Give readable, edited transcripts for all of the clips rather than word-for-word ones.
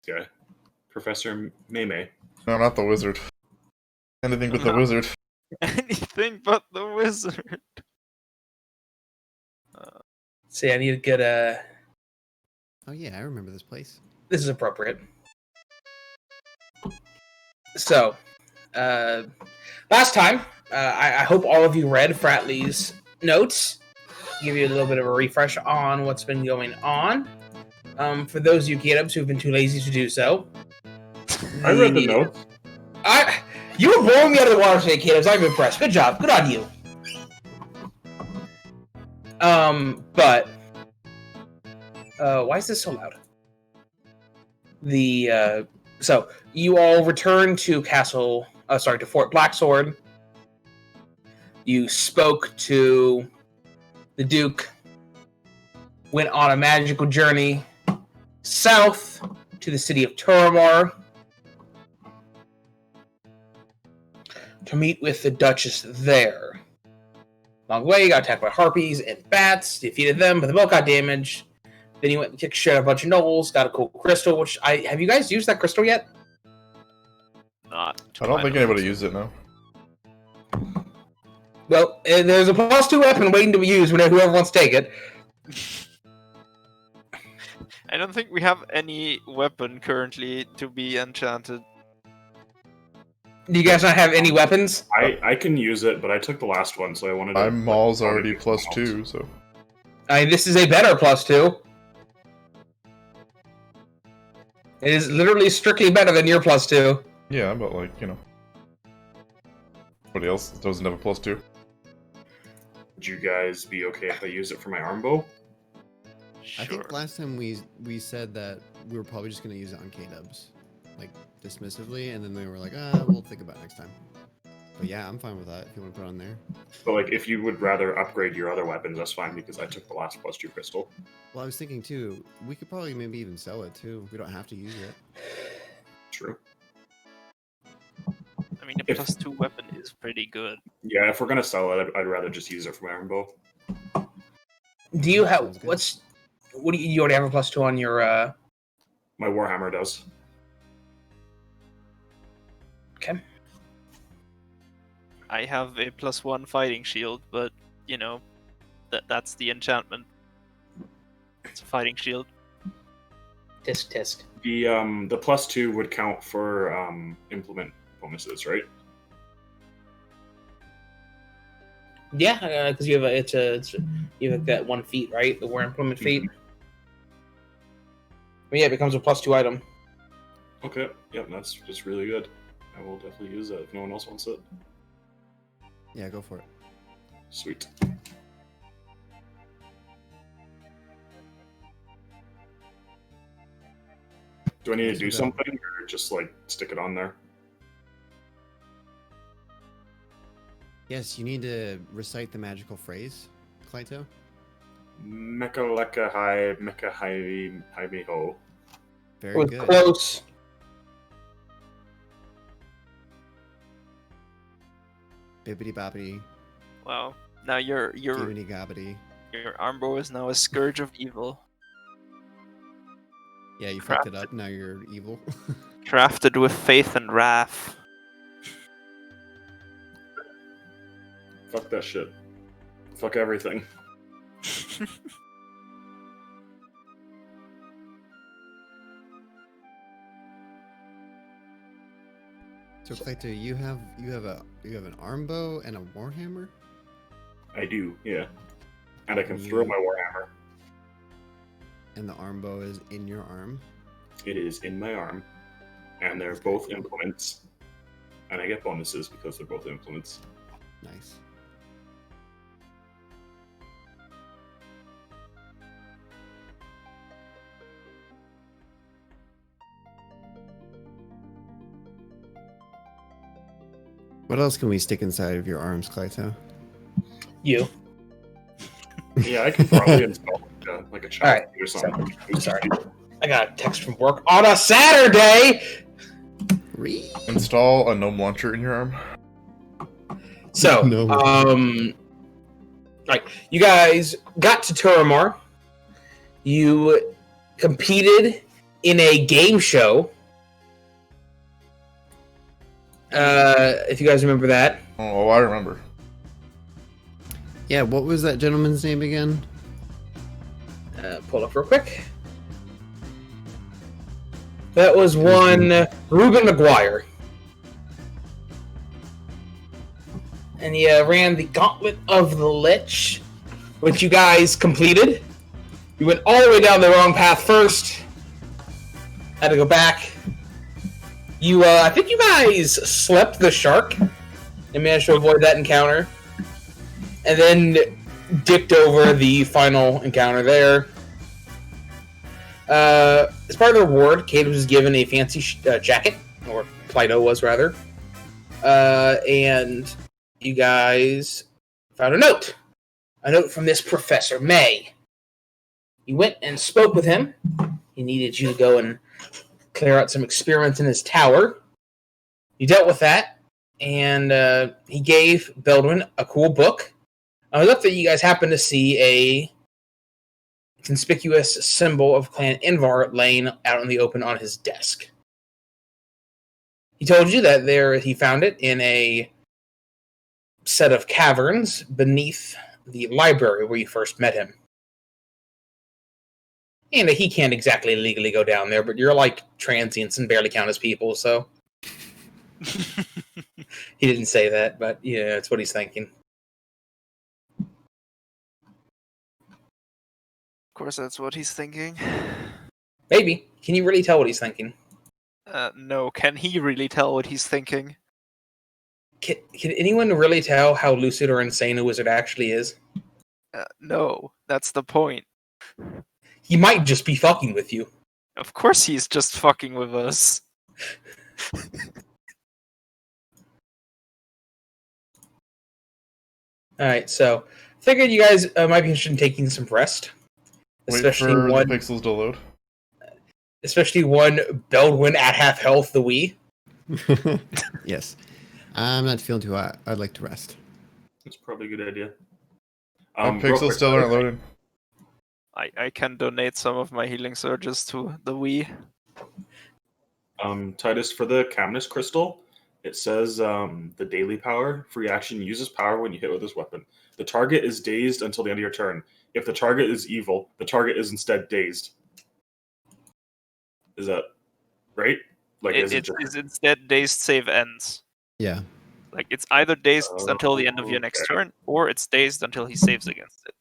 guy, Professor Maymay. No, not the wizard. Anything but the wizard. Anything but the wizard. See, I need to get a... Oh yeah, I remember this place. This is appropriate. So, last time, I hope all of you read Fratly's notes. Give you a little bit of a refresh on what's been going on. For those of you Kdubs who've been too lazy to do so. I read the notes. You were blowing me out of the water today, Kdubs. I'm impressed. Good job. Good on you. But why is this so loud? So you all return to to Fort Blacksword. You spoke to the Duke, went on a magical journey south to the city of Turamar to meet with the Duchess there. Along the way, you got attacked by harpies and bats, defeated them, but they both got damaged. Then you went and kicked shit out of a bunch of nobles, got a cool crystal, which have you guys used that crystal yet? Not. I don't think anybody used it now. Well, there's a +2 weapon waiting to be used when whoever wants to take it. I don't think we have any weapon currently to be enchanted. Do you guys not have any weapons? I can use it, but I took the last one, so I wanted to... My Maul's already +2, so... This is a better +2. It is literally strictly better than your +2. Yeah, but like, you know... Nobody else doesn't have a +2. Would you guys be okay if I use it for my arm bow? Sure. I think last time we said that we were probably just gonna use it on Kdubs, like dismissively, and then they were like, we'll think about it next time. But yeah, I'm fine with that if you want to put it on there. But like, if you would rather upgrade your other weapons, that's fine, because I took the last +2 crystal. Well, I was thinking too, we could probably maybe even sell it too. We don't have to use it. True. I mean, a +2 weapon is pretty good. Yeah, if we're gonna sell it, I'd rather just use it for my arm bow. Do you have Sounds good. what do you already have a +2 on your My Warhammer does. Okay. I have a +1 fighting shield, but you know, that's the enchantment. It's a fighting shield. Tisk tisk. The +2 would count for implement bonuses, right? Yeah, because you have you have that 1 feat, right? The war implement feat. But yeah, it becomes a +2 item. Okay, yep, that's just really good. I will definitely use that if no one else wants it. Yeah, go for it. Sweet. Do I need to do something, or just like stick it on there? Yes, you need to recite the magical phrase, Klyto. Mecha leka hi mecha hi me ho. Very With good. close. Bibbidi bobbidi, Wow. Now your gibbity gobbity. arm bow is now a scourge of evil, Yeah, you fucked it up. Now you're evil. crafted with faith and wrath. Fuck that shit. Fuck everything. So Klyto, you have an arm bow and a warhammer. I do, yeah. And I can throw my Warhammer. And the arm bow is in your arm. It is in my arm. And they're both implements. And I get bonuses because they're both implements. Nice. What else can we stick inside of your arms, Klyto? You. Yeah, I could probably install like a child Alright, or something. Sorry. I got a text from work on a Saturday! Install a gnome launcher in your arm. So, No. right, you guys got to Turamar. You competed in a game show. If you guys remember that. Oh, I remember. Yeah, what was that gentleman's name again? Pull up real quick. That was one Reuben McGuire. And he ran the Gauntlet of the Lich, which you guys completed. You went all the way down the wrong path first. Had to go back. I think you guys slept the shark and managed to avoid that encounter. And then dipped over the final encounter there. As part of the reward, Kdubs was given a fancy jacket, or Klyto was rather. And you guys found a note from this Professor May. You went and spoke with him. He needed you to go and clear out some experiments in his tower. You dealt with that, and he gave Beldwyn a cool book. I love that you guys happened to see a conspicuous symbol of Clan Invar laying out in the open on his desk. He told you that he found it in a set of caverns beneath the library where you first met him. And he can't exactly legally go down there, but you're like transients and barely count as people, so... He didn't say that, but yeah, that's what he's thinking. Of course, that's what he's thinking. Maybe. Can you really tell what he's thinking? No, can he really tell what he's thinking? Can anyone really tell how lucid or insane a wizard actually is? No, that's the point. He might just be fucking with you. Of course he's just fucking with us. Alright, so figured you guys might be interested in taking some rest. Especially Wait for one the pixels to load. Especially one Beldwyn at half health, the Wii. Yes. I'm not feeling too hot. I'd like to rest. That's probably a good idea. My real pixels quick, still aren't loading. I can donate some of my healing surges to the Wii. Titus, for the Camnus crystal, it says the daily power. Free action uses power when you hit with this weapon. The target is dazed until the end of your turn. If the target is evil, the target is instead dazed. Is that right? Like, It is instead dazed save ends. Yeah. Like, it's either dazed until the end of your next turn, or it's dazed until he saves against it.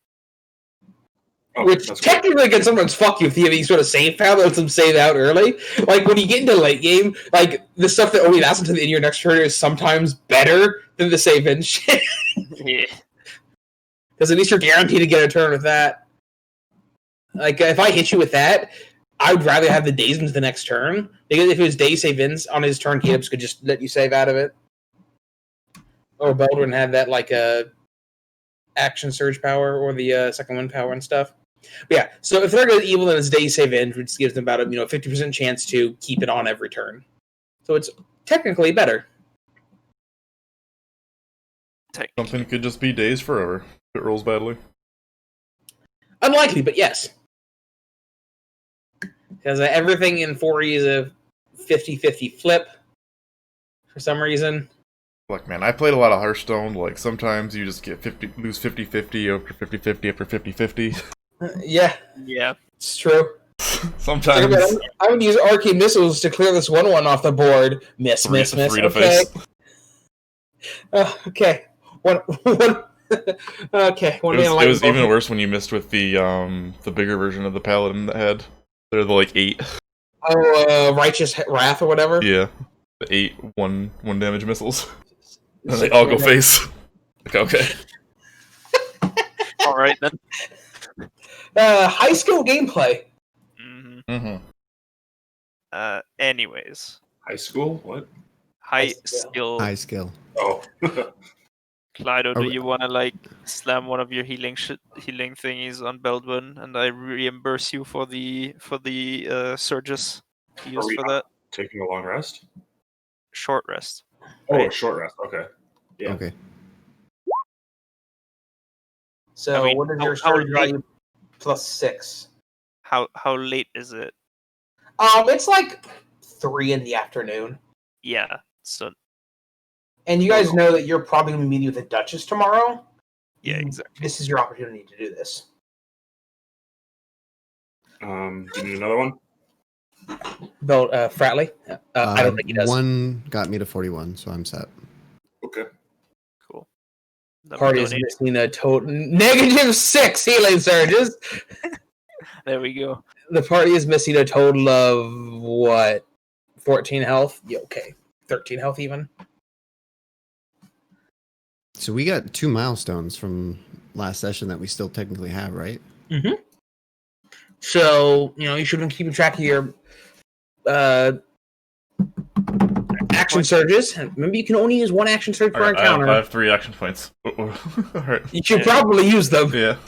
Oh, Which technically can sometimes fuck you if you have any sort of save power that lets them save out early. Like, when you get into late game, like, the stuff that only lasts until the end of your next turn is sometimes better than the save in shit. Yeah. Because at least you're guaranteed to get a turn with that. Like, if I hit you with that, I would rather have the daze into the next turn. Because if it was daze save ins on his turn, Kdubs could just let you save out of it. Or Beldwyn had that, like, action surge power or the second wind power and stuff. But yeah, so if they're good evil, then it's daze save in, which gives them about a 50% chance to keep it on every turn. So it's technically better. Something could just be dazed forever if it rolls badly. Unlikely, but yes. Because everything in 4E is a 50-50 flip for some reason. Look, man, I played a lot of Hearthstone. Like, sometimes you just get lose 50-50 after 50-50 after 50-50. Yeah. Yeah. It's true. Sometimes. I would use arcane missiles to clear this 1/1 off the board. Miss. Three to Okay. face. Okay. One. Okay. It was even worse when you missed with the bigger version of the paladin that had. They're the like 8. Oh, Righteous Wrath or whatever. Yeah, the 8 one damage missiles. And they all go face. Okay. All right then. High skill gameplay. Anyways, high school? What? high skill. High skill. Oh. Klyto, do you want to slam one of your healing thingies on Beldwyn, and I reimburse you for the surges used for that? Taking a long rest? Short rest. Oh, Right. short rest. Okay. Yeah. Okay. So what is your surge value plus 6? How late is it? It's like 3 in the afternoon. Yeah. So And you guys know that you're probably going to be meeting with the Duchess tomorrow. yeah, exactly. This is your opportunity to do this. Do you need another one? Fratly? I don't think he does. 1 got me to 41, so I'm set. Okay. Cool. The party is missing a total -6 healing surges. There we go. The party is missing a total of what? 14 health? Yeah, okay. 13 health even. So we got 2 milestones from last session that we still technically have, right? Mm-hmm. So, you should have been keeping track of your action surges. Remember, you can only use 1 action surge per encounter. I have 3 action points. Alright. You should probably use them. Yeah.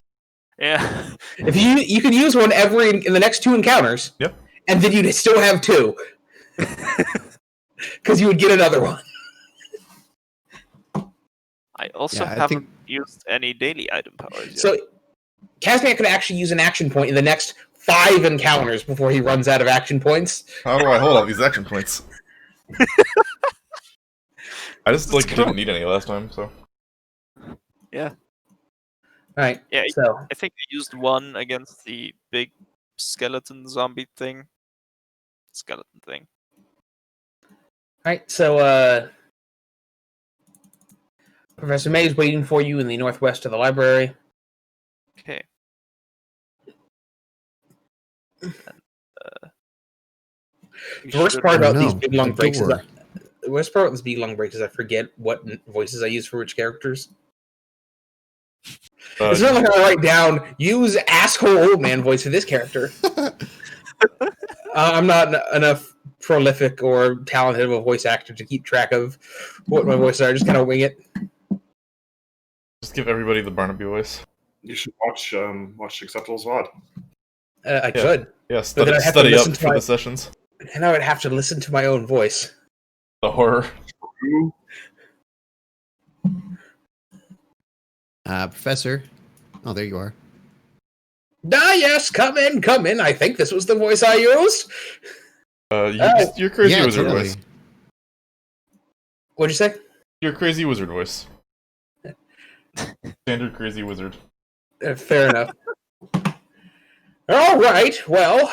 Yeah. If you could use one in the next 2 encounters. Yep. And then you'd still have 2. Because you would get another one. I also haven't used any daily item powers yet. So, Kazmeac could actually use an action point in the next 5 encounters before he runs out of action points. How do I hold all these action points? I just didn't need any last time, so. Yeah. Right. Yeah. So I think I used 1 against the big skeleton zombie thing. Skeleton thing. Right. So Professor May is waiting for you in the northwest of the library. Okay. And, the worst part about these big long breaks is I forget what voices I use for which characters. It's not like I write down use asshole old man voice for this character. I'm not enough prolific or talented of a voice actor to keep track of what my voices are. I just kind of wing it. Just give everybody the Barnaby voice. You should watch Acceptable VOD. I could. Yeah, study up for the sessions. And I would have to listen to my own voice. The horror. Professor. Oh, there you are. Yes, come in. I think this was the voice I used. Your crazy wizard voice. What'd you say? Your crazy wizard voice. Standard crazy wizard. Fair enough. All right, well,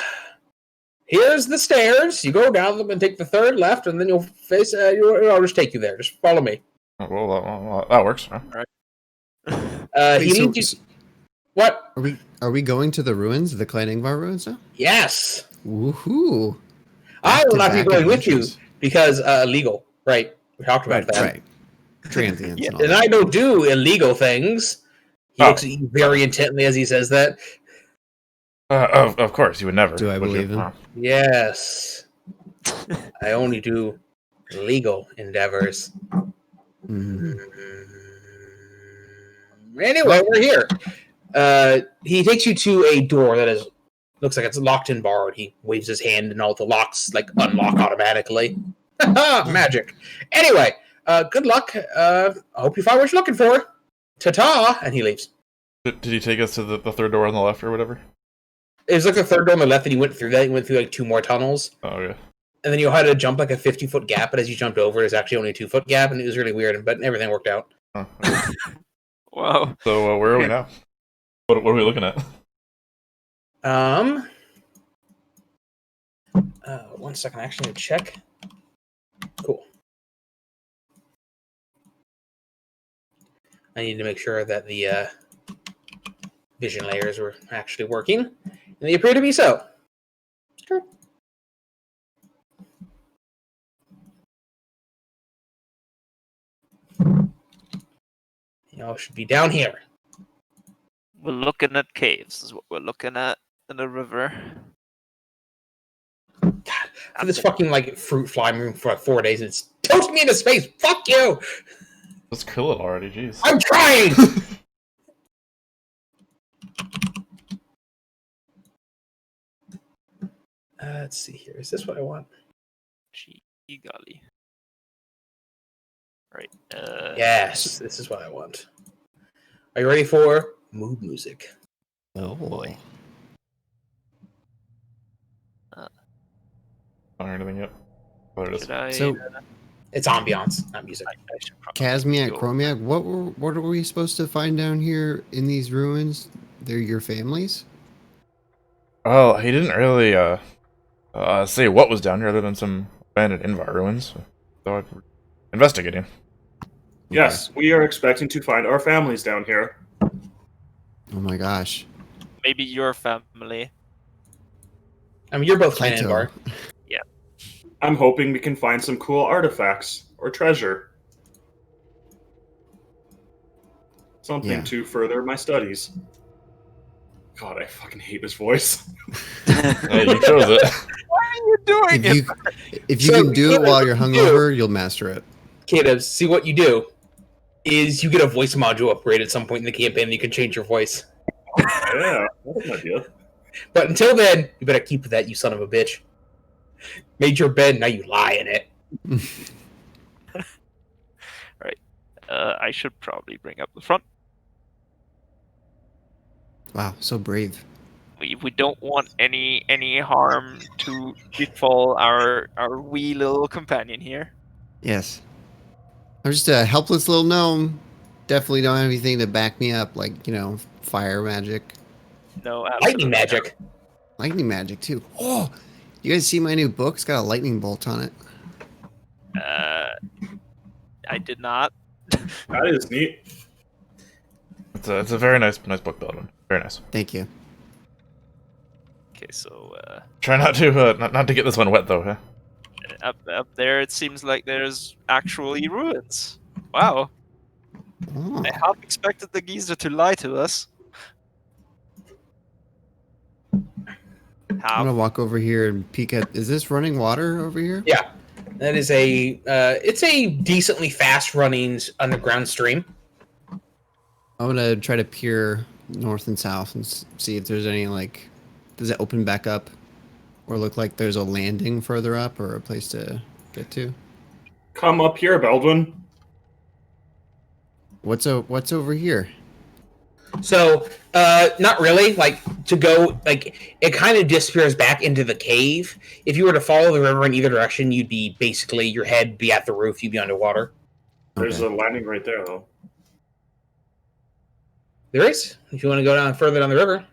here's the stairs. You go down them and take the 3rd left, and then you'll face. I'll just take you there. Just follow me. Oh, well, that works. Huh? All right. What? Are we going to the ruins, the Clan Ingvar ruins now? Yes. Woohoo! I will not be going with you because illegal. Right. We talked about that. Right. Transients. Yeah, and I don't do illegal things. He looks at you very intently as he says that. Of course, you would never. Do I believe him? Yes. I only do legal endeavors. Mm-hmm. Anyway, we're here. He takes you to a door that looks like it's locked and barred. He waves his hand and all the locks unlock automatically. Magic. Anyway, good luck. I hope you find what you're looking for. Ta-ta! And he leaves. Did he take us to the 3rd door on the left or whatever? It was the 3rd door on the left, and he went through that. He went through 2 more tunnels. Oh, yeah. And then you had to jump a 50-foot gap, but as you jumped over, it was actually only a 2-foot gap, and it was really weird, but everything worked out. Oh, okay. Wow. So, where are we now? What are we looking at? 1 second, I actually need to check. Cool. I need to make sure that the vision layers were actually working, and they appear to be so. Sure. Y'all should be down here. We're looking at caves, is what we're looking at, in the river. God, for this fucking fruit fly room for 4 days, and it's toast me into space. Fuck you! Let's kill it already, jeez. I'm trying! Let's see here. Is this what I want? Gee golly. Right. Yes, this is what I want. Are you ready for mood music? Oh boy. or anything yet. Oh, there it is. Should I? So- It's ambiance, not music. I should probably Kazmeac, go- Chromiac, what are we supposed to find down here in these ruins? They're your families? Well, he didn't really say what was down here other than some abandoned Invar ruins. So I'm investigating. Yes, we are expecting to find our families down here. Oh my gosh. Maybe your family. I mean, you're both Clan Klyto. Invar. I'm hoping we can find some cool artifacts or treasure. Something Yeah. to further my studies. God, I fucking hate this voice. Hey, you chose it. Why are you doing If it? you So, can do it Kdubs, while you're what you do- hungover, you'll master it. Kdubs, see what you do is you get a voice module upgrade at some point in the campaign and you can change your voice. Yeah, that's an idea. But until then, you better keep that, you son of a bitch. Made your bed, now you lie in it. I should probably bring up the front. Wow, so brave. We don't want any harm to befall our wee little companion here. Yes. I'm just a helpless little gnome. Definitely don't have anything to back me up, like, fire magic. No, absolutely Lightning magic. Lightning magic, too. Oh! You guys see my new book? It's got a lightning bolt on it. I did not. That is neat. It's a very nice book, Beldwyn. Very nice. Thank you. Okay, so Try not to not to get this one wet though, huh? up there, it seems like there's actually ruins. Wow, Oh. I half expected the geezer to lie to us. I'm Half. gonna walk over here and peek at. Is this running water over here? Yeah. That is it's a decently fast running underground stream. I'm gonna try to peer north and south and see if there's any, like, does it open back up or look like there's a landing further up or a place to get to? Come up here, Beldwyn. What's over here? So, not really. Like, to go, like, it kind of disappears back into the cave. If you were to follow the river in either direction, you'd be basically, your head be at the roof, you'd be underwater. There's Okay. a landing right there, though. There is, if you want to go down further down the river.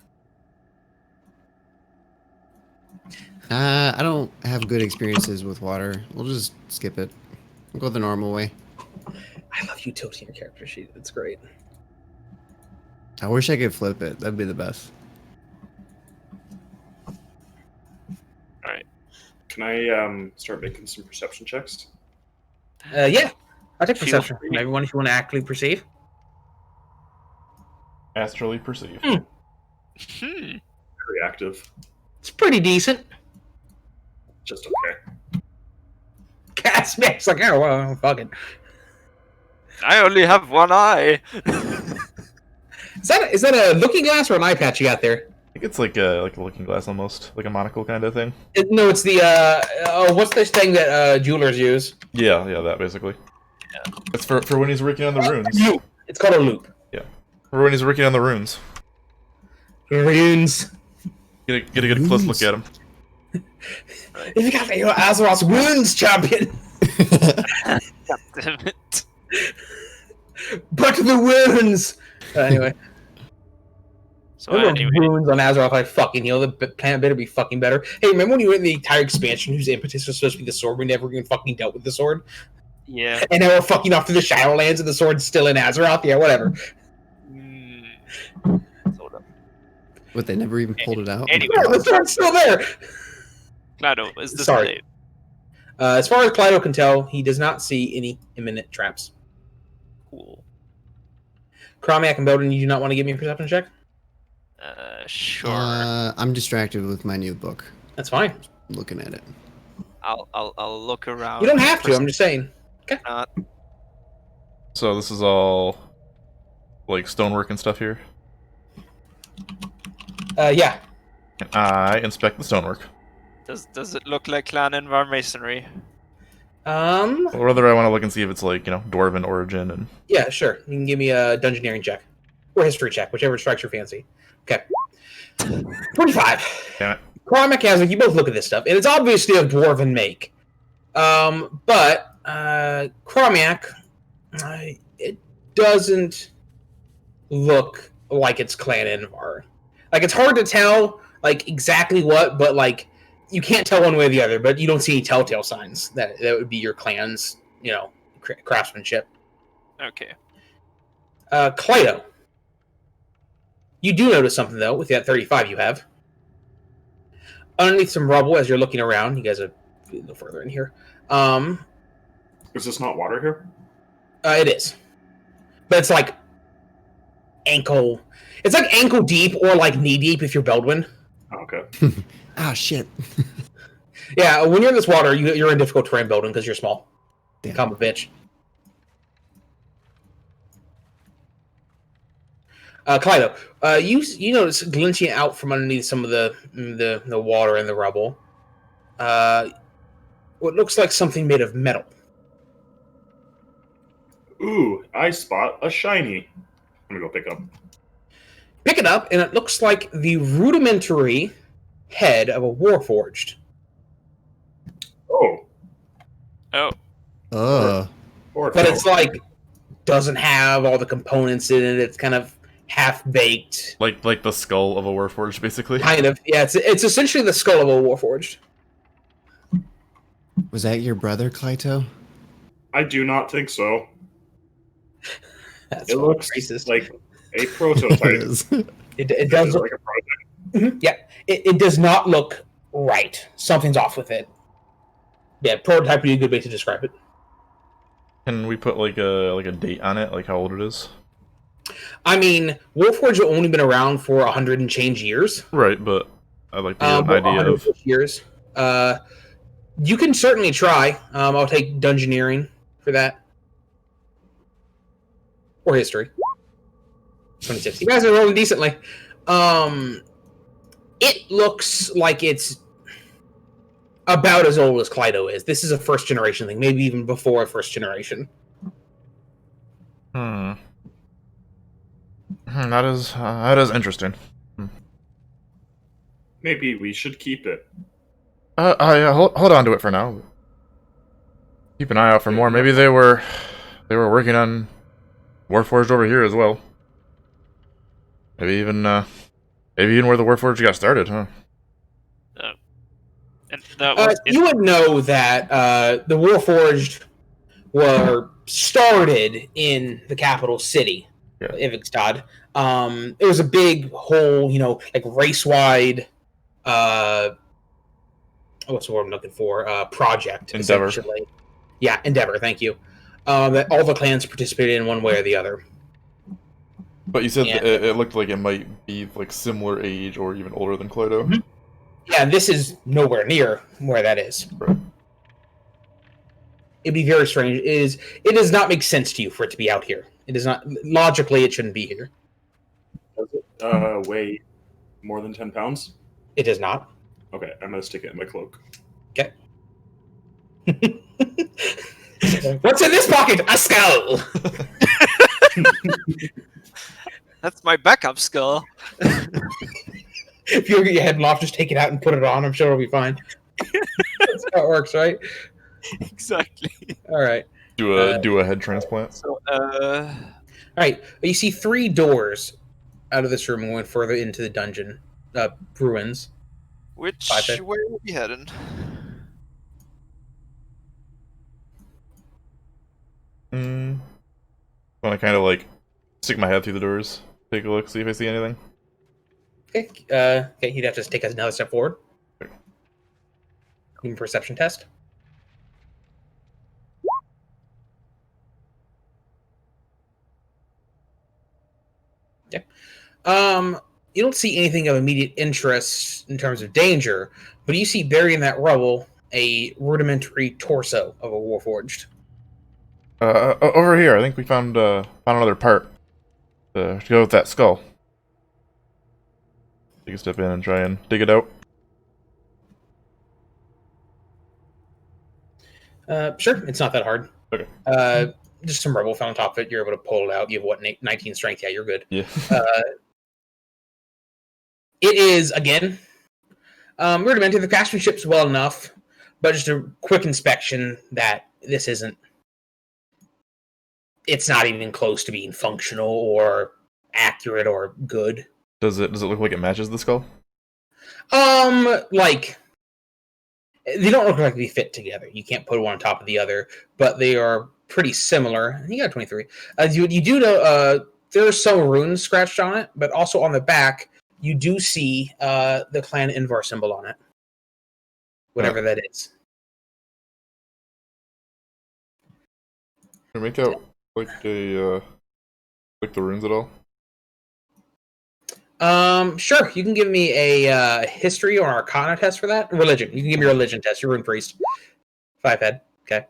I don't have good experiences with water. We'll just skip it. We'll go the normal way. I love utility in your character sheet. It's great. I wish I could flip it. That'd be the best. Can I start making some perception checks? Yeah. I'll take Feel perception free. from everyone if you want to actively perceive. Astrally perceive. Hmm. Very active. It's pretty decent. Just okay. Kazmeac's like, oh, well, fuck it. I only have one eye. Is that a looking glass or an eye patch you got there? I think it's like a looking glass almost, like a monocle kind of thing. No, it's the what's this thing that jewelers use? Yeah, that basically. Yeah. It's for when he's working on the runes. Loop. It's called a loop. For when he's working on the runes. Runes. Get a good close look at him. If you got Azeroth's runes, champion. God damn it. But the runes. Anyway, So remember anyway, runes on Azeroth? I fucking the planet better be fucking better. Hey, remember when you were in the entire expansion whose impetus was supposed to be the sword? We never even fucking dealt with the sword, yeah. and now we're fucking off to the Shadowlands, and the sword's still in Azeroth. Yeah, whatever. Hold up. What, they never even pulled it out? Anyway. No, the sword's still there. Klyto, is this Sorry. safe? As far as Klyto can tell, he does not see any imminent traps. Cool. Kazmeac and Beldwyn, you do not want to give me a perception check? Sure. I'm distracted with my new book. That's fine. Looking at it. I'll look around. You don't have to. I'm just saying. Not. So this is all like stonework and stuff here. Yeah. Can I inspect the stonework? Does it look like clan Invar masonry? Um. Or whether I want to look and see if it's like, dwarven origin and Yeah, sure. You can give me a dungeoneering check or history check, whichever strikes your fancy. Okay. 25. damn it. Klyto, you both look at this stuff, and it's obviously of dwarven make. But Klyto, it doesn't look like it's Clan Invar. Like, it's hard to tell, like, exactly what, but, like, you can't tell one way or the other, but you don't see any telltale signs that would be your clan's, craftsmanship. Okay. Klyto. You do notice something, though, with that 35 you have. Underneath some rubble, as you're looking around, you guys are a little further in here. Is this not water here? It is. But it's like ankle... It's like ankle deep or like knee deep if you're Beldwyn. Oh, okay. Ah, shit. Yeah, when you're in this water, you're in difficult terrain, Beldwyn, because you're small. Damn. Come a bitch. Klyto, you notice glinting out from underneath some of the water and the rubble. What looks like something made of metal. Ooh, I spot a shiny. I'm gonna go pick up. Pick it up, and it looks like the rudimentary head of a warforged. Oh. Oh. But it's like doesn't have all the components in it. It's kind of half baked. Like the skull of a warforged, basically. Kind of. Yeah, it's essentially the skull of a warforged. Was that your brother, Klyto? I do not think so. That's It looks racist. like a prototype. It does look like a project. Yeah, it does not look right. Something's off with it. Yeah, prototype would be a good way to describe it. Can we put like a date on it, like how old it is? I mean, Warforged have only been around for 100 and change years. Right, but I'd like to get an But idea 100 of. years. You can certainly try. I'll take Dungeoneering for that. Or History. 26. You guys are rolling decently. It looks like it's about as old as Klyto is. This is a first generation thing, maybe even before first generation. That is interesting. Maybe we should keep it. Hold on to it for now. Keep an eye out for more. Maybe they were working on Warforged over here as well. Maybe even where the Warforged got started, huh? And that was You would know that the Warforged were started in the capital city, Ivigstad. It was a big whole, like race-wide, what's the word I'm looking for? Project. Endeavor. Essentially. Yeah, endeavor. Thank you. That all the clans participated in one way or the other. But you said it looked like it might be like similar age or even older than Klyto. Mm-hmm. Yeah, this is nowhere near where that is. Right. It'd be very strange. It does not make sense to you for it to be out here. It does not logically. It shouldn't be here. Does it weigh more than 10 pounds? It does not. Okay, I'm gonna stick it in my cloak. Okay. What's in this pocket? A skull. That's my backup skull. If you get your head off, just take it out and put it on. I'm sure it'll be fine. That's how it works, right? Exactly. All right. Do a head transplant. So, all right. You see 3 doors out of this room going further into the dungeon ruins. which way are we heading? Want to kind of like stick my head through the doors, take a look, see if I see anything. Okay. You'd have to take another step forward. Okay. Human perception test. Okay. You don't see anything of immediate interest in terms of danger, but you see buried in that rubble a rudimentary torso of a warforged. Over here, I think we found another part to go with that skull. Take a step in and try and dig it out. Sure, it's not that hard. Okay. Just some rubble found on top of it. You're able to pull it out. You have what, 19 strength? Yeah, you're good. Yeah. It is, again, Rudimentary. The craftsmanship's well enough, but just a quick inspection that this isn't. It's not even close to being functional or accurate or good. Does it look like it matches the skull? Like they don't look like they fit together. You can't put one on top of the other, but they are pretty similar. You got 23. You do know there are some runes scratched on it, but also on the back you do see the clan Invar symbol on it, whatever that is. Can you make out like the runes at all? Sure. You can give me a history or arcana test for that. Religion. You can give me a religion test. You're rune priest. 5 head. Okay.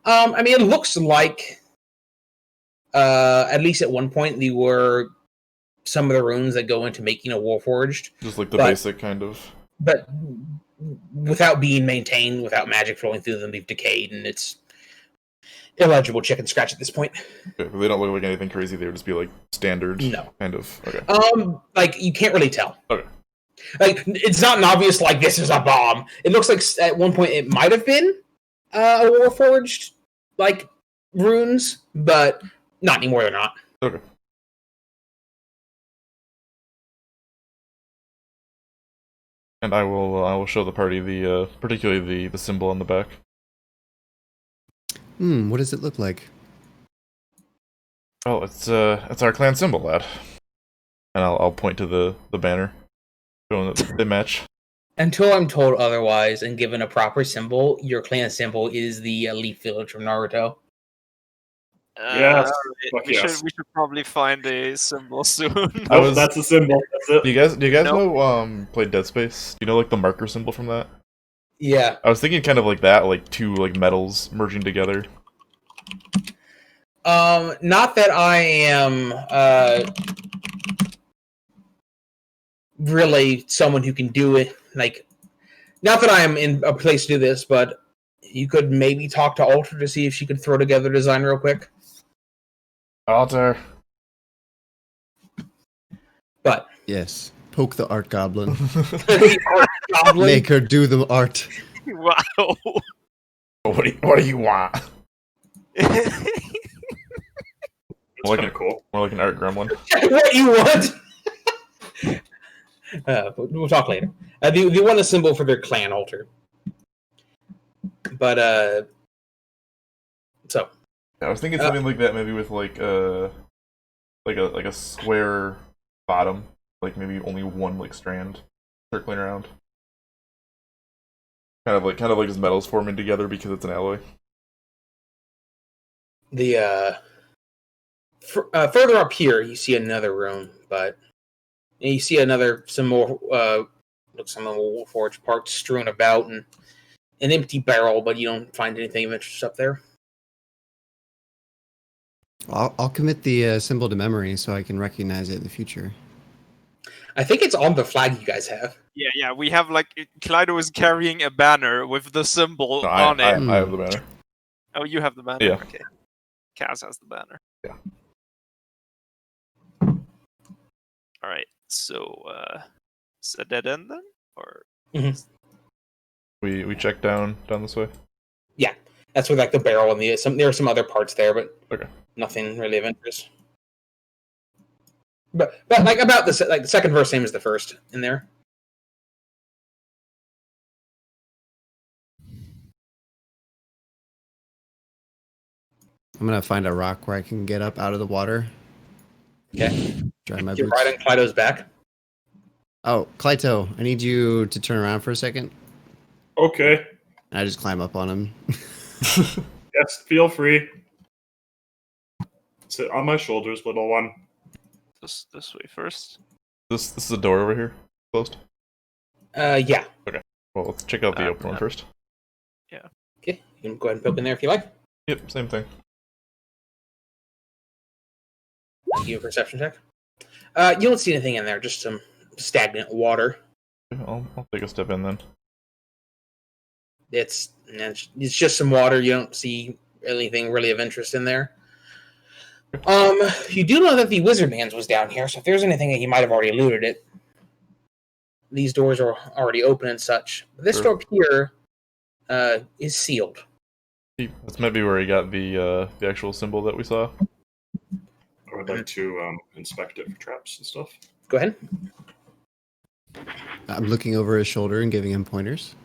I mean, it looks like at least at one point they were some of the runes that go into making a warforged. Just like the basic kind of. But without being maintained, without magic flowing through them, they've decayed, and it's illegible chicken scratch at this point. Okay, they don't look like anything crazy. They would just be like standard. No. Kind of. Okay. Like you can't really tell. Okay. Like it's not an obvious like this is a bomb. It looks like at one point it might have been a warforged like runes, but not anymore. They're not. Okay. And I will show the party the particularly the symbol on the back. What does it look like? Oh, it's our clan symbol, lad. And I'll point to the banner, showing that they match. Until I'm told otherwise and given a proper symbol, your clan symbol is the Leaf Village from Naruto. Yes. We should probably find a symbol soon. That's the symbol. That's it. Do you guys know play Dead Space? Do you know like the marker symbol from that? Yeah. I was thinking kind of like that, like two like metals merging together. Not that I am really someone who can do it. Like, not that I am in a place to do this, but you could maybe talk to Alter to see if she could throw together a design real quick. Alter. But Yes. Poke the art goblin. Goblin, Make her do the art. Wow. What do you want? It's kind of cool. More like an art gremlin. what you want? We'll talk later. They want a symbol for their clan altar, but so Yeah, I was thinking something like that, maybe with like a square bottom, like maybe only one like strand circling around. Kind of like just metals forming together because it's an alloy. the further up here you see another room, but you see some more forged parts strewn about and an empty barrel, but you don't find anything of interest up there. I'll commit the symbol to memory so I can recognize it in the future. I think it's on the flag you guys have. Yeah. We have like Klyto is carrying a banner with the symbol No, on I it. have the banner. Oh, you have the banner. Yeah. Okay. Kaz has the banner. Yeah. All right. So, is it a dead end then, or? We check down this way. Yeah, that's where like the barrel and there are some other parts there, but Okay. nothing really of interest. But like about the second verse, same as the first in there. I'm gonna find a rock where I can get up out of the water. Okay, Dry my you're boots. right on Klyto's back. Oh, Klyto, I need you to turn around for a second. Okay. And I just climb up on him. Yes, feel free. Sit on my shoulders, little one. This way first. This is a door over here, closed. Yeah. Well, let's check out the open one first. Okay, you can go ahead and poke in there if you like. Yep, same thing. Give you a perception check. You don't see anything in there, just some stagnant water. Yeah, I'll take a step in then. It's just some water. You don't see anything really of interest in there. You do know that the wizard man's was down here, so if there's anything that he might have already looted it. these doors are already open and such. This Sure. door up here is sealed. That's maybe where he got the actual symbol that we saw. I would like to inspect it for traps and stuff. Go ahead. I'm looking over his shoulder and giving him pointers.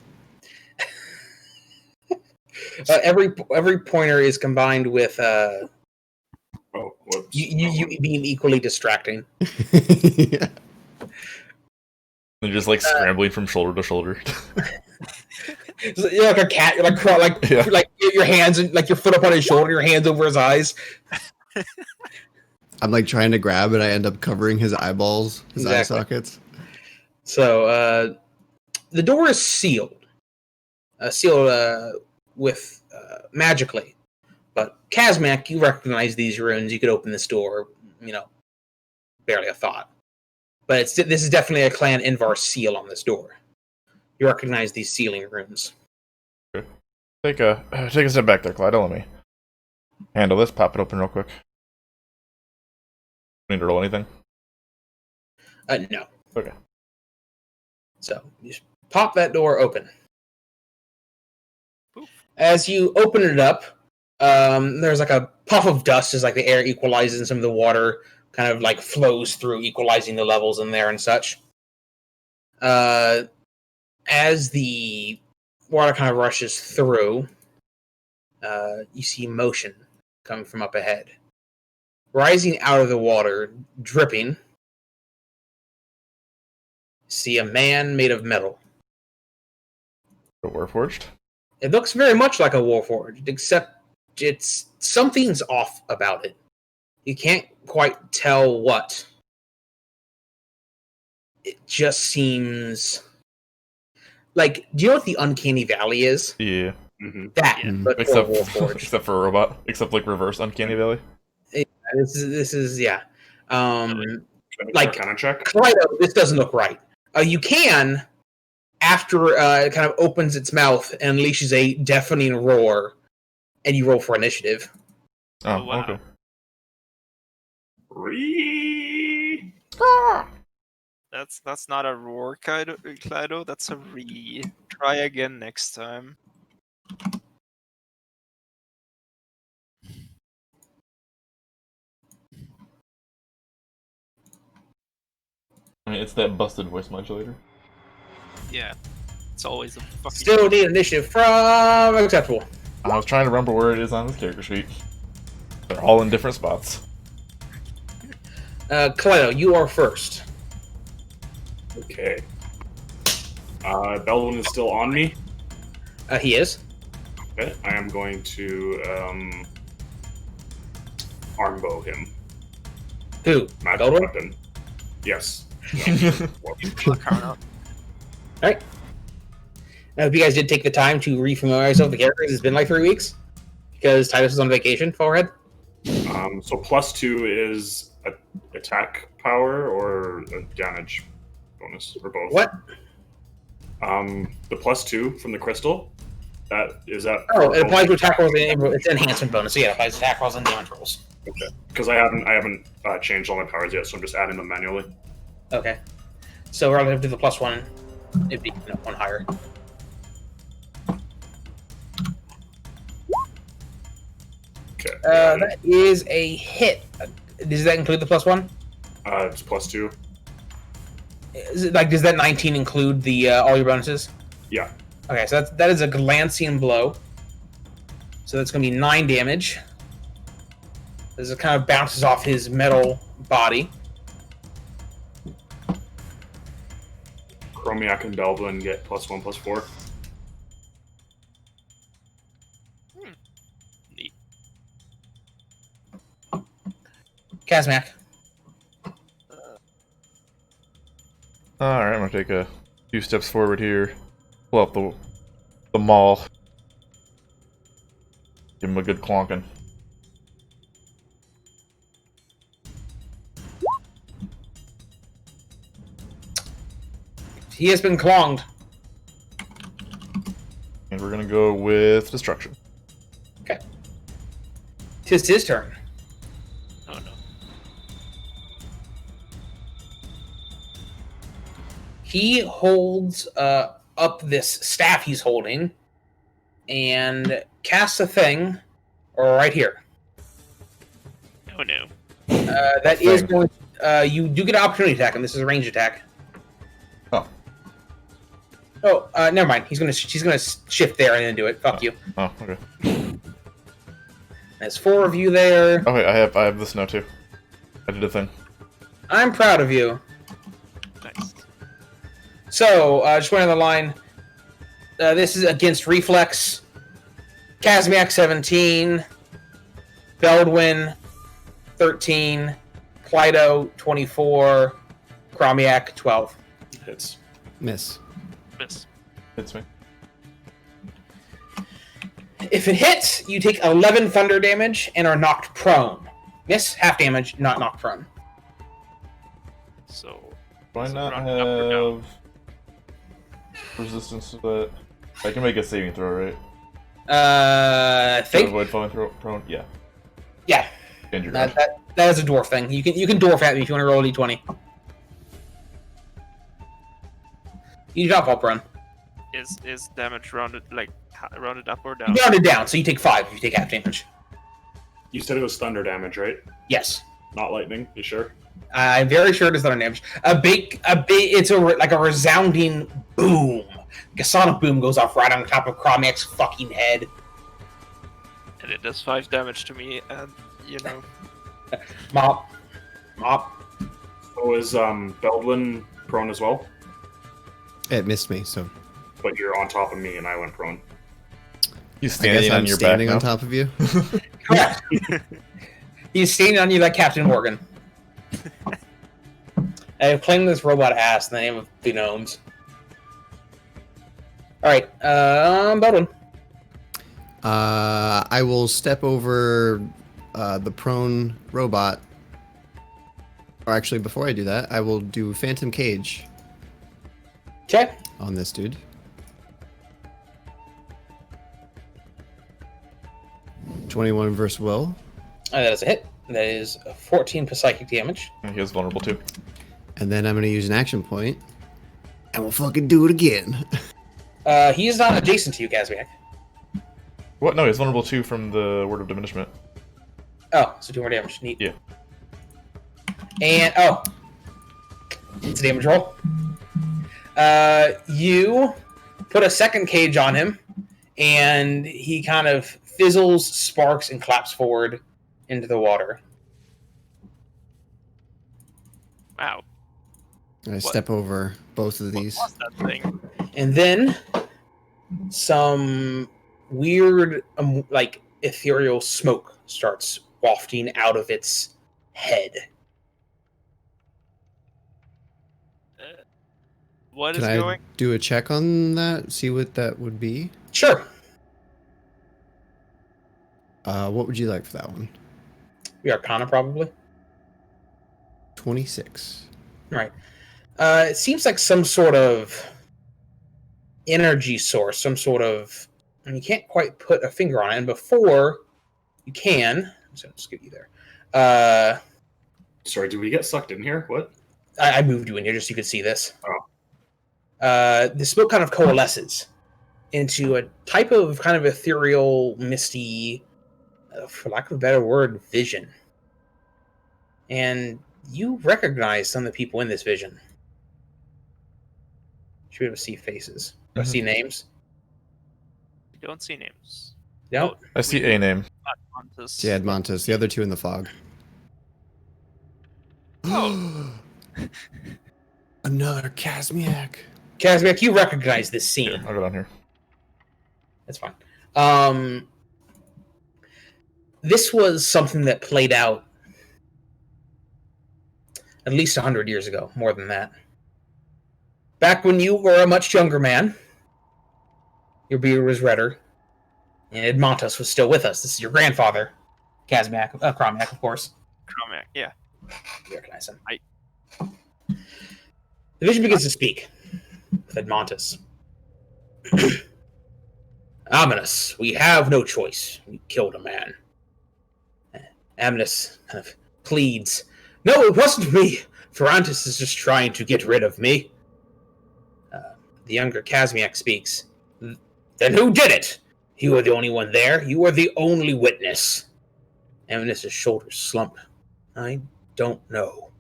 Every pointer is combined with Oh, whoops. you being equally distracting. Yeah. They're just like scrambling from shoulder to shoulder. So you're like a cat. You're like Yeah. like your hands and like your foot up on his shoulder, your hands over his eyes. I'm like trying to grab and I end up covering his eyeballs, his eye Exactly. sockets. So the door is sealed. Sealed with magically. But Kazmeac, you recognize these runes. You could open this door. Barely a thought. But this is definitely a Clan Invar seal on this door. You recognize these sealing runes. Take a step back there, Klyto. Let me handle this. Pop it open real quick. Need to roll anything? No. Okay. So you just pop that door open. Poof. As you open it up, there's like a puff of dust as like the air equalizes and some of the water kind of like flows through, equalizing the levels in there and such. As the water kind of rushes through, you see motion coming from up ahead. Rising out of the water, dripping, see a man made of metal. A Warforged? It looks very much like a Warforged, except something's off about it. You can't quite tell what. It just seems like, do you know what the Uncanny Valley is? Yeah. Mm-hmm. That, Yeah. but for a Except Warforged. except for a robot. Except like reverse Uncanny Valley. This is yeah. Like Like- kind of check. Klyto, this doesn't look right. You can, after it kind of opens its mouth and unleashes a deafening roar, and you roll for initiative. Oh, wow. okay. That's not a roar, Klyto. That's a re. Try again next time. I mean, it's that busted voice modulator. Yeah. It's always a fucking. Still need initiative from Acceptable. I was trying to remember where it is on this character sheet. They're all in different spots. Klyto, you are first. Okay. Beldwyn is still on me. He is. Okay. I am going to armbow him. Who? Magic Beldwyn? weapon. Yes. Arcana. Now, if you guys did take the time to re-familiarize yourself with the characters, it's been like 3 weeks because Titus was on vacation. Forehead. So +2 is attack power or a damage bonus or both. What? The +2 from the crystal. That is that. Oh, it applies to attack rolls and it's an enhancement bonus. So yeah, it applies to attack rolls and damage rolls. Because I haven't changed all my powers yet, so I'm just adding them manually. Okay. So relative to the +1, it'd be one higher. Okay. That is a hit. Does that include the +1? It's +2. Is it, like, does that 19 include the all your bonuses? Yeah. Okay, so that is a glancing blow. So that's going to be 9 damage. As it kind of bounces off his metal body. Chromiak and Beldwyn get +1/+4. Neat. Kazmeac. Alright, I'm gonna take a few steps forward here. Pull up the maul. Give him a good clonking. He has been clonged. And we're gonna go with destruction. Tis his turn. Oh no. He holds up this staff he's holding and casts a thing right here. Oh no. That is going. You do get an opportunity attack, and this is a range attack. Oh. Oh, never mind. She's gonna shift there and then do it. Fuck you. Oh, okay. There's 4 of you there. Oh wait, I have this now too. I did a thing. I'm proud of you. Nice. So, just went on the line. This is against Reflex. Kazmeac 17. Beldwyn 13. Klyto 24. Kazmeac 12. Hits. Miss. Miss. Hits me. If it hits, you take 11 thunder damage and are knocked prone. Miss, half damage, not knocked prone. So. Do I is it not rounded up or down? have resistance to that? I can make a saving throw, right? I To think. avoid falling prone? Yeah. Yeah, Danger that, dash. that is a dwarf thing. You can dwarf at me if you want to roll a d20. You do not fall prone. Is damage rounded rounded up or down? You round it down, so you take 5 if you take half damage. You said it was thunder damage, right? Yes. Not lightning. You sure? I'm very sure it is thunder damage. It's like a resounding boom. Like a sonic boom goes off right on top of Kazmeac's fucking head. And it does 5 damage to me, and you know. Mop. So is Beldwyn prone as well? It missed me, so But you're on top of me and I went prone. He's I guess standing I'm on your standing back on now. top of you. Correct. He's standing on you like Captain Morgan. I claimed this robot ass in the name of the gnomes. Alright, Beldwyn. I will step over the prone robot. Or actually, before I do that, I will do Phantom Cage Okay. on this dude. $21 versus Will. That is a hit. That is 14 psychic damage. He is vulnerable too. And then I'm going to use an action point. And we'll fucking do it again. He is not adjacent to you, Kazmeac. What? No, he's vulnerable too from the Word of Diminishment. Oh, so 2 more damage. Neat. Yeah. And, it's a damage roll. You put a second cage on him, and he kind of fizzles, sparks, and claps forward into the water. Wow. I step over both of these. What was that thing? And then some weird, like, ethereal smoke starts wafting out of its head. What is Can I going? do a check on that? See what that would be? Sure. What would you like for that one? The Arcana, probably. 26. Right. It seems like some sort of energy source, some sort of... And you can't quite put a finger on it. And before you can... I'm just going to scoot you there. Sorry, did we get sucked in here? What? I moved you in here just so you could see this. Oh. The smoke kind of coalesces into a type of kind of ethereal, misty, for lack of a better word, vision. And you recognize some of the people in this vision. Should be able to see faces. Or see names. You don't see names. No. I see a name. Montes. Yeah, Montes. The other two in the fog. Oh. Another Kazmeac. Kazmeac, you recognize this scene. Here, I'll go down here. That's fine. This was something that played out at least 100 years ago, more than that. Back when you were a much younger man, your beard was redder, and Edmontos was still with us. This is your grandfather, Kazmeac, Kazmeac, of course. Kazmeac, yeah. You recognize him. I- The vision begins to speak with Edmontos. Ominous, we have no choice. We killed a man. Ominous kind of pleads. No, it wasn't me. Ferrantis is just trying to get rid of me. The younger Kazmeac speaks. Then who did it? You were the only one there. You were the only witness. Animus's shoulders slump. I don't know.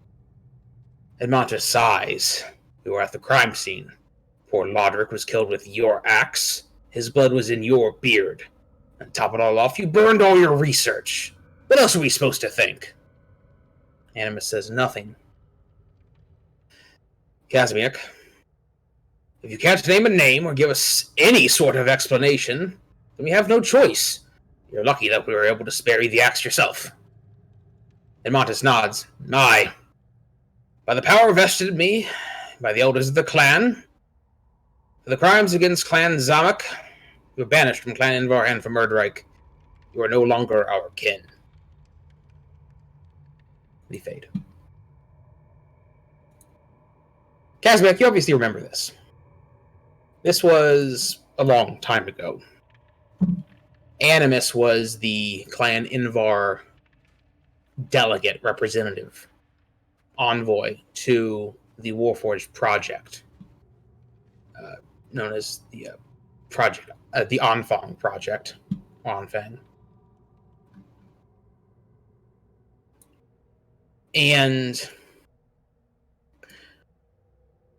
Edmonta sighs. You were at the crime scene. Poor Lodric was killed with your axe. His blood was in your beard. And top it all off, you burned all your research. What else are we supposed to think? Animus says nothing. Kazmeac, if you can't name a name or give us any sort of explanation, then we have no choice. You're lucky that we were able to spare you the axe yourself. Edmontus nods. Aye. By the power vested in me, by the elders of the clan, for the crimes against Clan Zamak, you were banished from Clan Invar and from Murderike. You are no longer our kin. We fade. Kazmeac, you obviously remember this. This was a long time ago. Animus was the Clan Invar delegate representative, envoy to the Warforged project, known as the project, the Anfang project, Anfang. And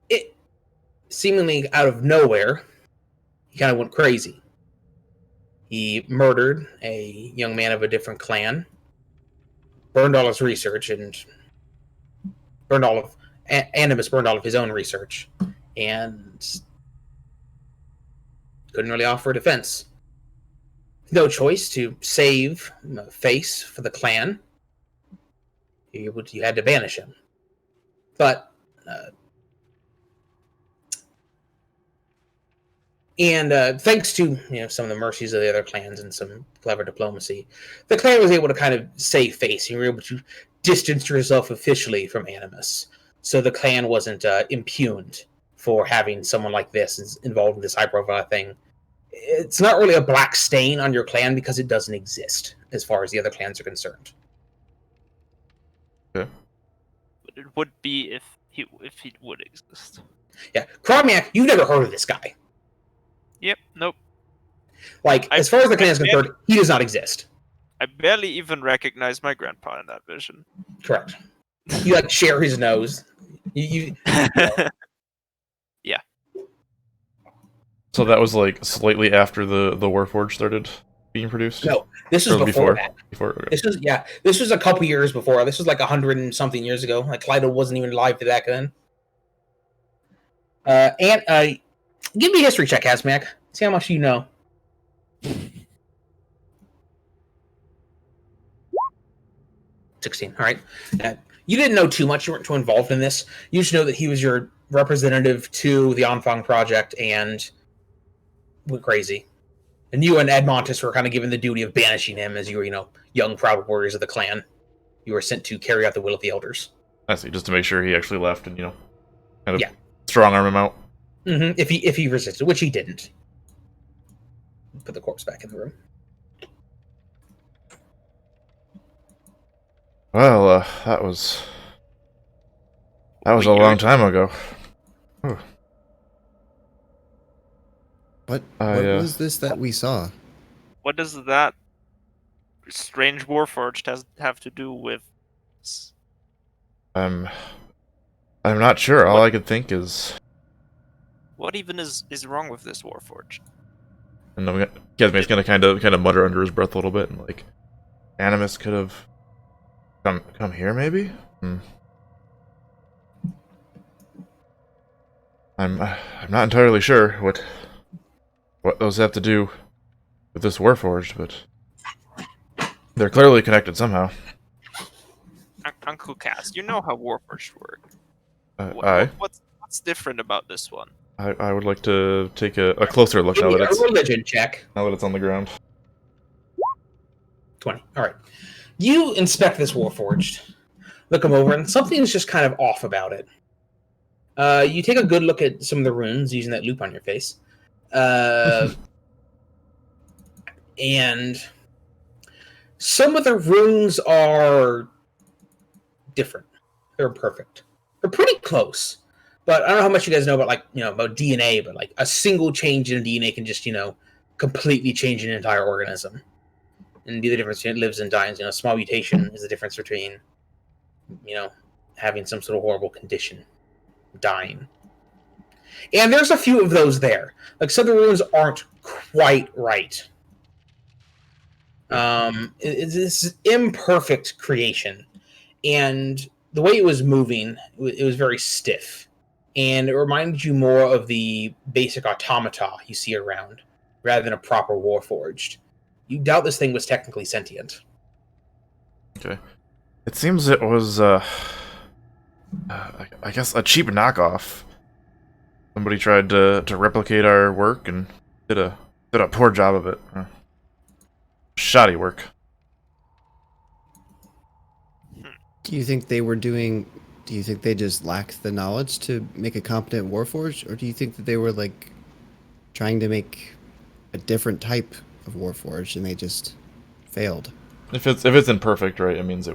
it seemingly out of nowhere, he kind of went crazy. He murdered a young man of a different clan, burned all his research, and Animus burned all of his own research, and couldn't really offer a defense. No choice to save face for the clan. You had to banish him. But thanks to some of the mercies of the other clans and some clever diplomacy, the clan was able to kind of save face. You were able to distance yourself officially from Animus, so the clan wasn't impugned for having someone like this involved in this high-profile thing. It's not really a black stain on your clan because it doesn't exist as far as the other clans are concerned. Okay. But it would be if he would exist. Yeah, Kazmeac, you've never heard of this guy. Yep, nope. As far as the clan is concerned, he does not exist. I barely even recognize my grandpa in that vision. Correct. You share his nose. You Yeah. So that was slightly after the Warforged started being produced? No, this was before that. Okay. This was a couple years before. This was 100 and something years ago. Klyto wasn't even alive back then. Give me a history check, Kazmeac. See how much you know. 16. All right. You didn't know too much. You weren't too involved in this. You just know that he was your representative to the Anfang project and went crazy. And you and Edmontus were kind of given the duty of banishing him as you were, young, proud warriors of the clan. You were sent to carry out the will of the elders. I see, just to make sure he actually left and, kind of strong arm him out. Mm-hmm. If he resisted, which he didn't. Put the corpse back in the room. Well, that was a long time ago. Ooh. What was this that we saw? What does that strange Warforged have to do with? I'm not sure. All I could think is, what even is wrong with this Warforged? and Kazmeac's gonna kind of mutter under his breath a little bit, and Animus could have come here, maybe. I'm not entirely sure what those have to do with this Warforged, but they're clearly connected somehow. Uncle Cass, you know how Warforged work. What's different about this one? I would like to take a closer look now that it's religion check. Now that it's on the ground. 20. All right. You inspect this Warforged, look him over, and something is just kind of off about it. You take a good look at some of the runes using that loop on your face. And some of the runes are different. They're imperfect. They're pretty close, But I don't know how much you guys know about about DNA, but like a single change in DNA can just completely change an entire organism, and be the difference between it lives and dies. A small mutation is the difference between having some sort of horrible condition, dying. And there's a few of those there. Like some of the ruins aren't quite right. It's this imperfect creation, and the way it was moving, it was very stiff, and it reminded you more of the basic automata you see around, rather than a proper warforged. You doubt this thing was technically sentient. Okay. It seems it was, I guess, a cheap knockoff. Somebody tried to replicate our work and did a poor job of it. Shoddy work. Do you think they just lacked the knowledge to make a competent warforged, or do you think that they were like trying to make a different type of warforged and they just failed? If it's imperfect, right, it means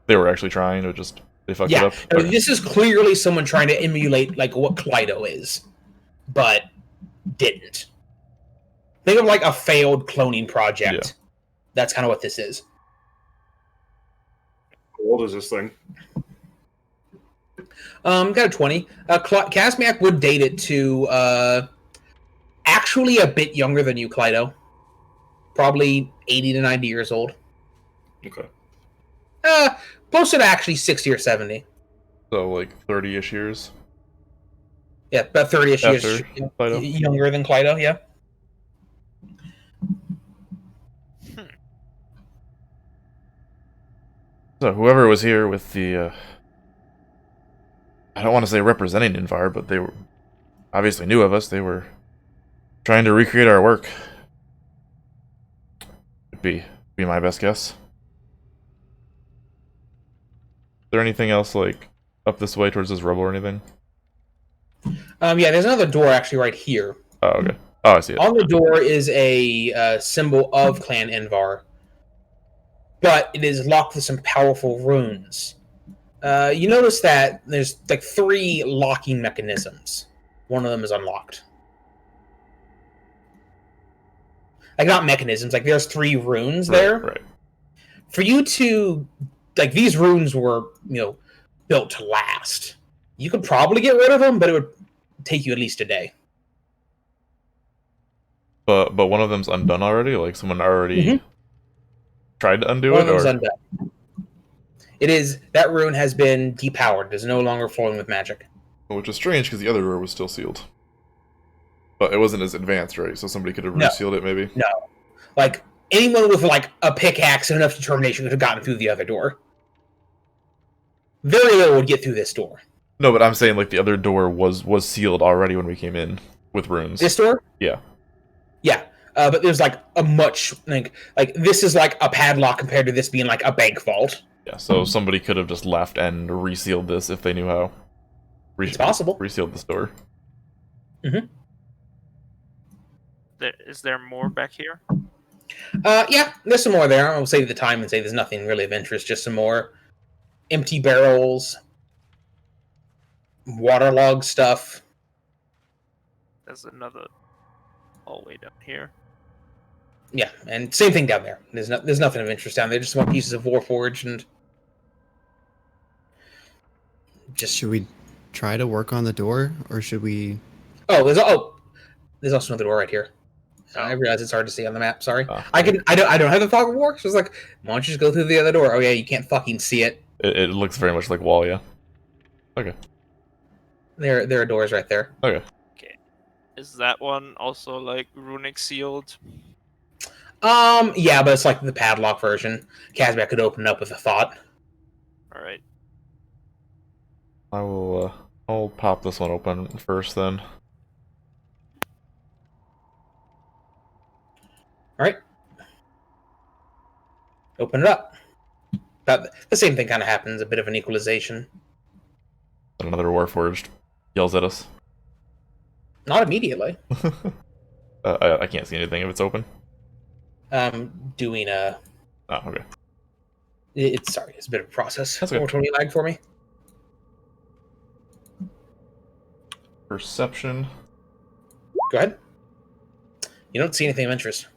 they were actually trying to just they fucked it up. No, this is clearly someone trying to emulate like what Klyto is, but didn't. Think of like a failed cloning project. Yeah. That's kind of what this is. How old is this thing? Got a 20. Kazmeac would date it to actually a bit younger than you, Klyto. Probably 80 to 90 years old. Okay. Closer to actually 60 or 70. So like 30-ish years. Yeah, about 30-ish years Klyto. younger than Klyto, yeah. So whoever was here with the, I don't want to say representing Invar, but they were obviously knew of us. They were trying to recreate our work. Would be my best guess. Is there anything else like up this way towards this rubble or anything? Yeah, there's another door actually right here. Oh, okay. Oh, I see it. On the door is a symbol of Clan Invar, but it is locked with some powerful runes. You notice that there's like 3 locking mechanisms. One of them is unlocked. Like not mechanisms, like there's 3 runes there. Right. For you to like these runes were, built to last. You could probably get rid of them, but it would take you at least a day. But one of them's undone already? Like someone already tried to undo it? One of them's undone. It is, that rune has been depowered. It is no longer flowing with magic. Which is strange because the other door was still sealed. But it wasn't as advanced, right? So somebody could have resealed it maybe? No. Like, anyone with like a pickaxe and enough determination could have gotten through the other door. Very little would get through this door. No, but I'm saying like the other door was sealed already when we came in with runes. This door? Yeah. Yeah. But there's like a much like this is like a padlock compared to this being like a bank vault. Yeah, so somebody could have just left and resealed this if they knew how. It's possible. Resealed this door. Mm-hmm. Is there more back here? Yeah, there's some more there. I'll save the time and say there's nothing really of interest, just some more empty barrels, waterlogged stuff. There's another hallway down here. Yeah, and same thing down there. There's nothing of interest down there. Just more pieces of Warforged and just. Should we try to work on the door, or should we? There's also another door right here. I realize it's hard to see on the map. Sorry, I don't have the fog of war. So it's like, why don't you just go through the other door? Oh yeah, you can't fucking see it. It looks very much like wall, yeah. Okay. There are doors right there. Okay. Is that one also like runic sealed? Yeah, but it's like the padlock version. Kazmeac could open it up with a thought. All right. I'll pop this one open first then. All right. Open it up. But the same thing kind of happens. A bit of an equalization. And another Warforged yells at us. Not immediately. I can't see anything if it's open. Doing a. Oh, okay. It's a bit of a process. That's okay. 420 lag for me. perception. Go ahead. You don't see anything of interest.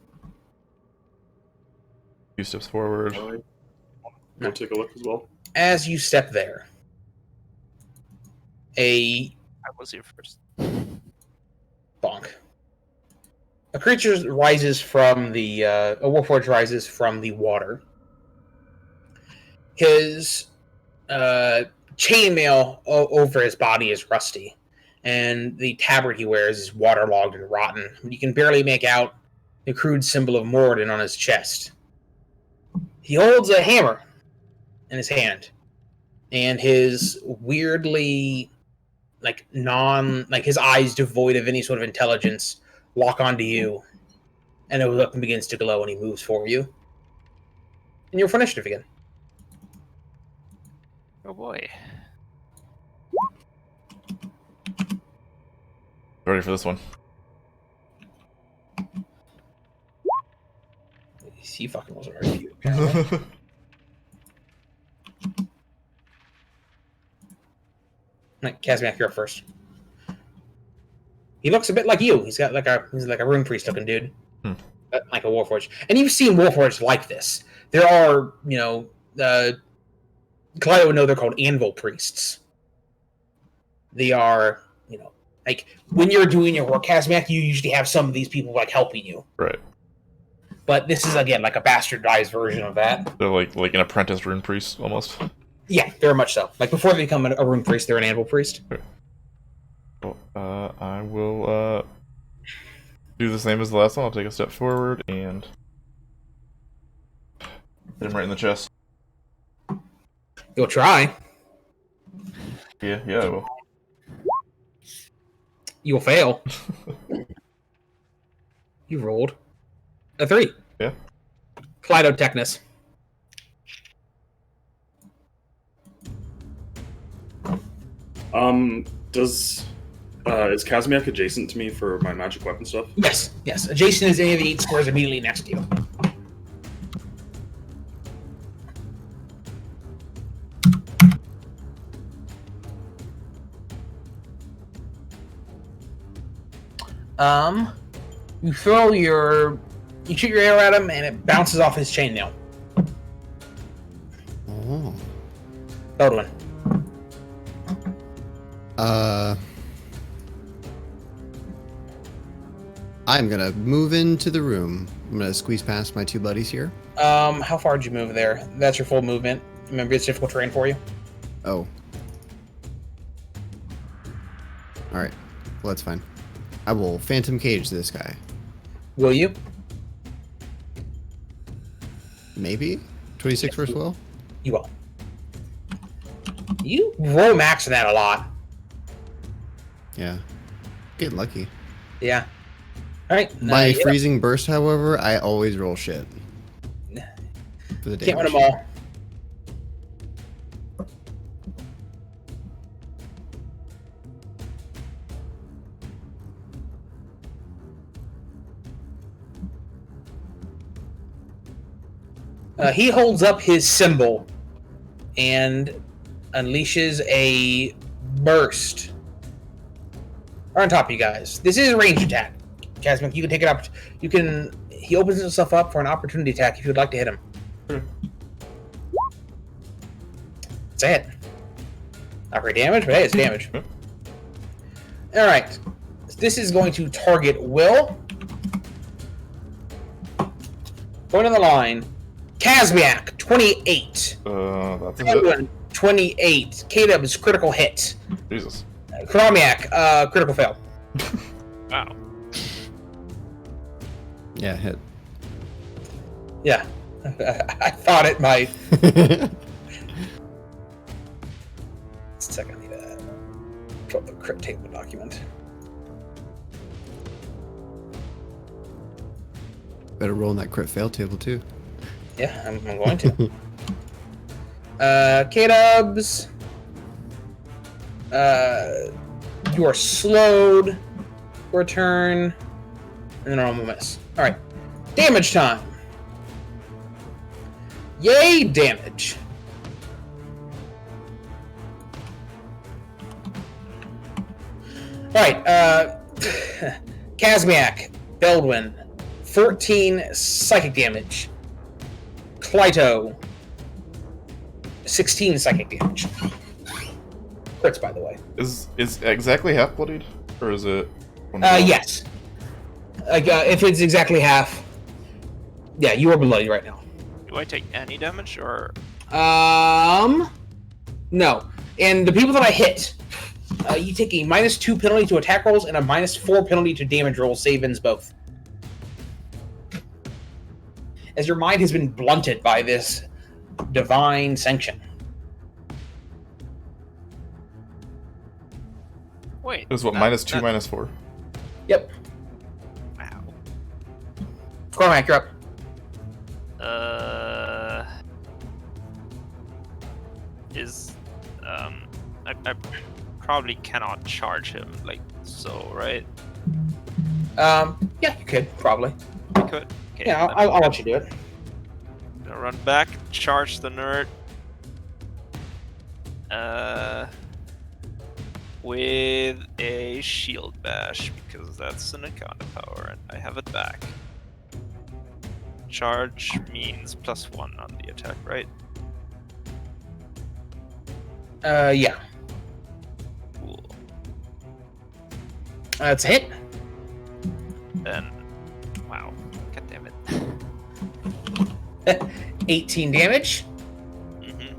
Few steps forward. Go take a look as well. As you step there, I was here first. bonk. A creature rises from the a warforged rises from the water. His chainmail over his body is rusty, and the tabard he wears is waterlogged and rotten. You can barely make out the crude symbol of Moradin on his chest. He holds a hammer in his hand, and his weirdly his eyes devoid of any sort of intelligence lock onto you, and the weapon begins to glow, and he moves for you. And you're for initiative again. Oh boy. Ready for this one. He fucking wasn't ready for you, apparently. Right, Kazmeac, you're up first. He looks a bit like you. He's like a rune priest looking dude, like a warforged. And you've seen warforged like this. There are, Klyto would know they're called anvil priests. They are, like when you're doing your work, Kazmeac, you usually have some of these people like helping you. Right. But this is again like a bastardized version of that. They're like an apprentice rune priest almost. Yeah, very much so. Like before they become a rune priest, they're an anvil priest. Okay. Well, I will do the same as the last one. I'll take a step forward and hit him right in the chest. You'll try. Yeah, I will. You'll fail. You rolled a 3. Yeah. Klyto Technus. Is Kazmeac adjacent to me for my magic weapon stuff? Yes. Adjacent is any of the 8 squares immediately next to you. You shoot your arrow at him, and it bounces off his chainmail. Oh. Beldwyn. I'm gonna move into the room. I'm gonna squeeze past my 2 buddies here. How far did you move there? That's your full movement. Remember, it's difficult terrain for you. Oh. Alright. Well, that's fine. I will Phantom Cage this guy. Will you? Maybe? 26 versus will? You will. You roll max on that a lot. Yeah. Getting lucky. Yeah. Alright. My freezing burst, however, I always roll shit. For the Can't win damage. them all. He holds up his symbol and unleashes a burst. Right on top of you guys. This is a ranged attack. Kazmeac, you can take it up. He opens himself up for an opportunity attack if you would like to hit him. It's a hit. Not very damage, but hey, it's damage. Alright. This is going to target Will. Going on the line. Kazmeac, 28. That's a hit. Beldwyn, 28. Kdubs, critical hit. Jesus. Kazmeac, critical fail. Wow. Yeah, hit. Yeah. I thought it might. Just a second, I need to pull up the crit table document. Better roll in that crit fail table, too. Yeah, I'm going to. Kdubs. You are slowed for a turn. And then a normal miss. Alright. Damage time. Yay, damage. Alright, Kazmeac, Beldwyn, 14 psychic damage. Klyto, 16 psychic damage. Crits, by the way. Is exactly half bloodied, or is it? Yes. If it's exactly half, yeah, you are bloody right now. Do I take any damage or? No. And the people that I hit, you take a -2 penalty to attack rolls and a -4 penalty to damage rolls, save-ins both. As your mind has been blunted by this divine sanction. Wait. It was what, -2, -4? Yep. Wow. Cormac, you're up. I probably cannot charge him like so, right? Yeah, you could, probably. I could. Okay, Yeah, I'll let you do it. Gonna run back, charge the nerd. With a shield bash, because that's an encounter power, and I have it back. Charge means +1 on the attack, right? Yeah. Cool. That's a hit. Then, wow. God damn it. 18 damage. And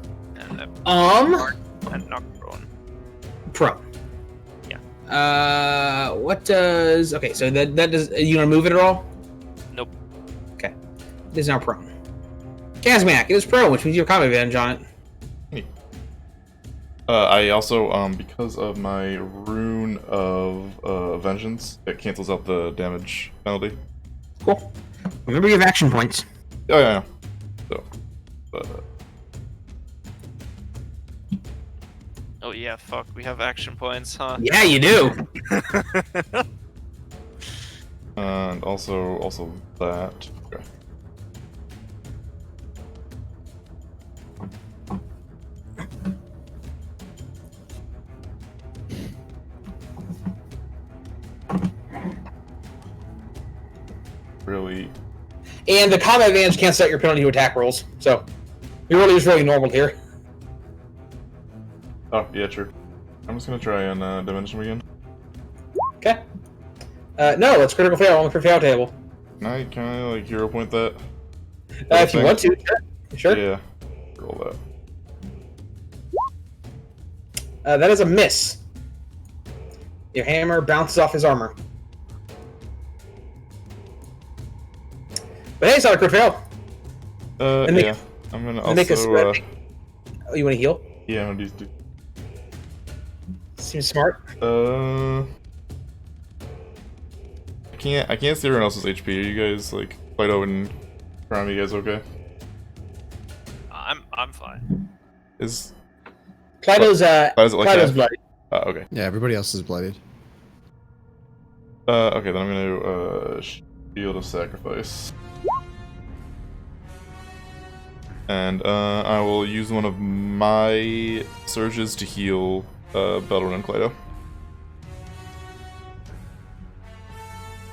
and knock prone. Prone. Yeah. What does... Okay, so that does... You want to move it at all? Nope. Okay. It is now prone. Kazmeac, it is prone, which means you have combat advantage on it. I also, because of my rune of vengeance, it cancels out the damage penalty. Cool. Remember you have action points. Oh yeah. So, Oh yeah, fuck. We have action points, huh? Yeah, you do. and also that. Okay. Really. And the combat advantage cancels out your penalty to attack rolls. So, your roll is really normal here. Oh, yeah, true. I'm just gonna try and diminish him again. Okay. No, it's critical fail on the critical fail table. Can I like hero point that? If you want to, sure. Yeah. Roll that. That is a miss. Your hammer bounces off his armor. But hey, it's not a crit fail. Yeah. I'm gonna also. Oh, you want to heal? Yeah, I'm gonna do. Seems smart. I can't see everyone else's HP. Are you guys like Klyto and Prime? You guys okay? I'm fine. Is Klyto's Klyto's bloody. Okay. Yeah, everybody else is bloodied. Okay, then I'm gonna shield of sacrifice. And I will use one of my surges to heal Beldwyn and Klyto.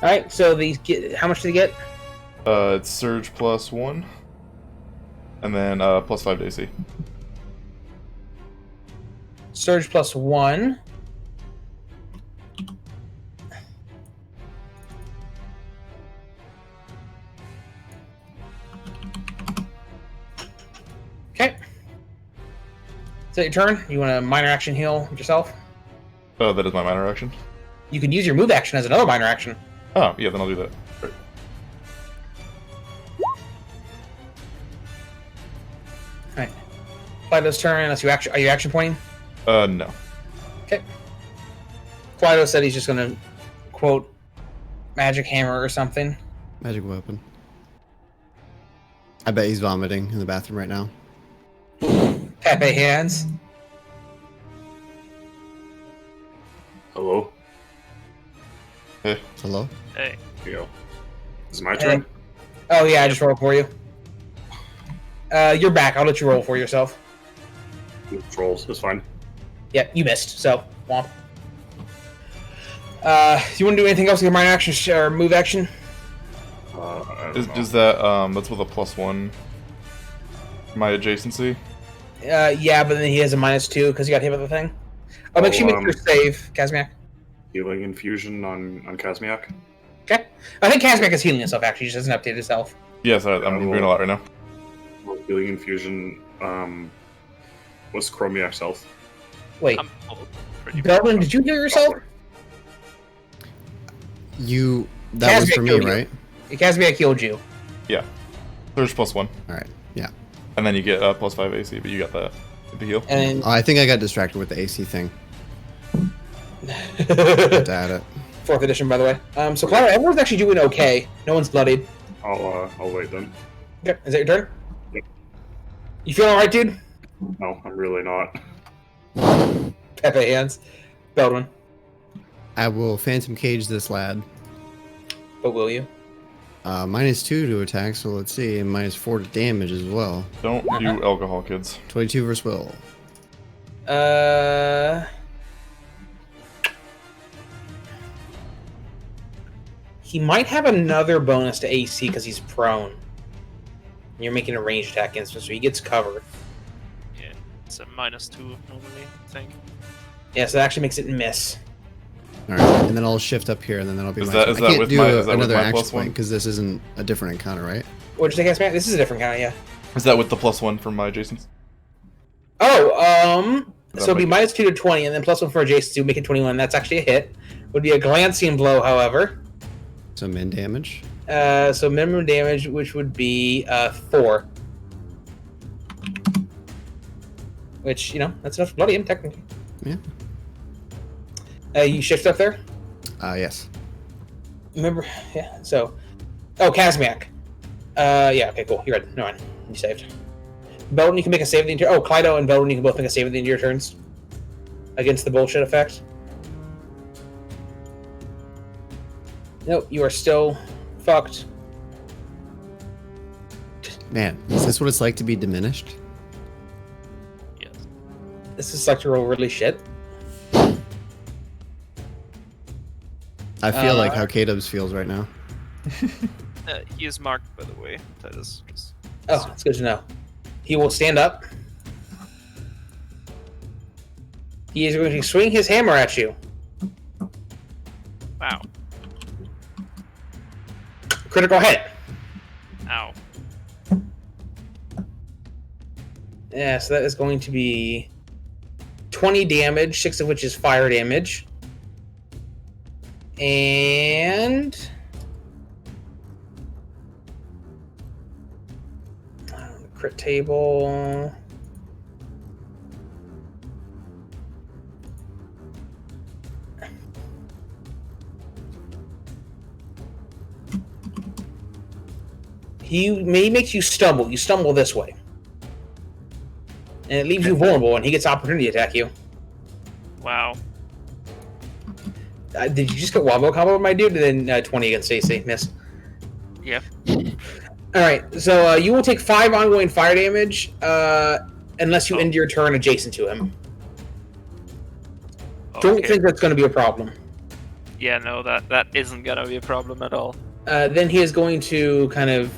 Alright, so these get, how much do they get? It's surge +1, and then +5 to AC. Surge +1. Okay. Is that your turn? You want a minor action heal yourself? Oh, that is my minor action. You can use your move action as another minor action. Oh, yeah, then I'll do that. Great. Alright. Klyto's turn, unless you are you action pointing? No. Okay. Klyto said he's just gonna quote magic hammer or something. Magic weapon. I bet he's vomiting in the bathroom right now. Pepe hands. Hello? Hey. Hello? Hey. Here you go. Is it my turn? Oh yeah, I just rolled for you. You're back. I'll let you roll for yourself. Trolls, it's fine. Yeah, you missed, so womp. Do you want to do anything else with your minor action or move action? Is that that's with a +1? My adjacency. Yeah, but then he has a -2 because he got hit with the thing. I'll make sure you make your save, Kazmeac. Healing infusion on Kazmeac. Okay. I think Kazmeac is healing himself, actually. He just doesn't update his health. Yes, I'm doing a lot right now. Healing infusion, what's Chromiac's health? Wait. Pretty Beldwyn, did you heal yourself? That was Kazmeac for me, killed you. right? Kazmeac healed you. Yeah. There's +1. Alright, yeah. And then you get +5 AC, but you got that. The heal. And Oh, I think I got distracted with the AC thing. Had to add it. 4th edition, by the way. So Klyto, everyone's actually doing okay. No one's bloodied. I'll wait then. Okay, is that your turn? Yep. You feeling alright, dude? No, I'm really not. Pepe hands. Beldwyn. I will Phantom Cage this lad. But will you? -2 to attack, so let's see, and -4 to damage as well. Don't do alcohol, kids. 22 versus will. He might have another bonus to AC because he's prone. You're making a ranged attack instance, so he gets cover. Yeah, it's a -2 normally, I think. Yeah, so that actually makes it miss. Alright, and then I'll shift up here, and then that'll be Is my that- turn. is I that can't with do my- is that with another my action +1? point because this isn't a different encounter, right? What'd you say, Kazmeac? This is a different count, yeah. Is that with the +1 from my adjacents? Oh, That so it'd be might- -2 to 20, and then +1 for adjacent to make it 21. That's actually a hit. Would be a glancing blow, however. So min damage. So minimum damage, which would be 4. Which, that's enough to bloody him, technically. Yeah. You shift up there? Yes. Remember? Yeah, so... Oh, Kazmeac. Yeah, okay, cool. You're right. No mind. You saved. Beldwyn, you can make a save at the end of your... Oh, Klyto and Beldwyn, you can both make a save at the end of your turns. Against the bullshit effect. Nope, you are still fucked. Man, is this what it's like to be diminished? Yes. This is like to roll really shit. I feel like how Kdubs feels right now. He is marked, by the way. That is just... Oh, that's good to know. He will stand up. He is going to swing his hammer at you. Wow. Critical hit. Ow. Yeah, so that is going to be 20 damage, 6 of which is fire damage. And... crit table... He makes you stumble. You stumble this way. And it leaves you vulnerable, and he gets opportunity to attack you. Wow. Did you just get wombo combo with my dude? And then 20 against AC. Miss. Yep. Alright, so you will take 5 ongoing fire damage unless you end your turn adjacent to him. Don't Okay. think that's going to be a problem. Yeah, no, that isn't gonna be a problem at all. Then he is going to kind of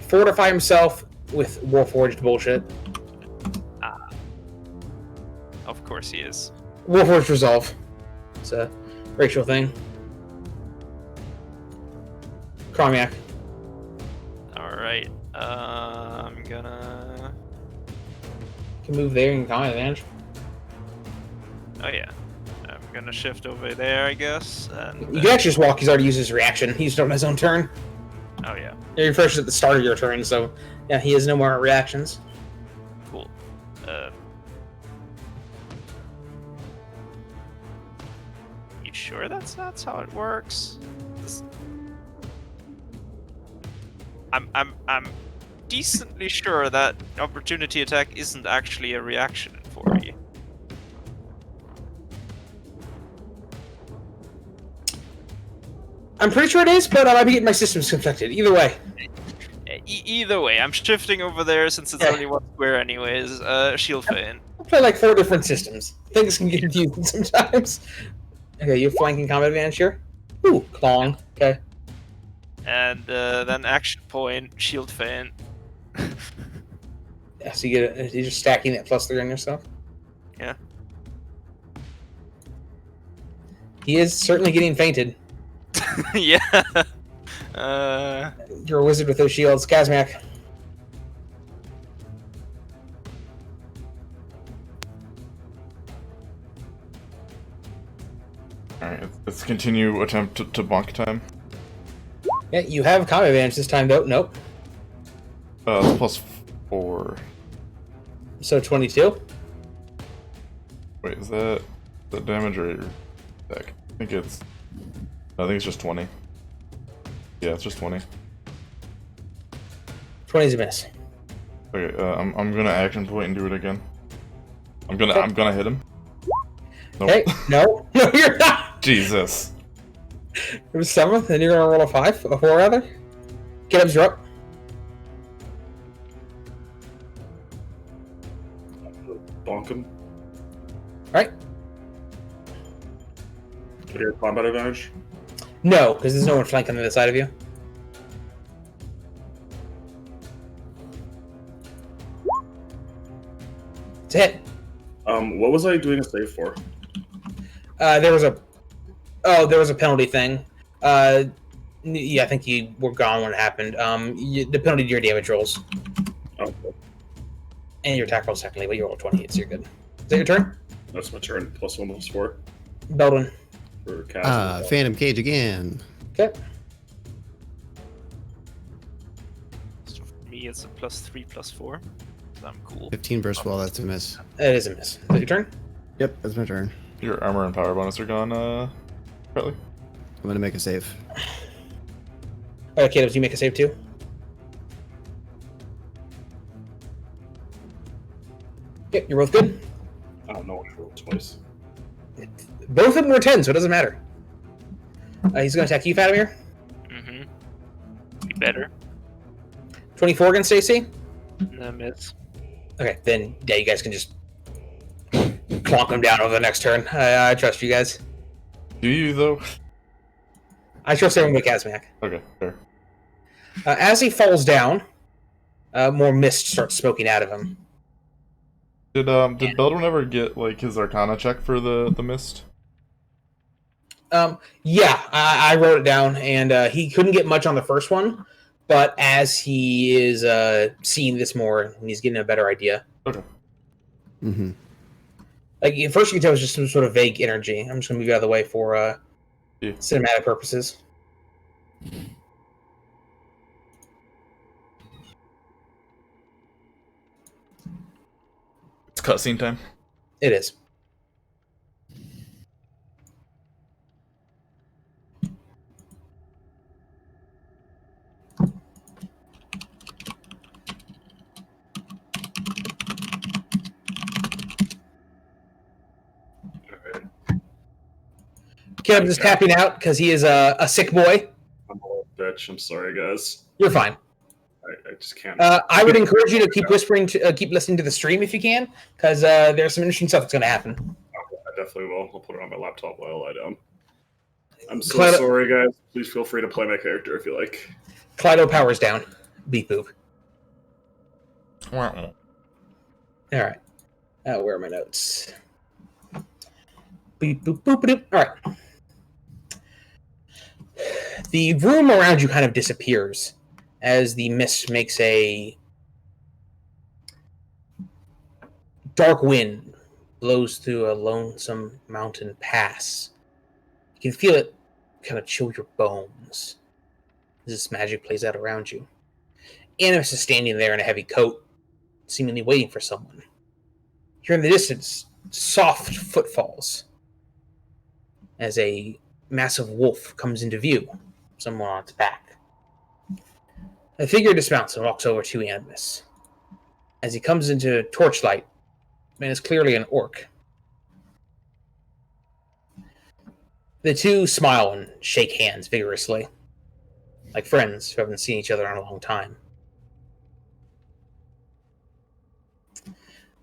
fortify himself with Warforged bullshit. Of course he is. Warforged Resolve. It's a racial thing. Kazmeac. Alright. I'm gonna... You can move there and combat advantage. Oh yeah. I'm gonna shift over there, I guess. And You can actually just walk. He's already used his reaction. He's done his own turn. Oh yeah. He refreshes at the start of your turn, so yeah, he has no more reactions. Cool. You sure that's how it works? I'm decently sure that opportunity attack isn't actually a reaction in 4E. I'm pretty sure it is, but I might be getting my systems conflicted. Either way. Either way, I'm shifting over there since it's only one square anyways. Shield Feint. I'll play like 4 different systems. Things can get confusing sometimes. Okay, you have flanking combat advantage here. Ooh, clawing. Okay. And then action point, shield fan. Yeah, so you're just stacking that +3 on yourself. Yeah. He is certainly getting fainted. Yeah. You're a wizard with those shields, Kazmeac. Alright, let's continue attempt to bonk time. Yeah, you have combat advantage this time, though. Nope. It's +4. So 22. Wait, is that the damage or attack? I think it's just 20. Yeah, it's just 20. 20 is a miss. Okay, I'm gonna action point and do it again. I'm gonna hit him. Nope. Hey, no, no, you're not. Jesus. It was 7th, and you're gonna roll a 4 rather. Kdubs, you're up. Bonk him. Right? Do you have combat advantage? No, because there's no one flanking on the other side of you. It's a hit. What was I doing a save for? There was a penalty thing. Yeah, I think you were gone when it happened. The penalty to your damage rolls Oh, cool. and your attack rolls technically, but you roll 20, so you're good. Is that your turn? That's my turn. +1/+4 Beldwyn. for cast. Phantom Cage again. Okay. So for me, it's a +3/+4. So I'm cool. 15 burst wall, that's a miss. It is a miss. Is that your turn? Yep, that's my turn. Your armor and power bonus are gone, Fratly. I'm gonna make a save. Alright, Kdubs, you make a save too? Yep, you're both good. I don't know which rolled twice. Both of them were 10, so it doesn't matter. He's going to attack you, Fatimir. Mm-hmm. Be better. 24 against AC? No miss. Okay, then, yeah, you guys can just clonk him down over the next turn. I trust you guys. Do you, though? I trust everyone but Kazmeac. Okay, fair. As he falls down, more mist starts smoking out of him. Did Beldwyn ever get, like, his Arcana check for the mist? Yeah, I wrote it down, and he couldn't get much on the first one, but as he is seeing this more, he's getting a better idea. Okay. Mm-hmm. Like, at first you can tell it was just some sort of vague energy. I'm just going to move you out of the way for cinematic purposes. It's cutscene time. It is. Kdubs is tapping out because he is a sick boy. I'm a little bitch. I'm sorry, guys. You're fine. I just can't. I would encourage you to keep whispering, keep listening to the stream if you can, because there's some interesting stuff that's going to happen. Okay, I definitely will. I'll put it on my laptop while I lie down. I'm so Klyto- sorry, guys. Please feel free to play my character if you like. Klyto powers down. Beep boop. Wow. All right. Where are my notes? Beep boop boop boop. All right. The room around you kind of disappears as the mist makes a dark wind blows through a lonesome mountain pass. You can feel it kind of chill your bones as this magic plays out around you. Animus is standing there in a heavy coat, seemingly waiting for someone. Here in the distance, soft footfalls as a massive wolf comes into view, someone on its back. A figure dismounts and walks over to Animus. As he comes into torchlight, man is clearly an orc. The two smile and shake hands vigorously, like friends who haven't seen each other in a long time.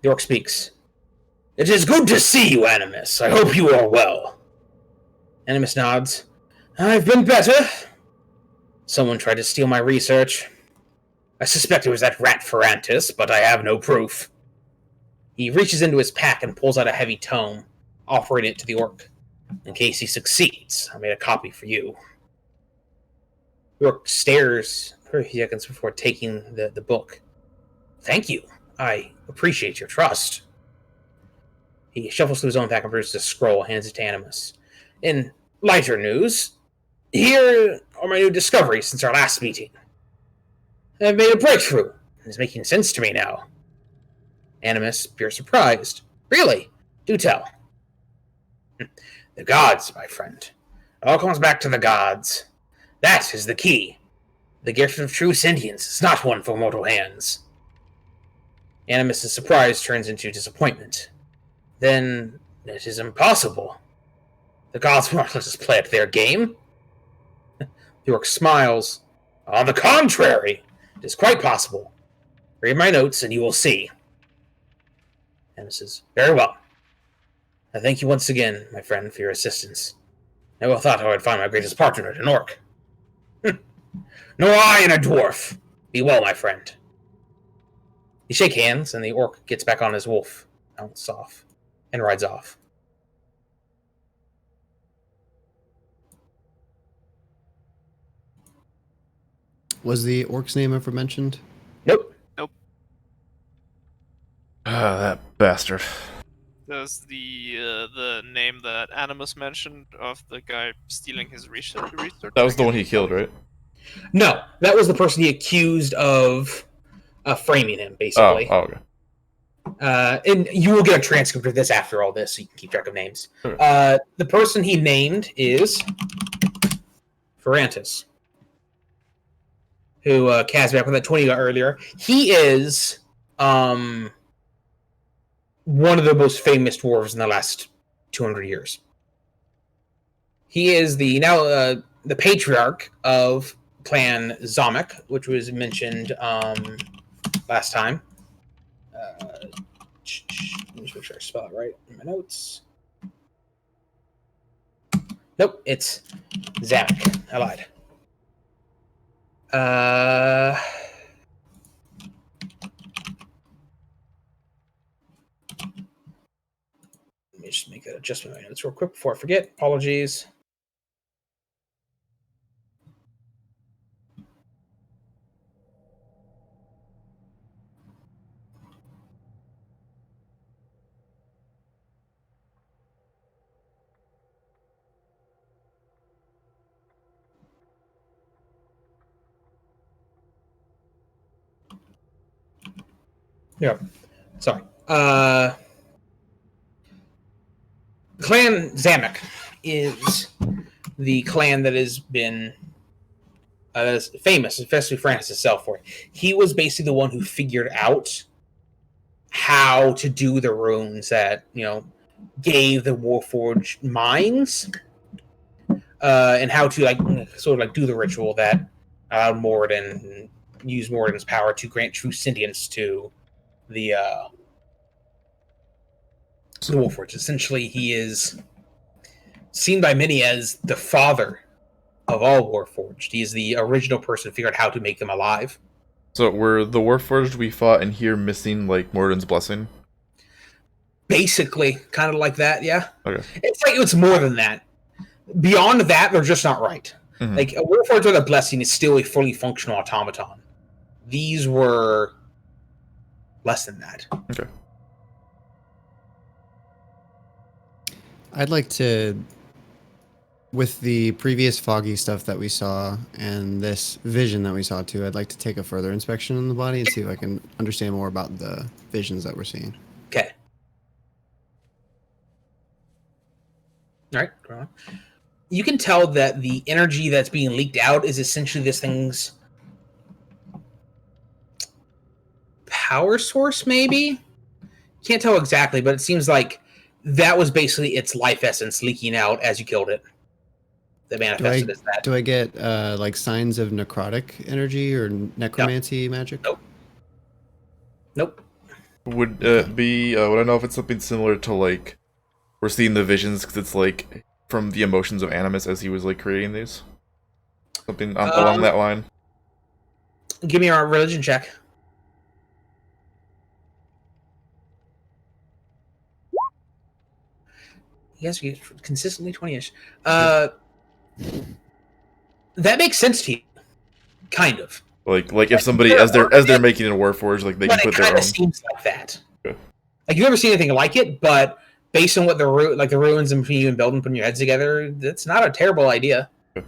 The orc speaks. "It is good to see you, Animus. I hope you are well." Animus nods. I've been better. Someone tried to steal my research. I suspect it was that rat Ferrantis, but I have no proof. He reaches into his pack and pulls out a heavy tome, offering it to the orc. In case he succeeds, I made a copy for you. The orc stares for a few seconds before taking the book. Thank you. I appreciate your trust. He shuffles through his own pack and produces a scroll, hands it to Animus. In lighter news, here are my new discoveries since our last meeting. I've made a breakthrough. It's making sense to me now. Animus appears surprised. Really? Do tell. The gods, my friend. It all comes back to the gods. That is the key. The gift of true sentience is not one for mortal hands. Animus's surprise turns into disappointment. Then it is impossible. The gods won't let us play at their game. The orc smiles. On the contrary, it is quite possible. Read my notes and you will see. Animus says, very well. I thank you once again, my friend, for your assistance. I never thought I would find my greatest partner in an orc. Nor I in a dwarf. Be well, my friend. You shake hands, and the orc gets back on his wolf, mounts off, and rides off. Was the orc's name ever mentioned? Nope. Ah, that bastard. Does the name that Animus mentioned of the guy stealing his research? That was the one he killed, right? No, that was the person he accused of framing him, basically. Oh, okay. And you will get a transcript of this after all this, so you can keep track of names. Sure. The person he named is Ferrantis, who Kazmeac with that 20 got earlier. He is one of the most famous dwarves in the last 200 years. He is the patriarch of Clan Kazmeac, which was mentioned last time. Let me just make sure I spell it right in my notes. Nope, it's Kazmeac. I lied. Let me just make that adjustment in my notes real quick before I forget. Apologies. Yeah, sorry. Clan Kazmeac is the clan that has been famous, especially France itself for it. He was basically the one who figured out how to do the runes that, gave the Warforged minds, and how to sort of do the ritual that allowed Moradin use Moradin's power to grant true sentience to the Warforged. Essentially, he is seen by many as the father of all Warforged. He is the original person who figured out how to make them alive. So were the Warforged we fought in here missing, Moradin's blessing? Basically, kind of like that, yeah. Okay. It's more than that. Beyond that, they're just not right. Mm-hmm. A Warforged with a blessing is still a fully functional automaton. These were less than that. Okay. I'd like to, with the previous foggy stuff that we saw and this vision that we saw too, I'd like to take a further inspection on the body and see if I can understand more about the visions that we're seeing. Okay. All right, go on. You can tell that the energy that's being leaked out is essentially this thing's power source, maybe? Can't tell exactly, but it seems like that was basically its life essence leaking out as you killed it. That manifested as that. Do I get signs of necrotic energy or necromancy magic? Nope. Would it be? Would I know if it's something similar to we're seeing the visions because it's from the emotions of Animus as he was like creating these? Something along that line. Give me a religion check. You guys are consistently 20-ish. That makes sense to you, kind of. Like if somebody as they're making a Warforged, like they can put their own. It seems like that. Okay. Like you've never seen anything like it, but based on what the ruins and you and Beldwyn putting your heads together, that's not a terrible idea. Okay.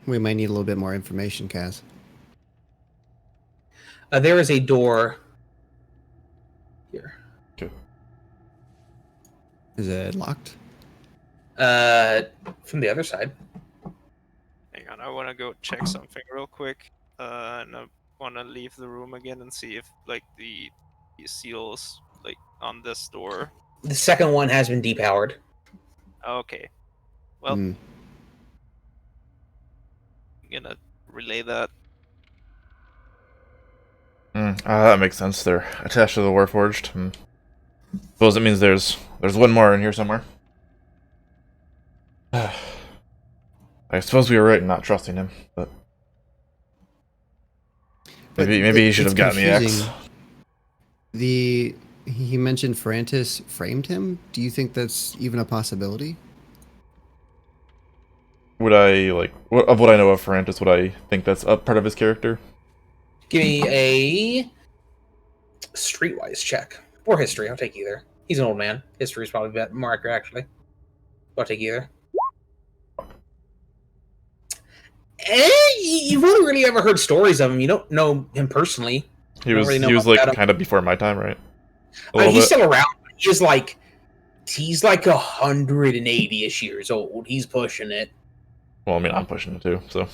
We might need a little bit more information, Kaz. There is a door here. Okay. Is it locked? From the other side. Hang on, I want to go check something real quick. And I want to leave the room again and see if like the seals like on this door. The second one has been depowered. Okay. Well, I'm gonna relay that. That makes sense. They're attached to the Warforged. Suppose it means there's one more in here somewhere. I suppose we were right in not trusting him, but maybe he should have gotten the axe. He mentioned Frantis framed him. Do you think that's even a possibility? Would I of what I know of Frantis? Would I think that's a part of his character? Give me a streetwise check or history. I'll take either. He's an old man. History is probably more accurate, actually. I'll take either. You've only really ever heard stories of him. You don't know him personally. He was like kind of before my time, right? He's still around. He's like 180-ish years old. He's pushing it. Well, I mean, I'm pushing it too, so.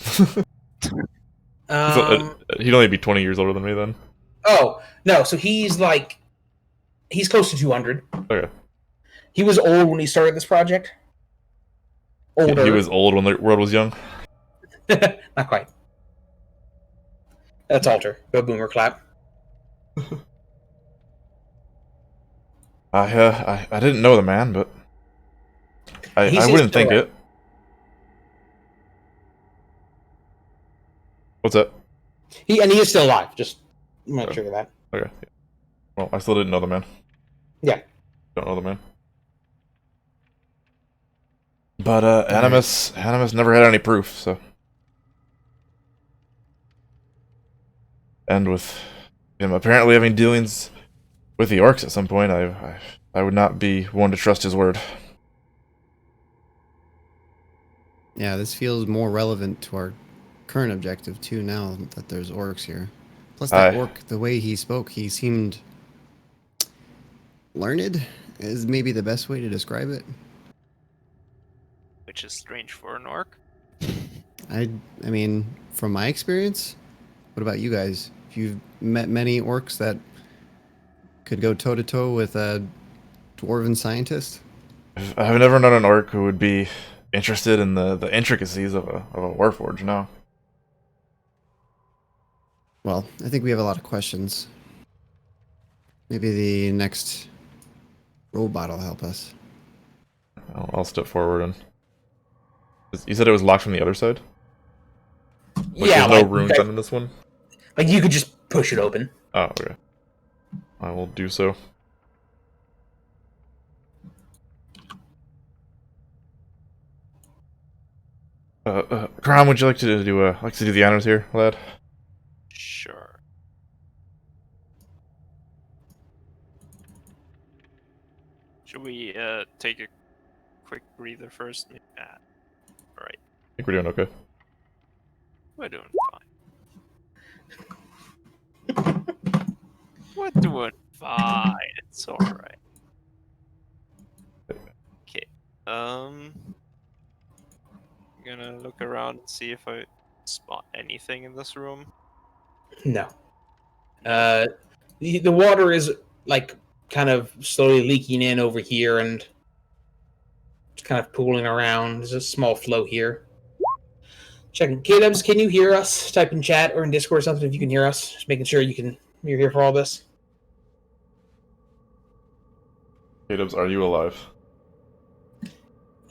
He'd only be 20 years older than me then. Oh no! So he's close to 200. Okay. He was old when he started this project. Older. He was old when the world was young. Not quite. That's alter. Go boomer clap. I didn't know the man, but I wouldn't think it. What's that? He is still alive. Just make sure of that. Okay. Well, I still didn't know the man. Yeah. Don't know the man. But Animus never had any proof, so. And with him apparently having dealings with the orcs at some point, I would not be one to trust his word. Yeah, this feels more relevant to our current objective too now that there's orcs here. Plus that orc, the way he spoke, he seemed learned is maybe the best way to describe it. Which is strange for an orc. I mean, from my experience, what about you guys? If you've met many orcs that could go toe-to-toe with a dwarven scientist? I've never known an orc who would be interested in the intricacies of a warforge, no. Well, I think we have a lot of questions. Maybe the next robot will help us. I'll step forward and... You said it was locked from the other side? Yeah, there's no runes on this one? Like, you could just push it open. Oh, okay. I will do so. Kram, would you like to do the honors here, lad? Sure. Should we take a quick breather first? Alright. I think we're doing okay. We're doing fine. We're doing fine. It's alright. Okay. I'm gonna look around and see if I spot anything in this room. No. The water is like kind of slowly leaking in over here and it's kind of pooling around. There's a small flow here. Checking. Kdubs, can you hear us? Type in chat or in Discord or something if you can hear us. Just making sure you're here for all this. Kdubs, are you alive?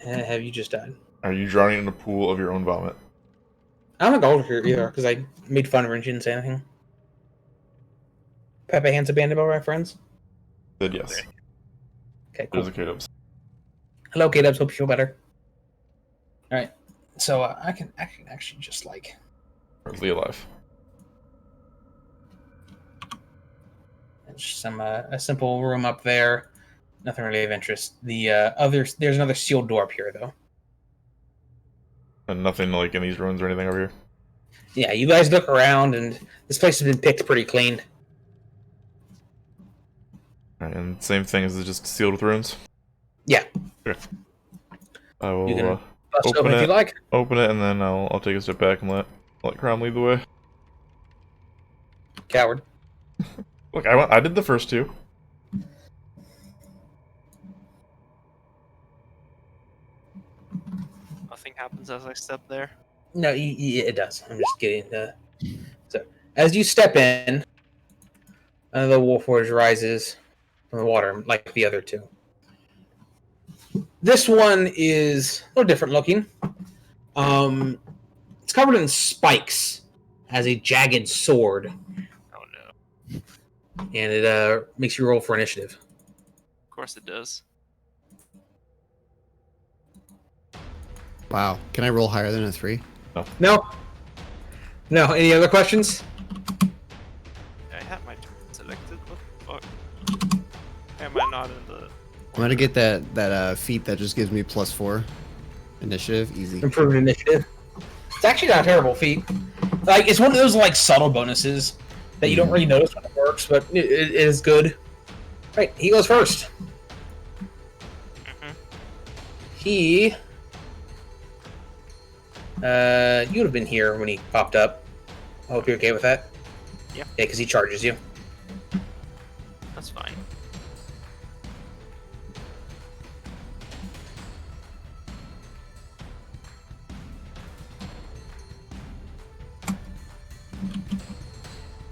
Have you just died? Are you drowning in a pool of your own vomit? I'm not going here either because I made fun of her and she didn't say anything. Pepe hands abandoned by my friends. Said yes. Okay, cool. There's a Kdubs. Hello, Kdubs. Hope you feel better. All right, so I can actually just like. Currently alive. Just some a simple room up there. Nothing really of interest. There's another sealed door up here though. And nothing like in these ruins or anything over here. Yeah, you guys look around and this place has been picked pretty clean. Alright, and same thing as just sealed with runes? Yeah. Okay. I will You can bust open open if it. you like. Open it and then I'll take a step back and let Crom lead the way. Coward. Look, I did the first two. Nothing happens as I step there. No, it does. I'm just kidding. So, as you step in, the Warforged rises from the water, like the other two. This one is a little different looking. It's covered in spikes, has a jagged sword, Oh no. and it makes you roll for initiative. Of course it does. Wow. Can I roll higher than a 3? No. Any other questions? I had my turn selected. What the fuck? Am I not in the? I'm gonna get that feat that just gives me +4 initiative. Easy. Improved initiative. It's actually not a terrible feat. Like it's one of those like subtle bonuses that you don't really notice when it works, but it is good. Right, he goes first. Mhm. He you would have been here when he popped up. I hope you're okay with that. Yeah. Yeah, because he charges you. That's fine.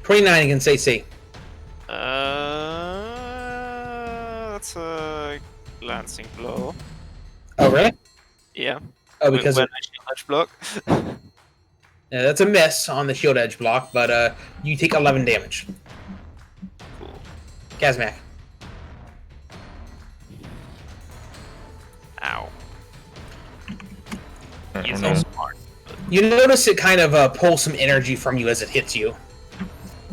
$29 against AC. That's a glancing blow. Oh really? Yeah. Oh, because when I shield edge block. that's a miss on the shield edge block, but you take 11 damage. Cool. Kazmeac. Ow. Alright, He's I'm also gonna- smart. You notice it kind of pulls some energy from you as it hits you.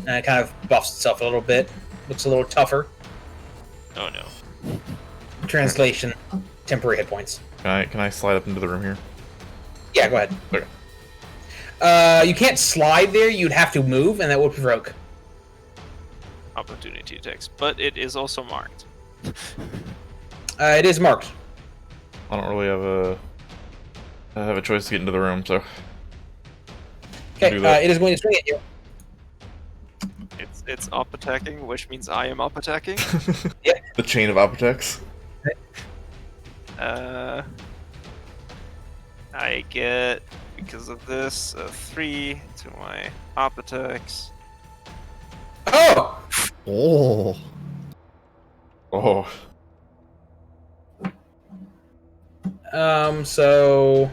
And it kind of buffs itself a little bit. Looks a little tougher. Oh no. Translation, temporary hit points. Can I slide up into the room here? Yeah, go ahead. Okay. You can't slide there. You'd have to move, and that would provoke. Opportunity attacks, but it is also marked. It is marked. I don't really have a choice to get into the room, so Okay, do that. it is going to swing at you. It's up attacking, which means I am up attacking. The chain of op attacks. I get, because of this, a 3 to my op attacks. Oh! Oh. Oh, So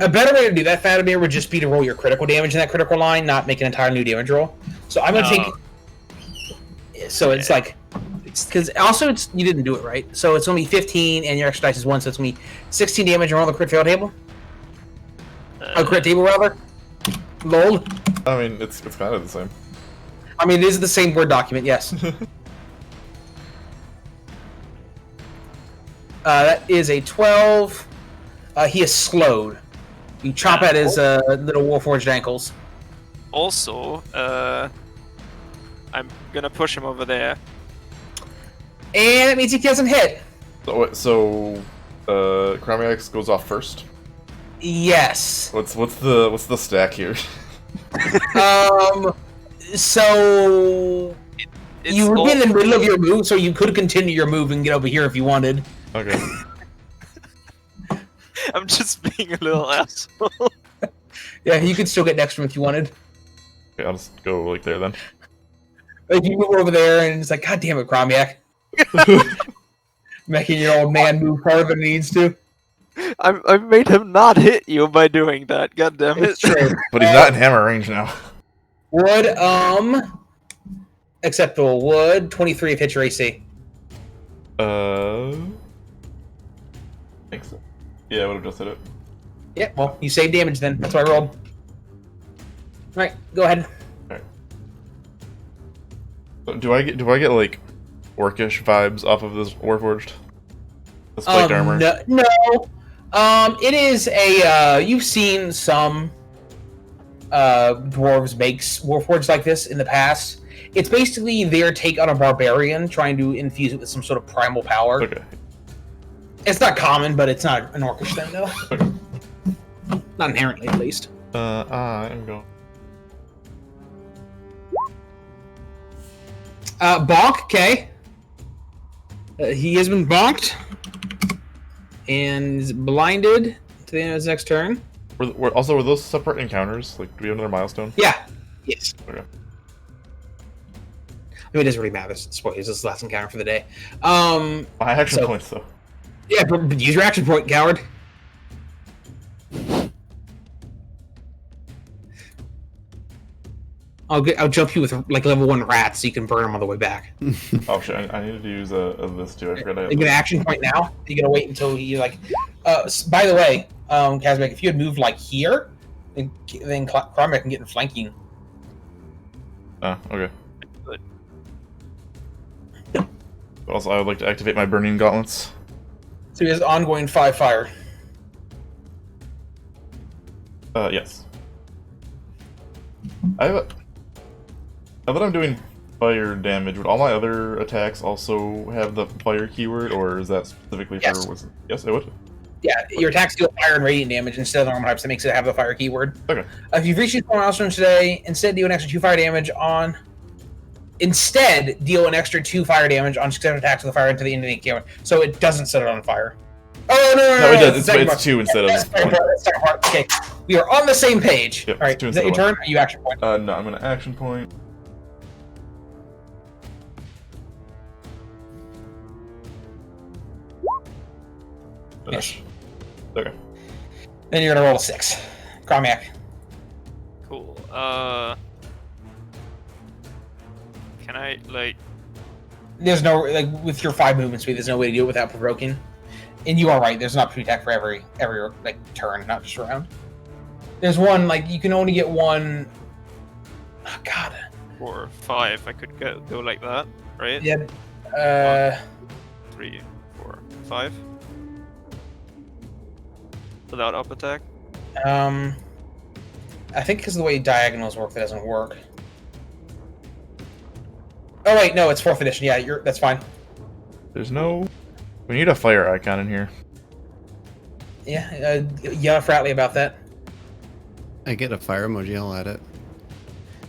a better way to do that, Fatimir, would just be to roll your critical damage in that critical line, not make an entire new damage roll. So I'm gonna take. So it's like, because also you didn't do it right. So it's gonna be 15, and your extra dice is 1, so it's gonna be 16 damage on the crit fail table. Crit table rather. Lol. I mean it's kind of the same. I mean, it is the same Word document, yes. That is a 12. He is slowed. You chop at his little warforged ankles. Also, I'm gonna push him over there. And it means he doesn't hit. So Kazmeac goes off first. Yes. What's the stack here? So It's you would be in the all- middle of your move, so you could continue your move and get over here if you wanted. Okay. I'm just being a little asshole. Yeah, you could still get next to him if you wanted. Okay, I'll just go like there then. Like you move over there, and it's like, God damn it, Kazmeac. Making your old man move harder than he needs to. I made him not hit you by doing that. God damn it! It's true. But he's not in hammer range now. Would acceptable. Would 23 hit your AC? I think so. Yeah, I would have just hit it. Yeah. Well, you save damage then. That's what I rolled. All right. Go ahead. Alright. So do I get like orcish vibes off of this Warforged? This plate armor? No. It is a. You've seen some dwarves make Warforged like this in the past. It's basically their take on a barbarian, trying to infuse it with some sort of primal power. Okay. It's not common, but it's not an orcish thing, though. Okay. Not inherently, at least. I'm going. Bonk, okay. He has been bonked. And is blinded to the end of his next turn. Were those separate encounters? Like, do we have another milestone? Yeah. Yes. Okay. I mean, it doesn't really matter. Spoilers. This is the last encounter for the day. My action points, though. Yeah, but use your action point, coward. I'll jump you with like level 1 rats so you can burn them on the way back. Oh shit! I needed to use this too. I forgot. You get an action point now. You gotta wait until he like. By the way, Kazmeac, if you had moved like here, then Klyto can get in flanking. Oh, okay. Good. But also, I would like to activate my burning gauntlets. So he has ongoing 5 fire. Yes. Now that I'm doing fire damage, would all my other attacks also have the fire keyword, or is that specifically Yes. for? Yes, it would. Yeah, your attacks deal fire and radiant damage instead of normal types. That makes it have the fire keyword. Okay. If you've reached these 4 milestones today, instead deal an extra 2 fire damage on. Instead, deal an extra 2 fire damage on successive attacks with the fire into the enemy keyword, so it doesn't set it on fire. Oh no! No, it does. It's 2 instead of. Second part. Okay, we are on the same page. Yep, All right, 2 is that your instead turn? Or you action point? No, I'm gonna action point. Finish. Okay. Then you're gonna roll a 6. Kazmeac. Cool. Can I like? There's no like with your 5 movement speed. There's no way to do it without provoking. And you are right. There's an opportunity attack for every like turn, not just round. There's one like you can only get one. Oh, God. 4, 5. I could go like that, right? Yeah. 3, 4, 5. Without up attack. I think because of the way diagonals work, that doesn't work. Oh wait, no, it's 4th edition. Yeah, that's fine. There's no. We need a fire icon in here. Yeah, yell at Fratly about that. I get a fire emoji, I'll add it.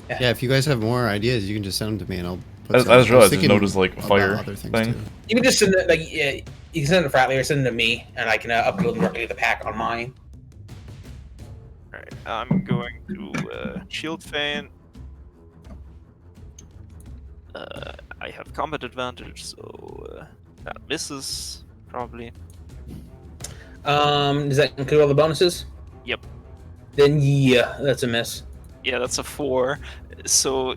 Yeah. Yeah, if you guys have more ideas, you can just send them to me and I'll put I some. just realized there's thinking no just like about fire other things, thing. too. You can just send it like you can send it to Fratly or send it to me, and I can upload them directly to the pack on mine. Alright, I'm going to shield feint. I have combat advantage, so that misses probably. Does that include all the bonuses? Yep. Then yeah, that's a miss. Yeah, that's a 4. So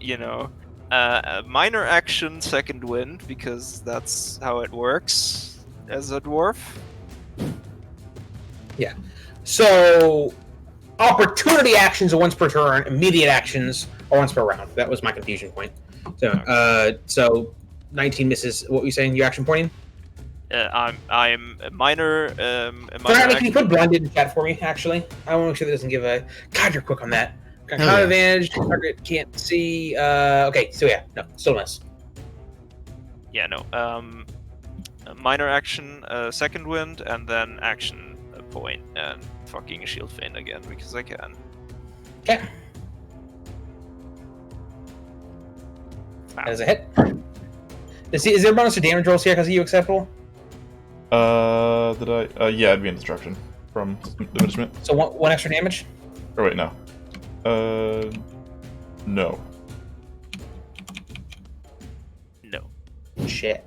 a minor action, second wind, because that's how it works as a dwarf. Yeah. So opportunity actions are once per turn. Immediate actions are once per round. That was my confusion point. So 19 misses. What were you saying? You action pointing? I'm a minor. Fratly, can you put blinded in chat for me? Actually, I want to make sure that doesn't give a. God, you're quick on that. Got Oh, yeah. advantage. Target can't see. Okay, so yeah, no, still miss. Yeah, no. A minor action, second wind, and then action point, and fucking a shield feint again because I can. Okay. That is a hit. Is there a bonus to damage rolls here because of you acceptable? Did I? Yeah, it'd be in destruction from diminishment. So one extra damage? Or wait, no. No. No. Shit.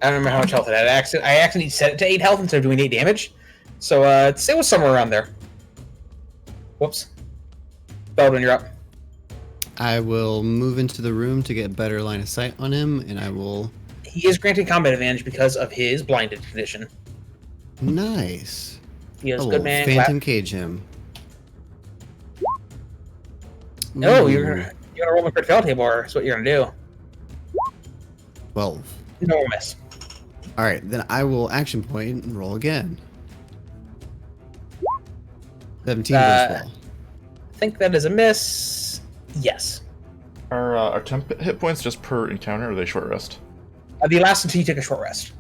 I don't remember how much health it had. I accidentally set it to 8 health instead of doing 8 damage. So it was somewhere around there. Whoops. Beldwyn, you're up. I will move into the room to get better line of sight on him, and I will... He is granted combat advantage because of his blinded condition. Nice. He is I good will man. Phantom Cage him. No, Ooh, you're gonna roll the crit fail table, or that's what you're gonna do. 12. No miss. Alright, then I will action point and roll again. 17 versus 12. I think that is a miss. Yes. Are temp hit points just per encounter, or are they short rest? The last until you take a short rest.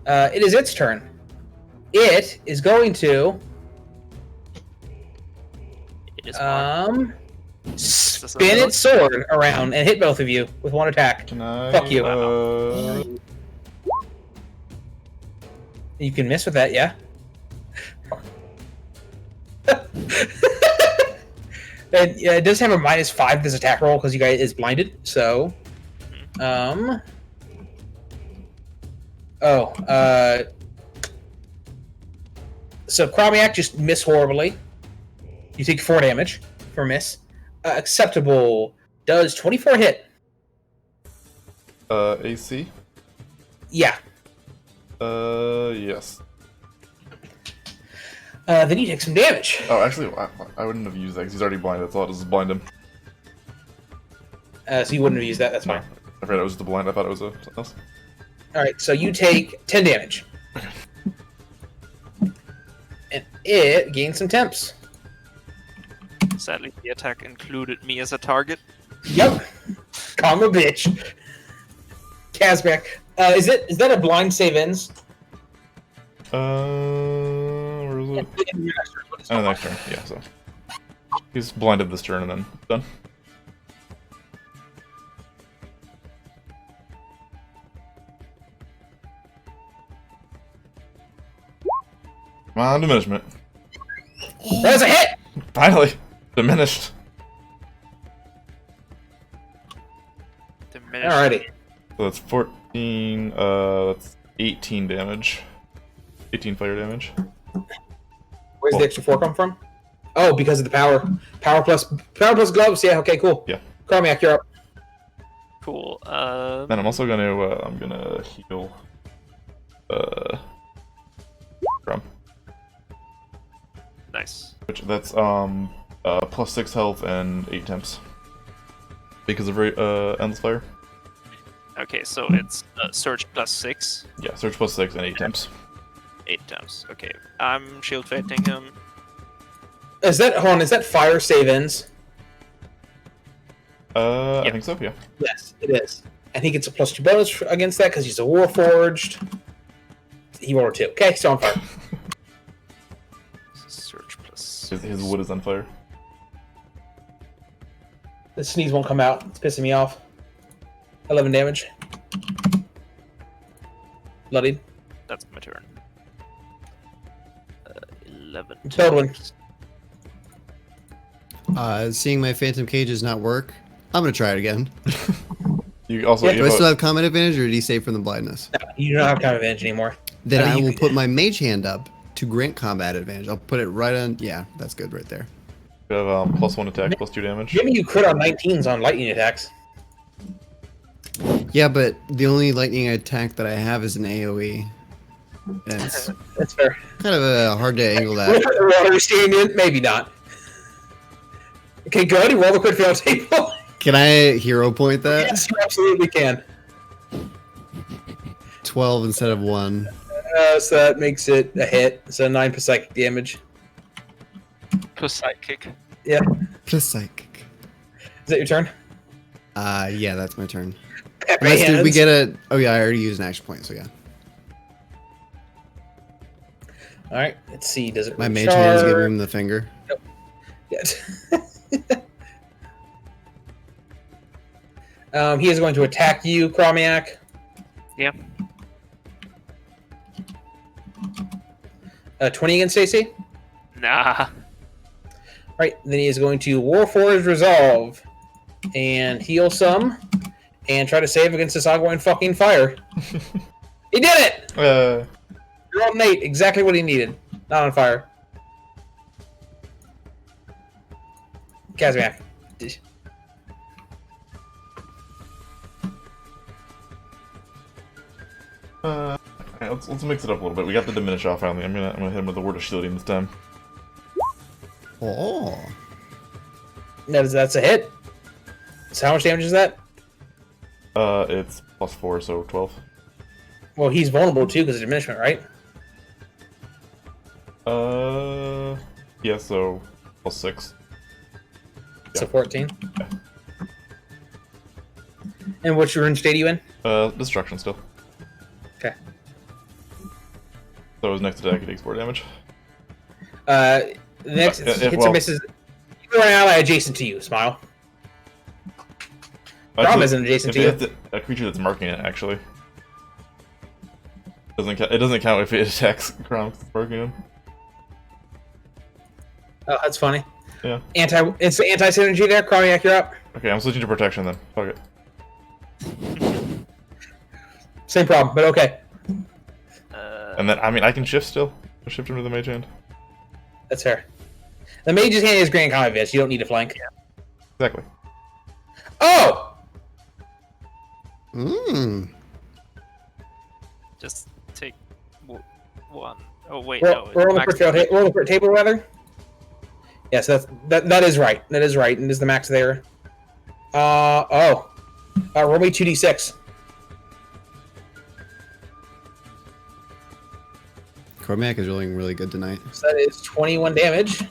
It is its turn. It is going to spin its sword around and hit both of you with one attack. Can I? Fuck you. You can miss with that, yeah. And yeah, it does have a -5 this attack roll because you guys is blinded. So, so Kazmeac just miss horribly. You take 4 damage for miss. Acceptable does 24 hit. AC. Yeah. Yes. Then you take some damage. Oh, actually, I wouldn't have used that because he's already blind. That's all. It does is blind him. So you wouldn't have used that. That's fine. I forgot it was the blind. I thought it was something else. All right. So you take 10 damage, and it gains some temps. Sadly, the attack included me as a target. Yep. Calm a bitch. Kazmeac. Is that a blind save ends? Where is it? Oh, next turn. Yeah, so he's blinded this turn and then done. Come on, diminishment. That's a hit. Finally, diminished. Alrighty. So that's 14. That's 18 damage. 18 fire damage. Where's the extra 4 come from? Oh, because of the power. Power plus gloves. Yeah. Okay. Cool. Yeah. Kazmeac, you're up. Cool. Then I'm also gonna heal. Drum. Nice. Which that's plus 6 health and 8 temps. Because of endless fire. Okay, so it's Surge plus 6. Yeah, Surge plus 6 and 8 temps. 8 times. Okay, I'm shield fating him. Is that fire save ends? I think so. Yeah. Yes, it is. And he gets a +2 bonus against that because he's a Warforged. He rolled a 2. Okay, still on fire. Surge plus. His wood is on fire. The sneeze won't come out. It's pissing me off. 11 damage. Bloodied. That's my turn. 11. Beldwyn. Seeing my Phantom Cage does not work, I'm gonna try it again. You also Yeah, you Do I have still have combat advantage, or did he save from the blindness? No, you don't have combat advantage anymore. Then I you will can- put my mage hand up to grant combat advantage. I'll put it right on. Yeah, that's good right there. you have +1 attack, +2 damage. Jimmy, you crit on 19s on lightning attacks. Yeah, but the only lightning attack that I have is an AoE. And it's That's fair. kind of hard to angle that. Water standing? Maybe not. Okay, good. Roll the crit fail table. Can I hero point that? Yes, you absolutely can. 12 instead of 1. So that makes it a hit. So 9 per psychic damage. Plus sidekick. Yeah. Plus psychic. Is that your turn? Yeah, that's my turn. Pepe Unless, did we hands. get a? Oh yeah, I already used an action point, so yeah. All right. Let's see. Does it? My mage hand is recharge? giving him the finger. Yes. He is going to attack you, Kazmeac. Yeah. 20 against AC. Nah. Right. Then he is going to Warforged Resolve and heal some, and try to save against this ongoing fucking fire. He did it! You're on Nate, exactly what he needed. Not on fire. Kazmeac. Let's mix it up a little bit. We got the diminish off finally. I'm gonna hit him with the word of shielding this time. Oh. That's a hit. So how much damage is that? It's +4, so 12. Well, he's vulnerable too because of diminishment, right? Yeah, so +6. So 14. Yeah. And which rune state are you in? Destruction still. Okay. So his next attack, he takes 4 damage. The next hits or misses. You're an ally adjacent to you. Smile. Problem isn't adjacent to you. A creature that's marking it, actually. It doesn't count if it attacks Grom marking him. Oh, that's funny. Yeah. It's anti-synergy there. Kazmeac, you're up. Okay, I'm switching to protection then. Fuck it. Same problem, but okay. And then, I mean, I can shift still. I'll shift him to the mage hand. That's fair. The mage's hand is grand combat advantage. You don't need to flank. Yeah. Exactly. Oh! Just take one. Oh wait, Roll the table, rather. Yes, that is right. That is right. And is the max there? Roll me 2d6. Kazmeac is rolling really good tonight. So that is 21 damage,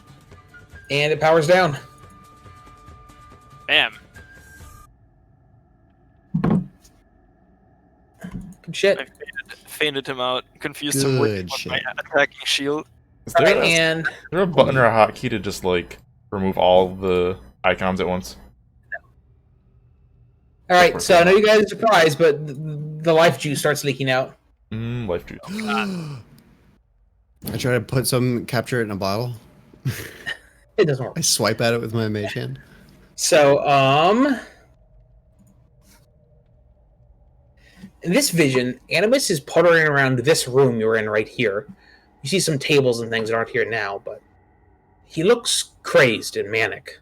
and it powers down. Bam. Good shit. I fainted him out. Confused him with my attacking shield. Is there, is there a button or a hotkey to just, like, remove all the icons at once? Alright, so I know you guys are surprised, but the life juice starts leaking out. Life juice. I try to capture it in a bottle. It doesn't work. I swipe at it with my mage hand. So, in this vision, Animus is puttering around this room you're in right here. You see some tables and things that aren't here now, but he looks crazed and manic.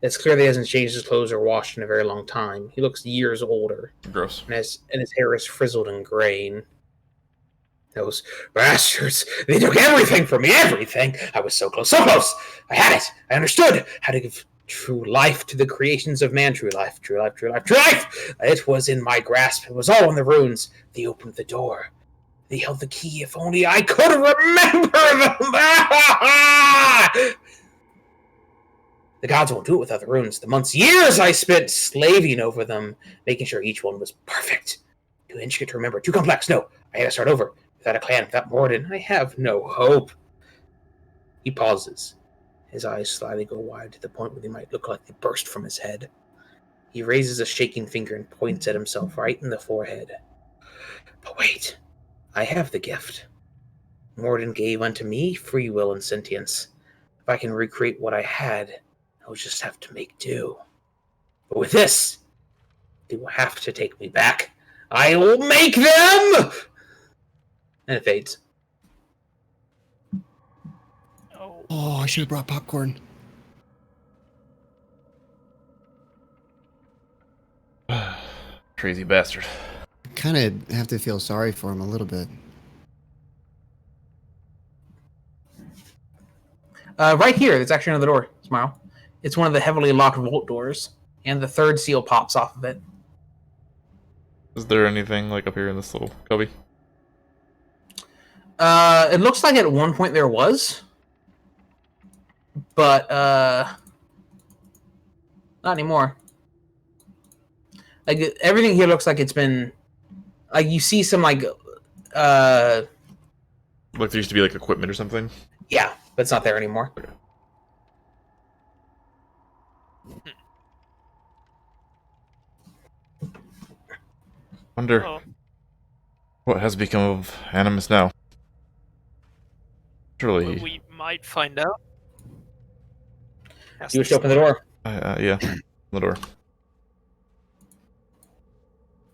It's clear that he hasn't changed his clothes or washed in a very long time. He looks years older. Gross. And his hair is frizzled and graying. Those bastards! They took everything from me, everything! I was so close, so close! I had it! I understood how to give true life to the creations of man. True life, true life, true life, true life! It was in my grasp. It was all in the runes. They opened the door. They held the key. If only I could remember them! The gods won't do it without the runes. The months, years I spent slaving over them, making sure each one was perfect. Too intricate to remember, too complex. No, I had to start over. Without a clan, without Morden, I have no hope. He pauses. His eyes slightly go wide to the point where they might look like they burst from his head. He raises a shaking finger and points at himself right in the forehead. But wait, I have the gift. Morden gave unto me free will and sentience. If I can recreate what I had, I'll just have to make do. But with this, they will have to take me back. I will make them! And it fades. Oh, I should have brought popcorn. Crazy bastard. Kind of have to feel sorry for him a little bit. Right here, there's actually another door. Smile. It's one of the heavily locked vault doors, and the third seal pops off of it. Is there anything like up here in this little cubby? It looks like at one point there was, but not anymore. Like everything here looks like it's been, like you see some like there used to be like equipment or something. Yeah, but it's not there anymore. Okay. Wonder what has become of Animus now. Surely we might find out. You wish to open the door. yeah, the door.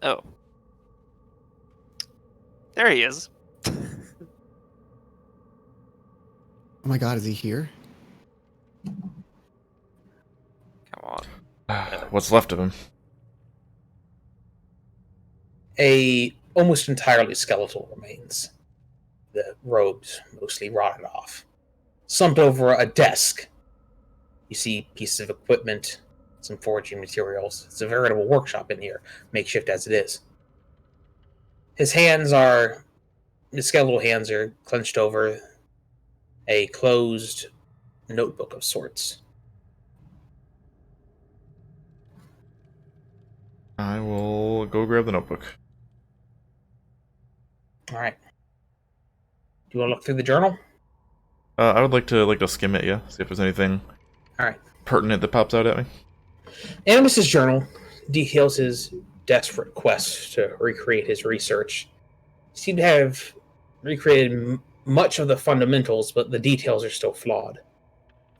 Oh. There he is. Oh my god, is he here? Come on. What's left of him? A almost entirely skeletal remains. The robes mostly rotted off. Slumped over a desk, you see pieces of equipment, some foraging materials. It's a veritable workshop in here, makeshift as it is. His skeletal hands are clenched over a closed notebook of sorts. I will go grab the notebook. All right. Do you want to look through the journal? I would like to skim it, yeah. See if there's anything All right. pertinent that pops out at me. Animus's journal details his desperate quest to recreate his research. He seemed to have recreated much of the fundamentals, but the details are still flawed.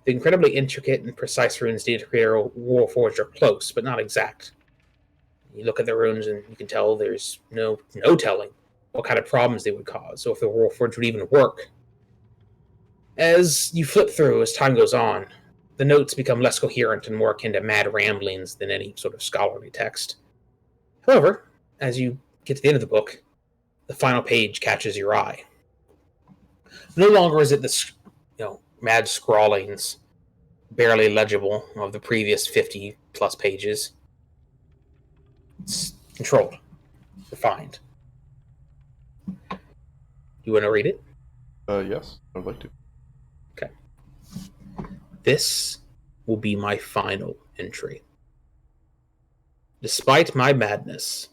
The incredibly intricate and precise runes needed to create a Warforged are close, but not exact. You look at the runes and you can tell there's no telling what kind of problems they would cause, or if the Warforged would even work. As you flip through, as time goes on, the notes become less coherent and more akin to mad ramblings than any sort of scholarly text. However, as you get to the end of the book, the final page catches your eye. No longer is it the mad scrawlings, barely legible, of the previous 50-plus pages. It's controlled, refined. You want to read it? Yes, I would like to. Okay. This will be my final entry. Despite my madness,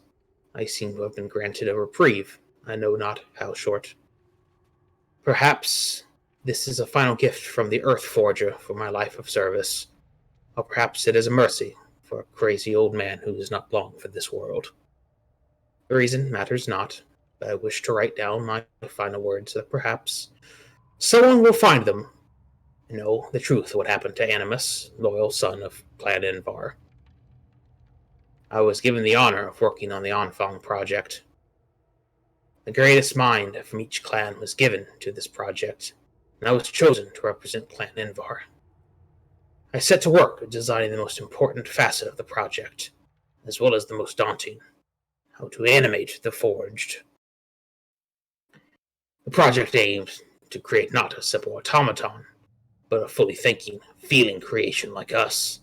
I seem to have been granted a reprieve, I know not how short. Perhaps this is a final gift from the Earth Forger for my life of service, or perhaps it is a mercy for a crazy old man who is not long for this world. The reason matters not, but I wish to write down my final words that perhaps someone will find them and know the truth of what happened to Animus, loyal son of Clan Invar. I was given the honor of working on the Enfang project. The greatest mind from each clan was given to this project, and I was chosen to represent Clan Invar. I set to work designing the most important facet of the project, as well as the most daunting: how to animate the Forged. The project aims to create not a simple automaton, but a fully thinking, feeling creation like us.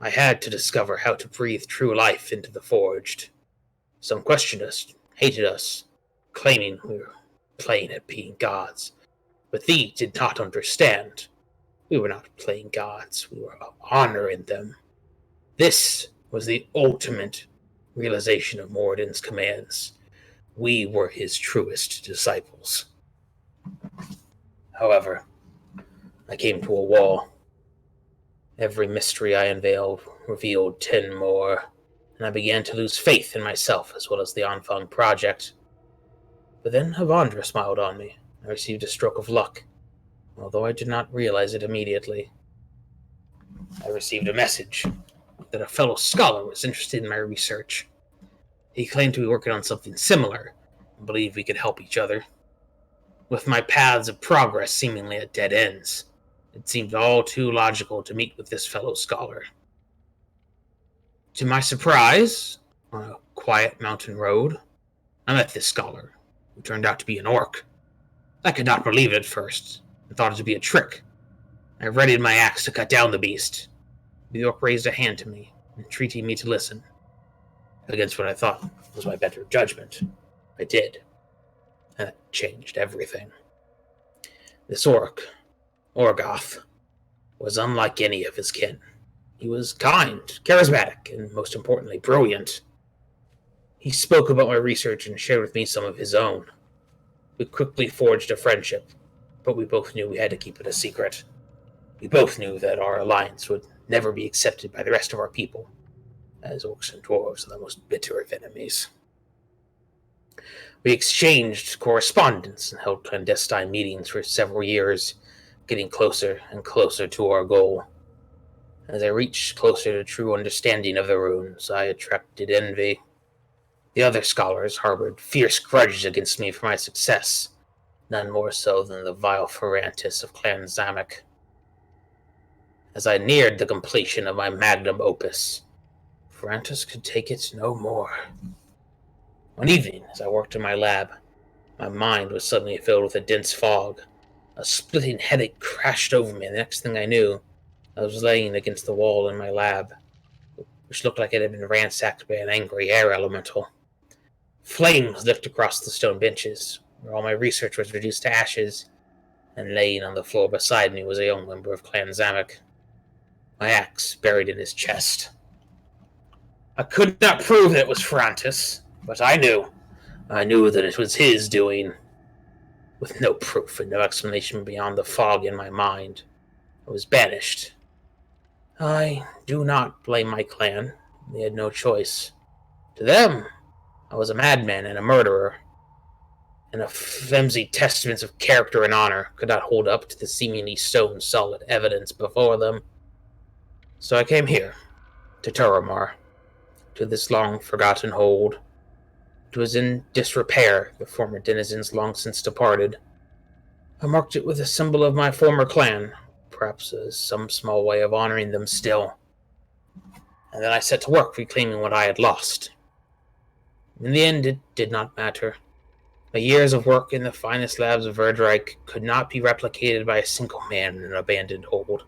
I had to discover how to breathe true life into the Forged. Some questioned us, hated us, claiming we were playing at being gods. But these did not understand. We were not playing gods, we were honoring them. This was the ultimate realization of Moradin's commands. We were his truest disciples. However, I came to a wall. Every mystery I unveiled revealed 10 more, and I began to lose faith in myself as well as the Enfang project. But then Havandra smiled on me. I received a stroke of luck, although I did not realize it immediately. I received a message that a fellow scholar was interested in my research. He claimed to be working on something similar and believed we could help each other. With my paths of progress seemingly at dead ends, it seemed all too logical to meet with this fellow scholar. To my surprise, on a quiet mountain road, I met this scholar, who turned out to be an orc. I could not believe it at first, and thought it to be a trick. I readied my axe to cut down the beast. The orc raised a hand to me, entreating me to listen. Against what I thought was my better judgment, I did. And that changed everything. This orc, Orgoth, was unlike any of his kin. He was kind, charismatic, and most importantly, brilliant. He spoke about my research and shared with me some of his own. We quickly forged a friendship, but we both knew we had to keep it a secret. We both knew that our alliance would never be accepted by the rest of our people, as orcs and dwarves are the most bitter of enemies. We exchanged correspondence and held clandestine meetings for several years, getting closer and closer to our goal. As I reached closer to true understanding of the runes, I attracted envy. The other scholars harbored fierce grudges against me for my success, none more so than the vile Ferrantis of Clan Zamek. As I neared the completion of my magnum opus, Ferrantis could take it no more. One evening, as I worked in my lab, my mind was suddenly filled with a dense fog. A splitting headache crashed over me, and the next thing I knew, I was laying against the wall in my lab, which looked like it had been ransacked by an angry air elemental. Flames licked across the stone benches, where all my research was reduced to ashes, and laying on the floor beside me was a young member of Clan Zamek, my axe buried in his chest. I could not prove that it was Ferrantis, but I knew that it was his doing. With no proof and no explanation beyond the fog in my mind, I was banished. I do not blame my clan. They had no choice. To them, I was a madman and a murderer, and a flimsy testaments of character and honor could not hold up to the seemingly stone-solid evidence before them. So I came here, to Turamar, to this long-forgotten hold. It was in disrepair, the former denizens long since departed. I marked it with a symbol of my former clan, perhaps as some small way of honoring them still. And then I set to work reclaiming what I had lost. In the end, it did not matter. My years of work in the finest labs of Verdreich could not be replicated by a single man in an abandoned hold.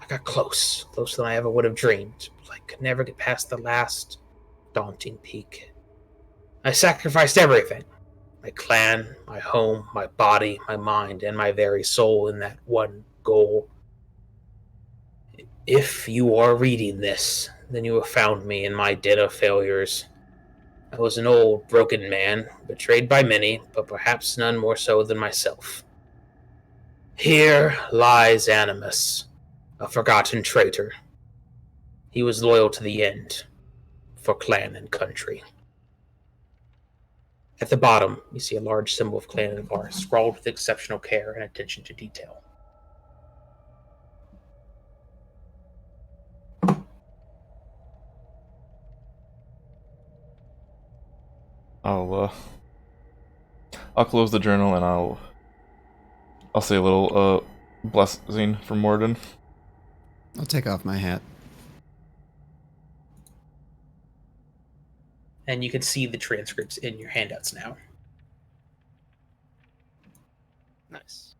I got closer than I ever would have dreamed, but I could never get past the last daunting peak. I sacrificed everything. My clan, my home, my body, my mind, and my very soul in that one goal. If you are reading this, then you have found me in my den of failures. I was an old, broken man, betrayed by many, but perhaps none more so than myself. Here lies Animus, a forgotten traitor. He was loyal to the end, for clan and country. At the bottom, you see a large symbol of Clan and Var, scrawled with exceptional care and attention to detail. I'll close the journal and I'll say a little blessing from Morden. I'll take off my hat. And you can see the transcripts in your handouts now. Nice.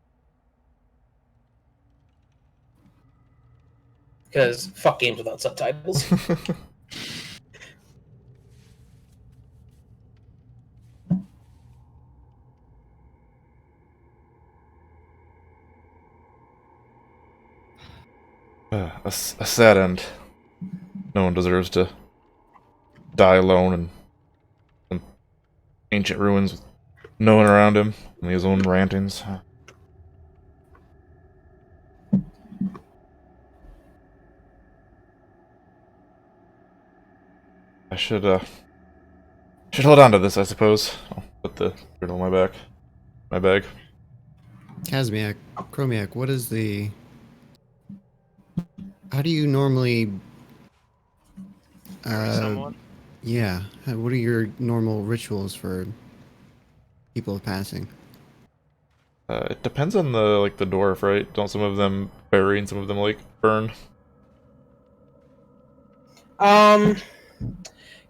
Because fuck games without subtitles. A sad end. No one deserves to die alone in some ancient ruins with no one around him and his own rantings. I should hold on to this, I suppose. I'll put the journal in my bag. Kazmeac, Chromiac, what is the... How do you normally... Someone? Yeah, what are your normal rituals for people passing? It depends on the dwarf, right? Don't some of them bury and some of them burn?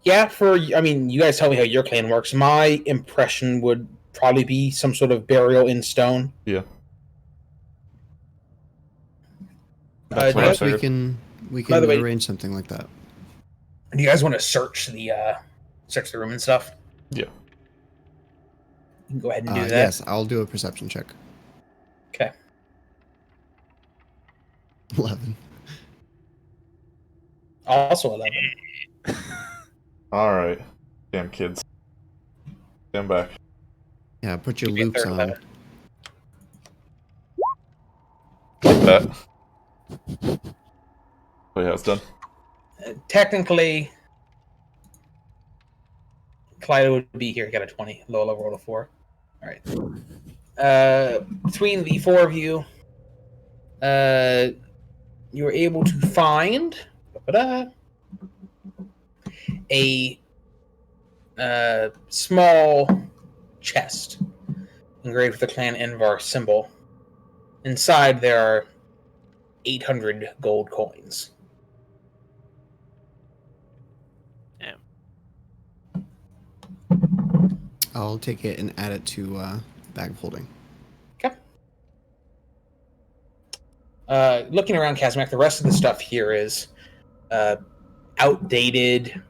Yeah, you guys tell me how your clan works. My impression would probably be some sort of burial in stone. Yeah. That's what I Perhaps figured. we By can the way- arrange something like that. Do you guys want to search the room and stuff? Yeah. You can go ahead and do that. Yes, I'll do a perception check. Okay. 11. Also 11. Alright. Damn kids. Stand back. Yeah, put your Give me a loops third on. 11. Like that. Oh yeah, it's done. Technically, Klyto would be here. He got a 20. Lola rolled a 4. All right. Between the four of you, you were able to find a small chest engraved with the clan Envar symbol. Inside there are 800 gold coins. Yeah. I'll take it and add it to bag of holding. Okay. Looking around Kazmeac, the rest of the stuff here is outdated,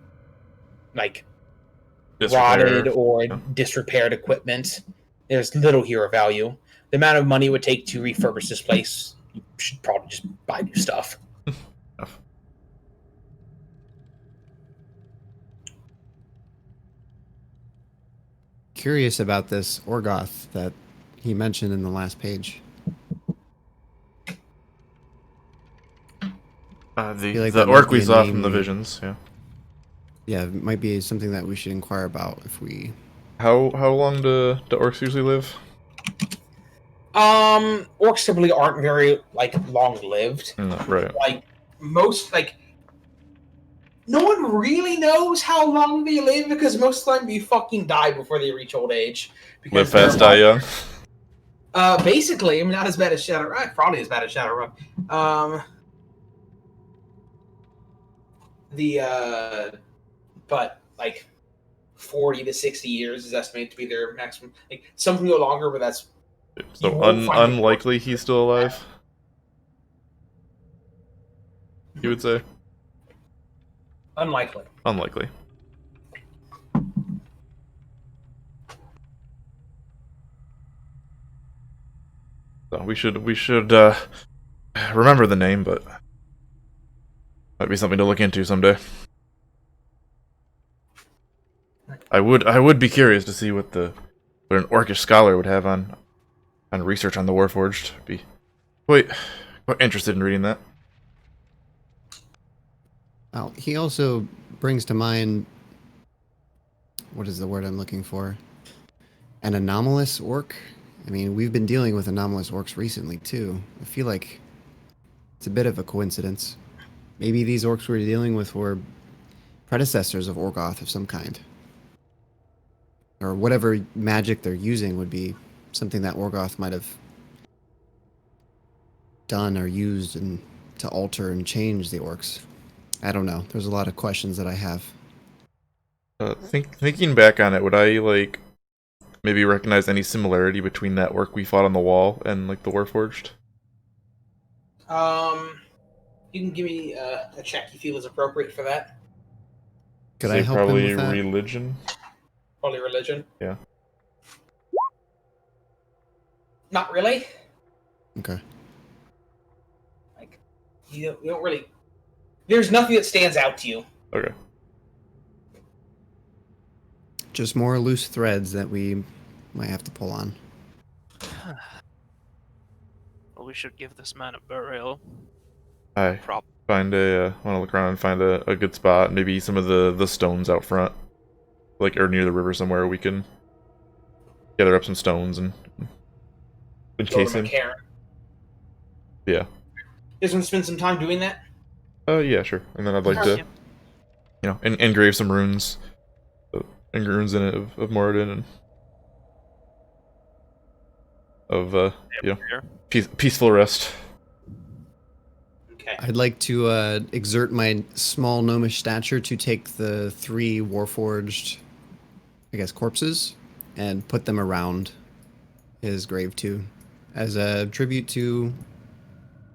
like rotted or disrepaired equipment. There's little here of value. The amount of money it would take to refurbish this place, you should probably just buy new stuff. Curious about this Orgoth that he mentioned in the last page. The orc we saw from the visions, yeah. Yeah, it might be something that we should inquire about if we... How long do orcs usually live? Orcs typically aren't very, long-lived. Right. No one really knows how long they live because most of the time you fucking die before they reach old age. Live fast, die young? Basically, not as bad as Shadowrun. Probably as bad as Shadowrun. But 40 to 60 years is estimated to be their maximum. Some can go longer, but that's... So unlikely he's still alive? You would say? Unlikely. Unlikely. So we should remember the name, but might be something to look into someday. I would be curious to see what an orcish scholar would have on research on the Warforged. Be quite interested in reading that. Well, he also brings to mind, what is the word I'm looking for? An anomalous orc? I mean, we've been dealing with anomalous orcs recently, too. I feel like it's a bit of a coincidence. Maybe these orcs we're dealing with were predecessors of Orgoth of some kind. Or whatever magic they're using would be something that Orgoth might have done or used to alter and change the orcs. I don't know. There's a lot of questions that I have. Thinking back on it, would I maybe recognize any similarity between that orc we fought on the wall and the Warforged? You can give me a check you feel is appropriate for that. Could I help him with that? Religion? Probably religion. Yeah. Not really. Okay. You don't really... There's nothing that stands out to you. Okay. Just more loose threads that we might have to pull on. Well, we should give this man a burial. Want to look around and find a good spot. Maybe some of the stones out front, or near the river somewhere. We can gather up some stones and encase him. Yeah. You guys want to spend some time doing that? Yeah, sure. And then I'd like to, engrave some runes, runes in it of Moradin and of peaceful rest. Okay. I'd like to exert my small gnomish stature to take the 3 Warforged, corpses, and put them around his grave too, as a tribute to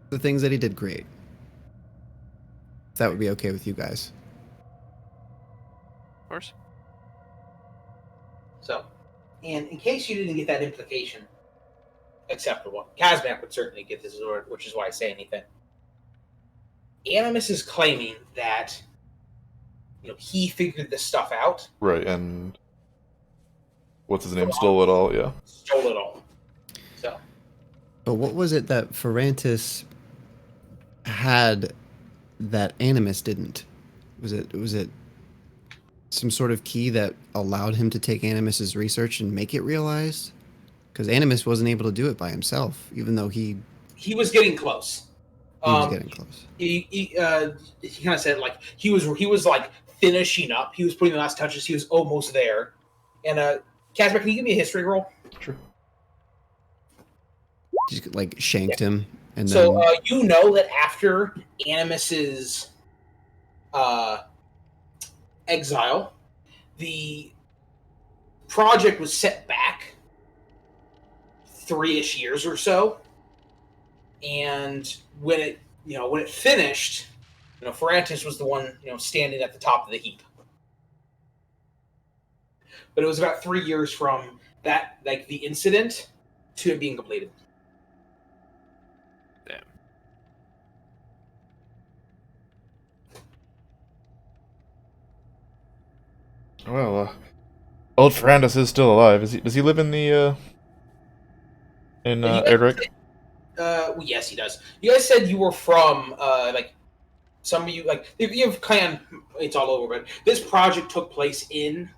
the things that he did create. If that would be okay with you guys. Of course. So, and in case you didn't get that implication, acceptable. Kazmeac would certainly get this, which is why I say anything. Animus is claiming that he figured this stuff out. Right, and what's his name? Stole it all, yeah. Stole it all. So. But what was it that Ferrantis had that Animus didn't? Was it some sort of key that allowed him to take Animus's research and make it realized? Because Animus wasn't able to do it by himself, even though he was getting close. He was getting close. He kind of said he was finishing up. He was putting the last touches. He was almost there. And Kazmeac, can you give me a history roll? Sure. Just like shanked him, and So then you know that after Animus's exile, the project was set back 3-ish years or so, and when it finished, Ferrantis was the one standing at the top of the heap. But it was about 3 years from that, like the incident, to it being completed. Damn. Well, old Ferrandis is still alive. Does he live in the Erdrick? Well, yes, he does. You guys said you were from some of you you have clan. It's all over, but this project took place in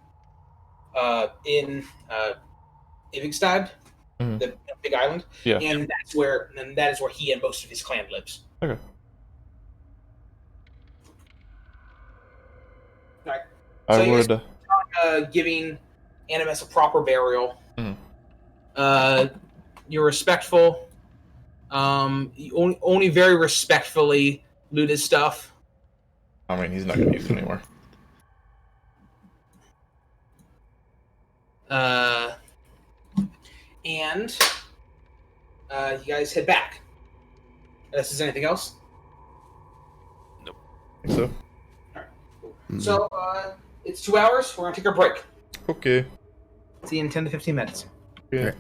Ivigstad, Mhm. the big island. Yeah. And that is where he and most of his clan lives. Okay. All right. I So you would. guys, giving Animus a proper burial. Mhm. You're respectful. You only very respectfully loot his stuff. I mean, he's not gonna use it anymore. And you guys head back. Unless there's anything else. Think so. Mhm. So it's 2 hours. We're gonna take our break. Okay. See you in 10 to 15 minutes. Yeah. Alright.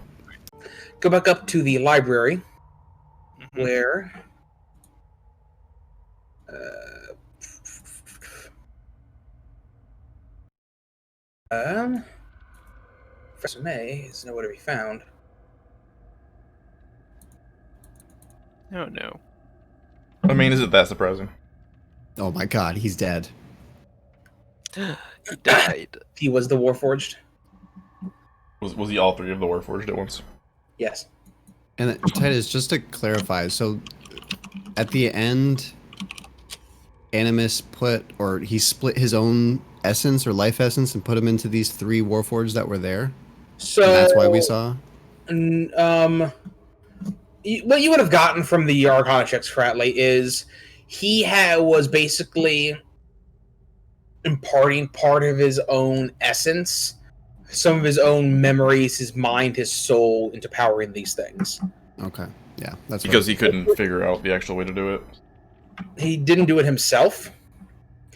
Go back up to the library Mhm. where Professor May is nowhere to be found. Oh no. I mean, is it that surprising? Oh my god, he's dead. He died. He was the Warforged. Was he all three of the Warforged at once? Yes. And Titus, just to clarify, so at the end, Animus he split his own essence or life essence and put him into these 3 Warforged that were there. So And that's why we saw. What you would have gotten from the Arcana checks, Fratly, is he was basically imparting part of his own essence, some of his own memories, his mind, his soul into powering these things. Okay, yeah, that's Because he couldn't figure out the actual way to do it. He didn't do it himself.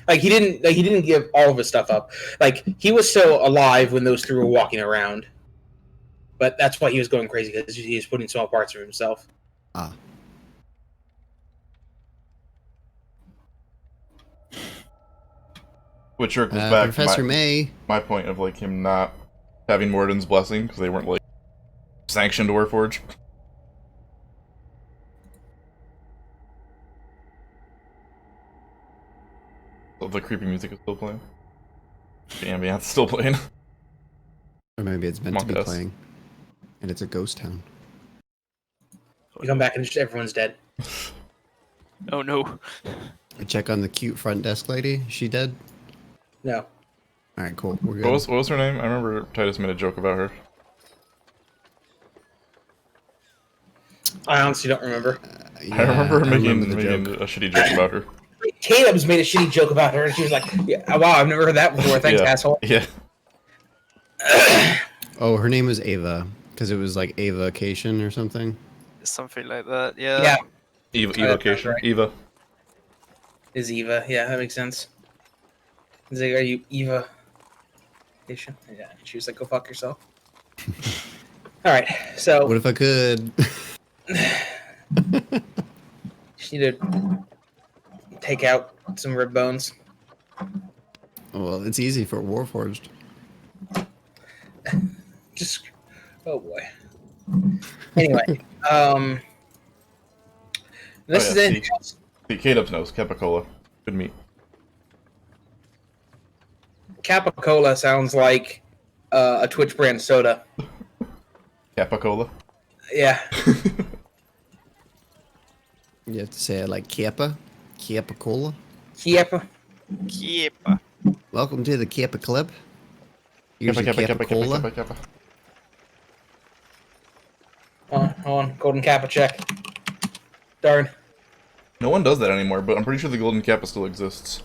He didn't give all of his stuff up. He was still alive when those 3 were walking around. But that's why he was going crazy, because he was putting small parts of himself. Ah. Which circles back Professor to May. my point of him not having Morden's blessing because they weren't sanctioned to Warforge. So the creepy music is still playing. The ambiance is still playing. Or maybe it's meant to be Among Us. playing. And it's a ghost town. You come back and just everyone's dead. Oh no. I check on the cute front desk lady. Is she dead? No. Alright, cool. We're good. What was her name? I remember Titus made a joke about her. I honestly don't remember. I remember her making the a joke. shitty joke about her. Kdubs made a shitty joke about her, and she was like, yeah, wow, I've never heard that before. Thanks, Yeah. asshole. Yeah. Oh, her name was Ava. Because it was like Ava-cation or something. Something like that. Yeah. Yeah, Evocation. right. Eva. is Eva. Yeah, that makes sense. He's like, are you Eva? Yeah, she was like, go fuck yourself. All right, so What if I could? just need to take out some rib bones. Well, it's easy for Warforged. Just, oh boy. Anyway, this is it. See, Kdubs knows. Capicola. Good meat. Capicola sounds like a Twitch brand soda. Capicola. Yeah. You have to say it like Kappa? Kappa Cola? Kiepa. Keep. Welcome to the Kappa Club. Here's your Kappa Cola. Kappa. Hold on. Golden Kappa check. Darn. No one does that anymore, but I'm pretty sure the Golden Kappa still exists.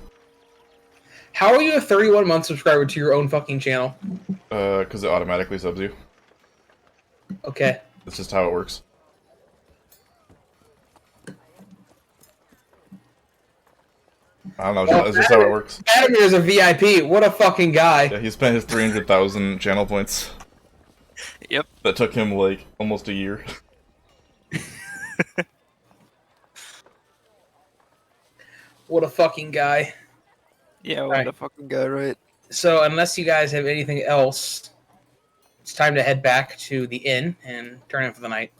How are you a 31-month subscriber to your own fucking channel? Because it automatically subs you. Okay. That's just how it works. I don't know, it's just how it works. Vladimir is a VIP. What a fucking guy. Yeah, he spent his 300,000 channel points. Yep. That took him, like, almost a year. What a fucking guy. Yeah, what Right. a fucking guy, right? So, unless you guys have anything else, it's time to head back to the inn and turn in for the night.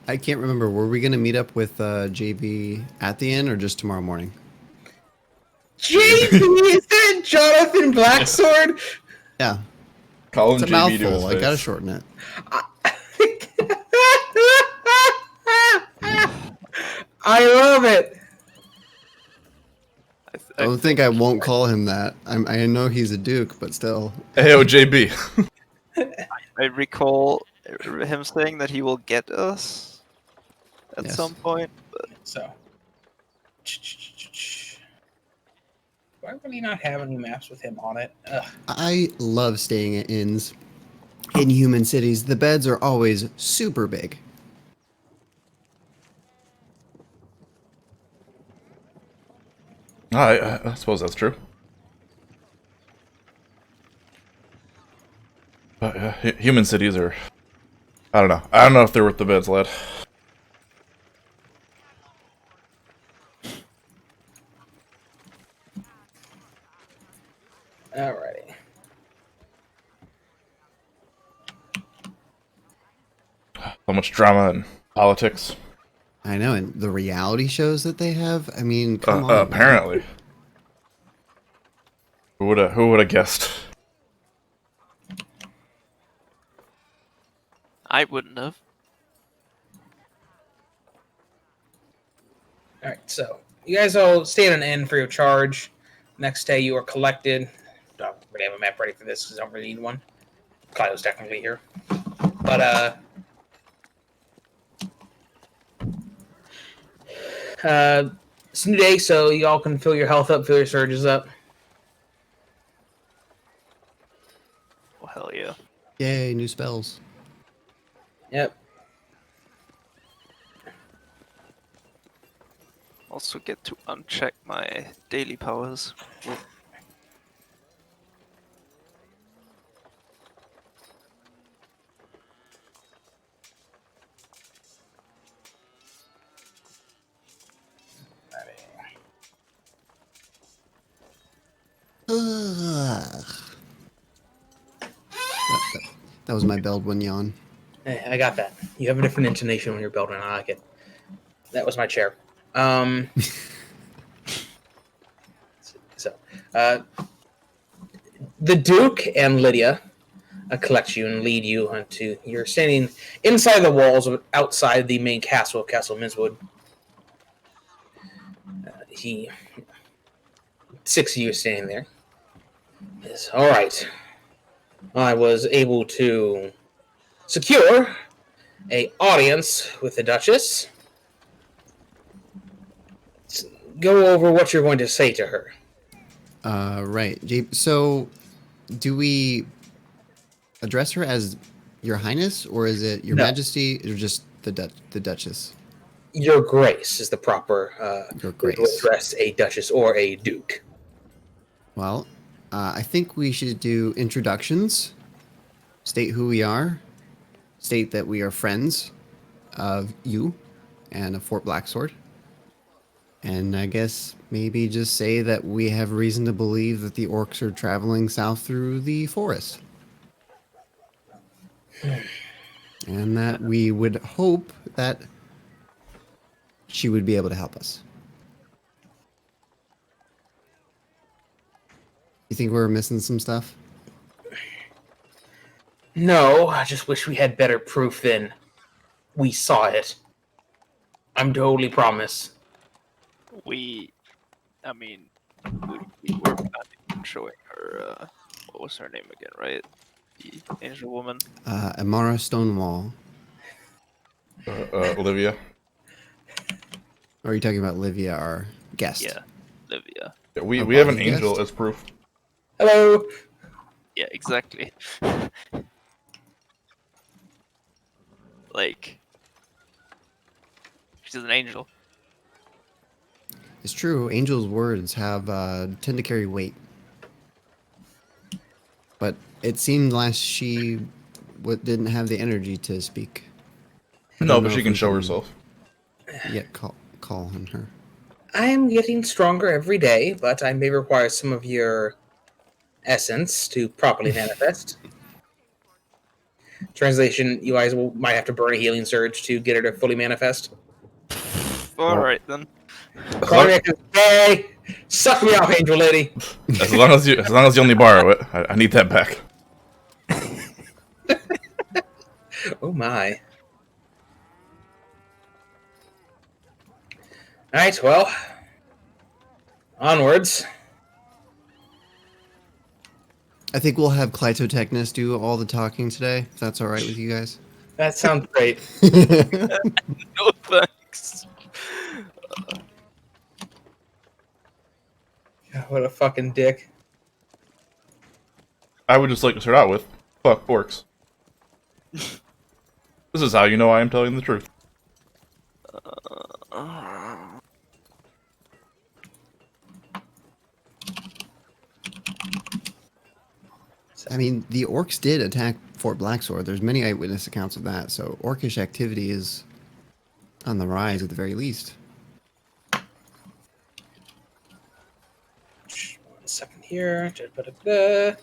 I can't remember. Were we going to meet up with JB at the inn or just tomorrow morning? JB, is that Jonathan Blacksword? Yeah. Call It's him a JB to his mouthful. I gotta face. shorten it. I love it. I don't think I won't call him that. I know he's a duke, but still. Hey, JB. I recall him saying that he will get us at Yes. some point. So, why would he not have any maps with him on it? Ugh. I love staying at inns. In human cities, the beds are always super big. I suppose that's true. But human cities are... I don't know. I don't know if they're worth the beds, lad. Alrighty. So much drama and politics. I know, and the reality shows that they have. I mean, come on. Apparently. Who would have guessed? I wouldn't have. Alright, so you guys all stay at an inn free of charge. Next day you are collected. Don't really have a map ready for this because I don't really need one. Klyto's technically here. But, it's a new day, so you all can fill your health up, fill your surges up. Oh, hell yeah. Yay, new spells. Yep. Also get to uncheck my daily powers. Ugh. That was my Beldwyn yawn. Hey, I got that. You have a different intonation when you're building. I like it. That was my chair. So, the Duke and Lydia collect you and lead you onto. You're standing inside the walls, but outside the main castle, Castle Minswood. Six of you are standing there. Yes, all right. I was able to secure a audience with the Duchess. Let's go over what you're going to say to her. Right. So, do we address her as Your Highness, or is it Your No. Majesty, or just the Duchess? Your Grace is the proper Your way to Grace. address a Duchess or a Duke. Well, I think we should do introductions, state who we are, state that we are friends of you and of Fort Blacksword, and I guess maybe just say that we have reason to believe that the orcs are traveling south through the forest. And that we would hope that she would be able to help us. You think we're missing some stuff? No, I just wish we had better proof than we saw it. I'm totally promise. We I mean, we were planning on showing her. What was her name again? Right, the angel woman. Amara Stonewall. Olivia. Or are you talking about Livia, our guest? Yeah, Livia. Yeah, we Our have an body angel guest? as proof. Hello. Yeah, exactly. Like, she's an angel. It's true. Angel's words have tend to carry weight. But it seemed last she didn't have the energy to speak. I No, don't but know she if can we show herself. Yet call on her. I'm getting stronger every day, but I may require some of your essence to properly manifest. Translation: you guys might have to burn a healing surge to get her to fully manifest. All Well, right then. Cardiac is gay. Suck me off, angel lady. as long as you only borrow it, I need that back. Oh my. Alright, well. Onwards. I think we'll have Klyto Technus do all the talking today, if that's all right with you guys. That sounds great. No thanks. What a fucking dick. I would just like to start out with, fuck orcs. This is how you know I am telling the truth. I mean, the orcs did attack Fort Blacksword. There's many eyewitness accounts of that, so orcish activity is on the rise at the very least. 1 second here. Da-da-da-da.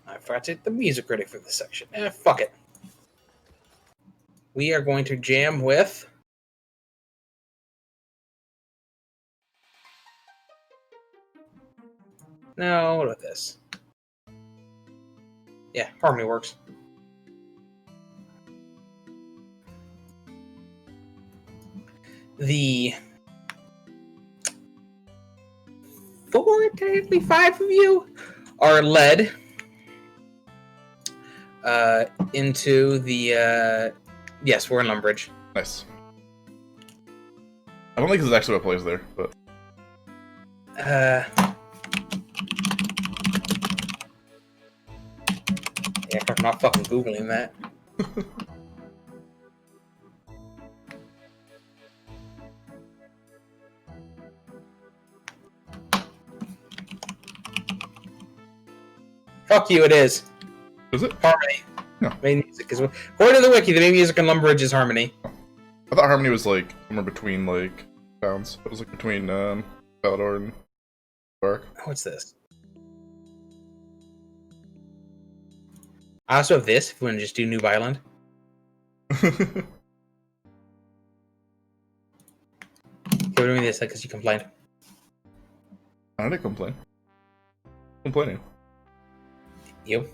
I forgot to take the music ready for this section. Fuck it. We are going to jam with... No, what about this? Yeah, Harmony works. The 4, technically 5 of you are led into the... yes, we're in Lumbridge. Nice. I don't think this is actually what plays there, but Yeah, I'm not fucking Googling that. Fuck you, it is. is it? Harmony. No. Main music is... According to the wiki, the main music in Lumbridge is Harmony. I thought Harmony was like somewhere between like towns. It was like between Palador and Bark. What's this? I also have this, if we want to just do New Island. Okay, we're doing this because you complained. I didn't complain. Complaining. You.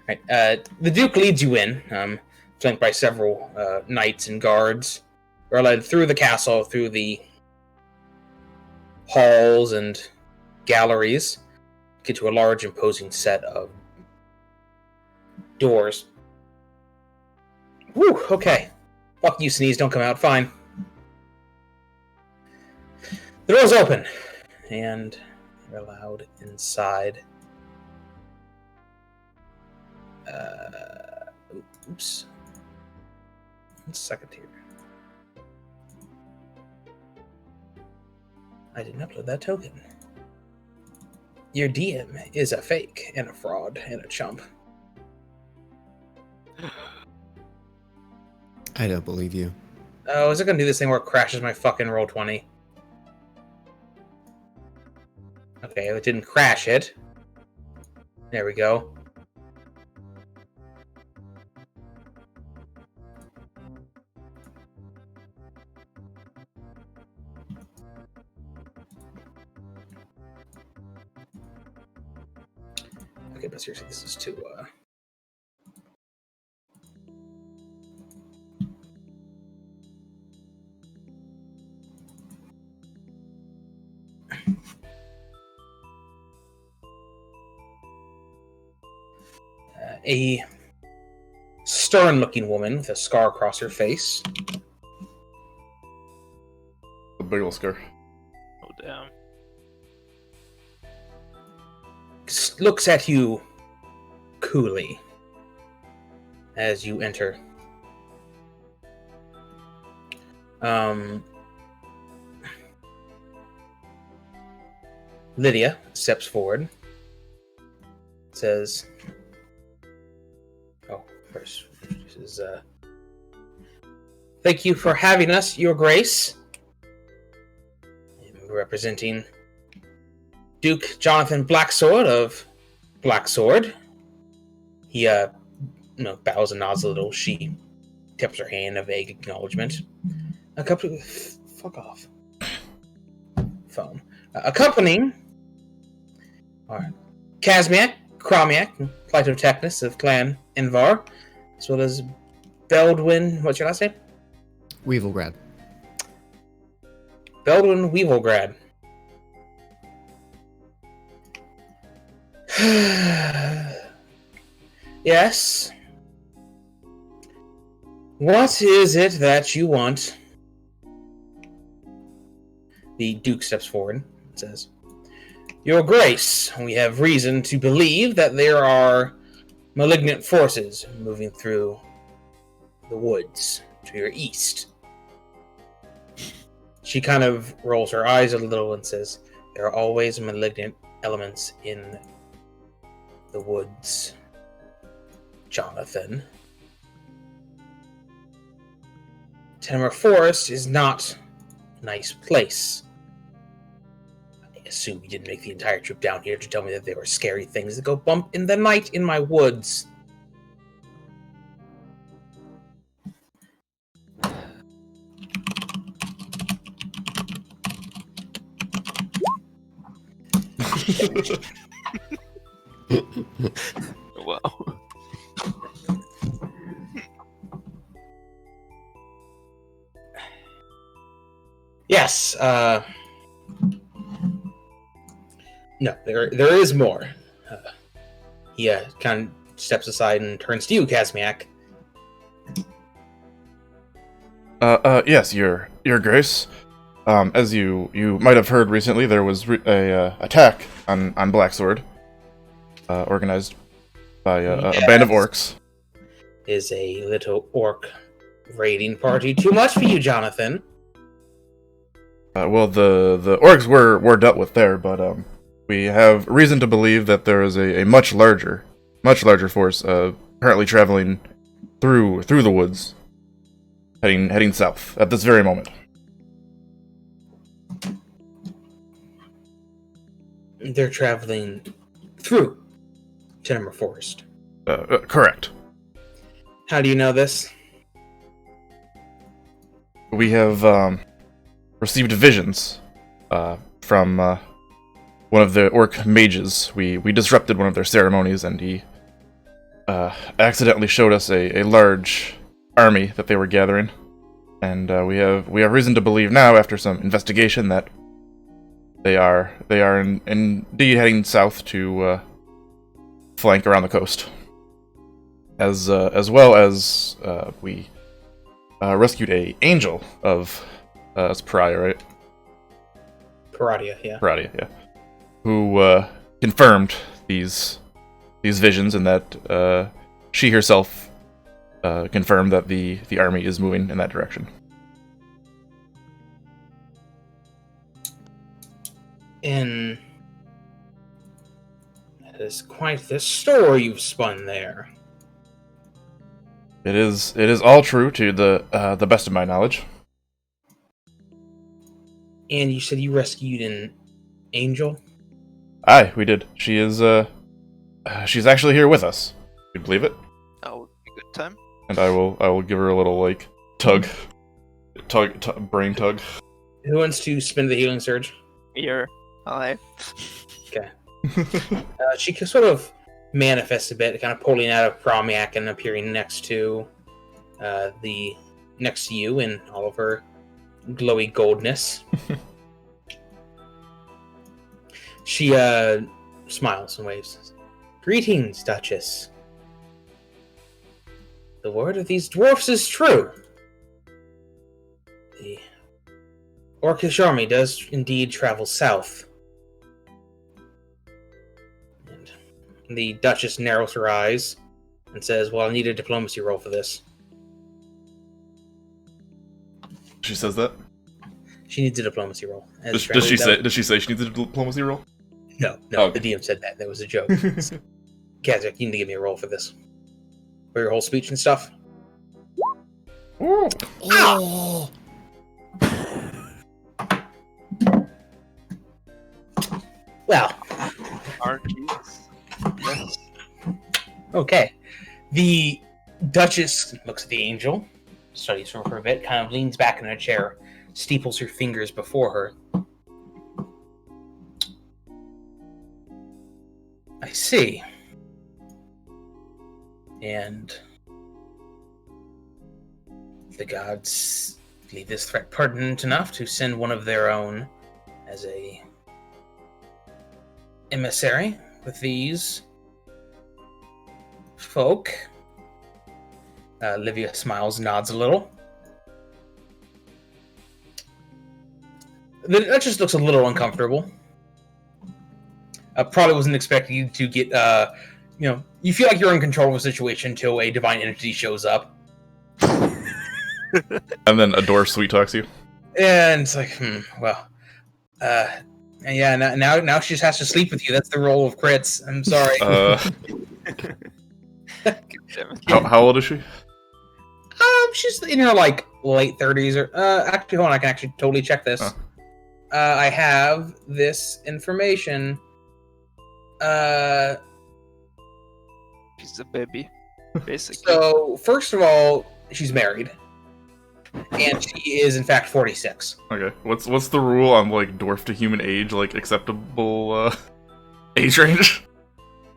Right. The Duke leads you in, flanked by several knights and guards. You're led through the castle, through the halls and galleries, get to a large, imposing set of doors. Whew, okay. Fuck you, sneeze, don't come out. Fine. The door's open, and you're allowed inside. Oops. 1 second here. I didn't upload that token. Your DM is a fake, and a fraud, and a chump. I don't believe you. Oh, is it gonna do this thing where it crashes my fucking Roll20? Okay, it didn't crash it. There we go. Okay, but seriously, this is too, A stern-looking woman with a scar across her face. A big old scar. Oh damn. Looks at you coolly as you enter. Lydia steps forward. Says, "Oh, first, this is thank you for having us, Your Grace. I'm representing Duke Jonathan Blacksword of Blacksword." He bows and nods a little. She tips her hand, a vague acknowledgement. Fuck off. Phone. Accompanying are Kazmeac, Kazmeac, and Klyto Technus of Clan Envar, as well as Beldwyn. What's your last name? Weevilgrad. Beldwyn Weevilgrad. Yes. What is it that you want? The Duke steps forward and says, "Your Grace, we have reason to believe that there are malignant forces moving through the woods to your east." She kind of rolls her eyes a little and says, "There are always malignant elements in the woods, Jonathan. Tenemar Forest is not a nice place. I assume you didn't make the entire trip down here to tell me that there were scary things that go bump in the night in my woods." Wow. Yes, no, there is more. He kind of steps aside and turns to you, Kazmeac. Yes, Your Grace. As you might have heard recently, there was a attack on Blacksword, organized by a band of orcs. Is a little orc raiding party too much for you, Jonathan? Well, the orcs were dealt with there, but we have reason to believe that there is a much larger force currently traveling through the woods, heading south at this very moment. They're traveling through Tenemar Forest. Correct. How do you know this? We have received visions from one of the orc mages. We disrupted one of their ceremonies, and he accidentally showed us a large army that they were gathering. And we have reason to believe now, after some investigation, that they are indeed heading south to flank around the coast. As well as we rescued a angel of it's Pariah, right? Pariah, yeah. Pariah, yeah. Who confirmed these visions, and that she herself confirmed that the army is moving in that direction. And that is quite the story you've spun there. It is all true to the best of my knowledge. And you said you rescued an angel? Aye, we did. She is she's actually here with us. You believe it? That would be a good time. And I will give her a little like tug, brain tug. Who wants to spin the healing surge? Here. Hi. Okay. She sort of manifests a bit, kind of pulling out of Kazmeac and appearing next to you in all of her glowy goldness. She smiles and waves. Greetings, Duchess. The word of these dwarfs is true. The Orcish army does indeed travel south. And the Duchess narrows her eyes and says, well, I need a diplomacy roll for this. She says that? She needs a diplomacy roll. Does she say she needs a diplomacy roll? No, okay. The DM said that. That was a joke. Kazmeac, you need to give me a roll for this. For your whole speech and stuff. Ooh. Oh. Well. Yes. Okay. The Duchess looks at the angel, studies her for a bit, kind of leans back in her chair, steeples her fingers before her. I see. And the gods believe this threat pertinent enough to send one of their own as a emissary with these folk. Livia smiles, nods a little. That just looks a little uncomfortable. Probably wasn't expecting you to get, you feel like you're in control of a situation until a divine entity shows up. And then a dwarf sweet talks you. And it's like, yeah, now she just has to sleep with you. That's the role of crits. I'm sorry. How old is she? She's in her like late 30s or actually hold on, I can actually totally check this. I have this information. She's a baby, basically. So first of all, she's married, and she is in fact 46. Okay, what's the rule on like dwarf to human age, like acceptable age range?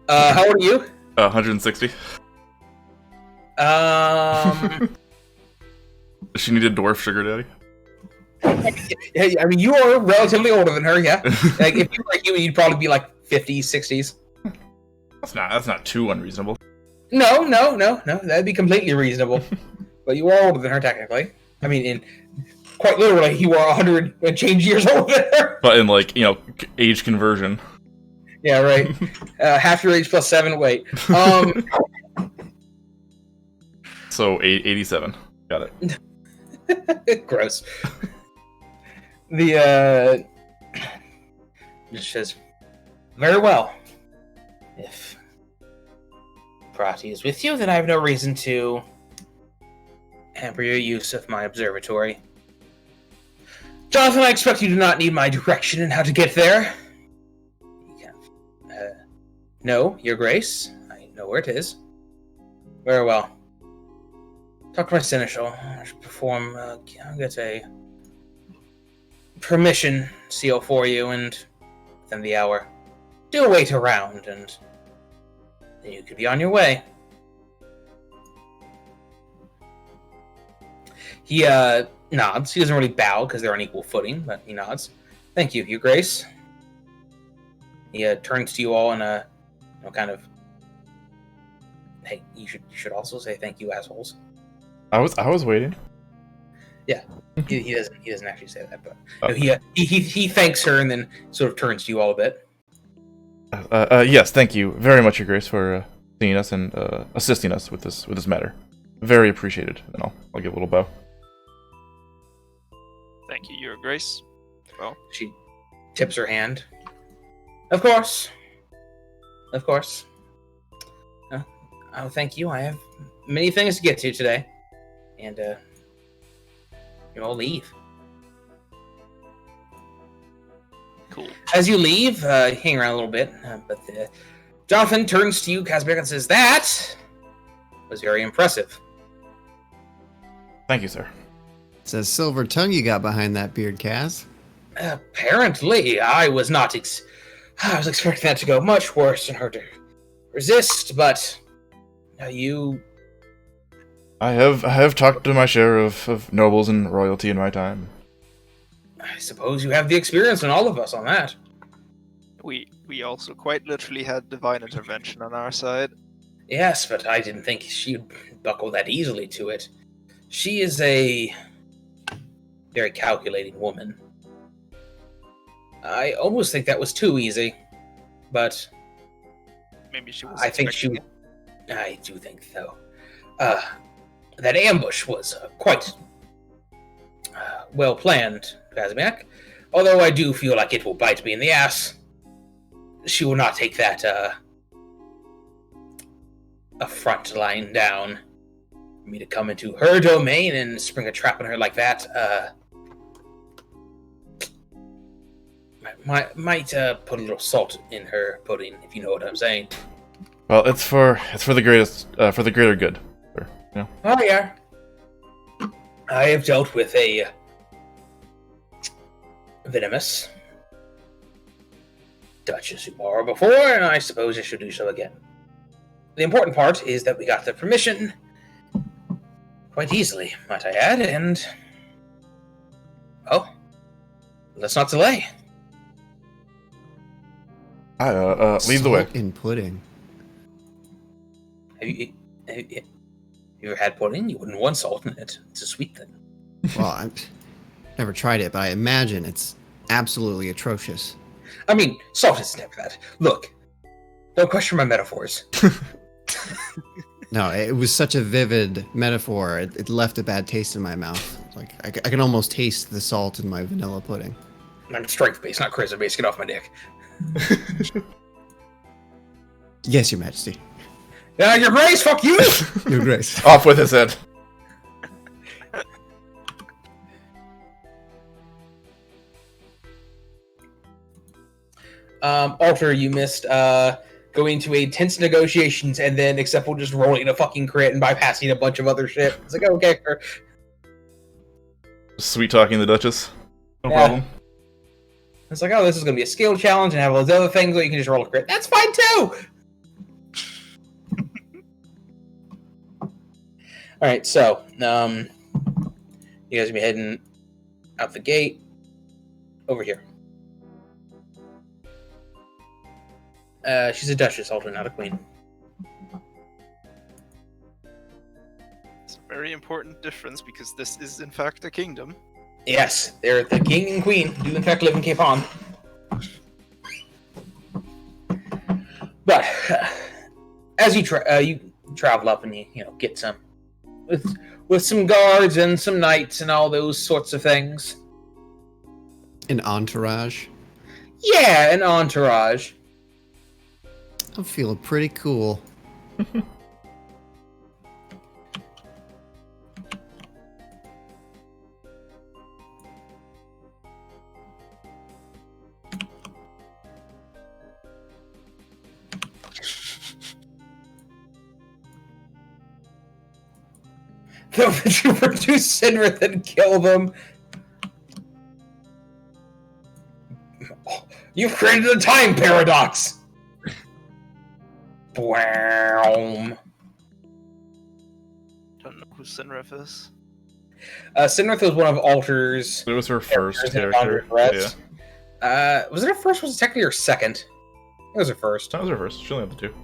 How old are you? 160. Does she need a dwarf sugar daddy? I mean, you are relatively older than her, yeah. Like, if you were human, you'd probably be like 50s, 60s. That's not too unreasonable. No, that'd be completely reasonable. But you are older than her, technically. I mean, in quite literally, you are 100 and change years older than her. But in like, age conversion. Yeah, right. Half your age plus 7 weight. So 87. Got it. Gross. The just says, very well. If Fratly is with you, then I have no reason to hamper your use of my observatory. Jonathan, I expect you do not need my direction in how to get there. No, Your Grace. I know where it is. Very well. Talk to my seneschal. Perform. I'll get a permission seal for you, and within the hour, do a wait around, and then you could be on your way. He nods. He doesn't really bow because they're on equal footing, but he nods. Thank you, Your Grace. He turns to you all in a kind of, hey, you should also say thank you, assholes. I was waiting. Yeah, he doesn't actually say that, but he thanks her and then sort of turns to you all a bit. Yes, thank you very much, Your Grace, for seeing us and assisting us with this matter. Very appreciated. And I'll give a little bow. Thank you, Your Grace. Well, she tips her hand. Of course. Oh, thank you. I have many things to get to today, and you'll leave. Cool. As you leave, hang around a little bit, but Jonathan turns to you, Kazmeac, and says, "That was very impressive." Thank you, sir. It's a silver tongue you got behind that beard, Kaz. Apparently, I was not. I was expecting that to go much worse and her to resist, but you. I have talked to my share of nobles and royalty in my time. I suppose you have the experience in all of us on that. We also quite literally had divine intervention on our side. Yes, but I didn't think she'd buckle that easily to it. She is a very calculating woman. I almost think that was too easy, but Maybe she was. I think she would. I do think so. That ambush was quite well planned, Kazmeac. Although I do feel like it will bite me in the ass. She will not take that affront lying down. For me to come into her domain and spring a trap on her like that, might put a little salt in her pudding, if you know what I'm saying. Well, it's for the greater good. Sure. Yeah. Oh yeah. I have dealt with a venomous Duchess Umara before, and I suppose I should do so again. The important part is that we got the permission quite easily, might I add, and well, let's not delay. Lead the way. Salt in pudding. Have you ever had pudding? You wouldn't want salt in it. It's a sweet thing. Well, I've never tried it, but I imagine it's absolutely atrocious. I mean, salt is never that. Look, don't question my metaphors. No, it was such a vivid metaphor. It left a bad taste in my mouth. Like I can almost taste the salt in my vanilla pudding. I'm strength-based, not charisma-based. Get off my dick. Yes, Your Majesty. Your Grace, fuck you! Your Grace. Off with his head. Alter, you missed going to a tense negotiations and then Acceptable just rolling a fucking crit and bypassing a bunch of other shit. It's like, okay. Sweet talking the Duchess. No Yeah. problem. It's like, oh, this is going to be a skill challenge and have all those other things where you can just roll a crit. That's fine too! Alright, so, you guys be heading out the gate over here. She's a duchess, Alter, not a queen. It's a very important difference because this is in fact a kingdom. Yes, they're the king and queen do in fact live in Cape Ann. But as you travel up and you get some with some guards and some knights and all those sorts of things. An entourage. Yeah, an entourage. I'm feeling pretty cool. Though that you produce Sinrith and kill them. You've created a time paradox! Bwam. Don't know who Sinrith is. Sinrith was one of Alter's. It was her first characters in character. Boundary Yeah. Was it her first? Was it technically her second? It was her first. That was her first. She only had the two.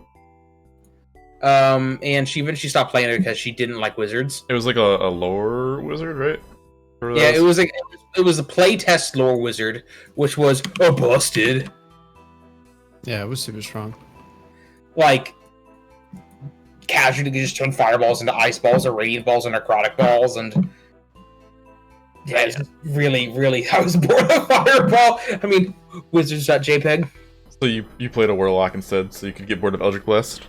And she eventually stopped playing it because she didn't like wizards. It was like a lore wizard, right? Yeah, it was a playtest lore wizard, which was busted. Yeah, it was super strong. Like, casually just turn fireballs into ice balls or radiant balls and necrotic balls, and yeah, it's just really, I was bored of fireball. I mean, wizards.jpg. So you played a warlock instead, so you could get bored of Eldritch Blast.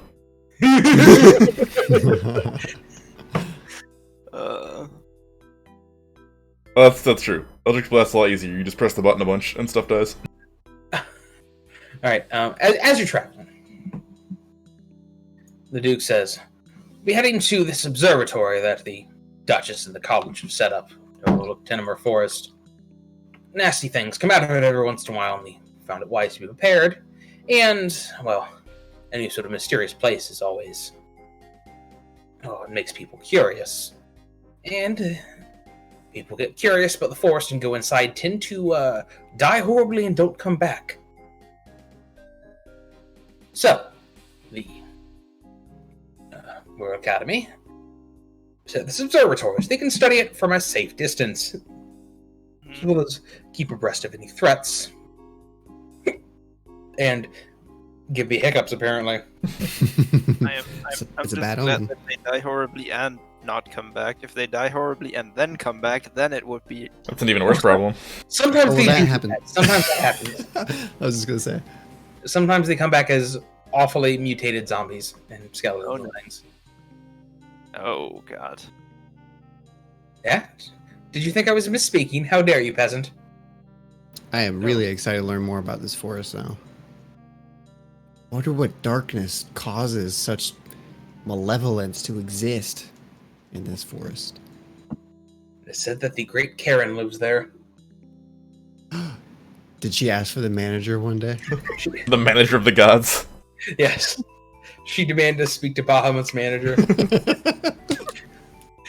Oh, that's true. Eldritch Blast is a lot easier. You just press the button a bunch and stuff dies. Alright, as you're traveling, the Duke says, "Be heading to this observatory that the Duchess and the college have set up in the Tennemer Forest. Nasty things come out of it every once in a while, and we found it wise to be prepared. And, well, any sort of mysterious place is always... it makes people curious. And people get curious about the forest and go inside, tend to die horribly and don't come back. So, the Royal Academy said this observatories. They can study it from a safe distance, as well as keep abreast of any threats. And give me hiccups, apparently. I'm It's just a bad glad omen. that they die horribly and not come back. If they die horribly and then come back, then it would be... That's an even worse problem. Sometimes Oh, they that do happens. that. Sometimes that happens. I was just gonna say. Sometimes they come back as awfully mutated zombies and skeletons Oh, and no. things. Oh, God. Yeah? Did you think I was misspeaking? How dare you, peasant? I am really excited to learn more about this forest now. I wonder what darkness causes such malevolence to exist in this forest. It said that the great Karen lives there. Did she ask for the manager one day? The manager of the gods. Yes. She demanded to speak to Bahamut's manager.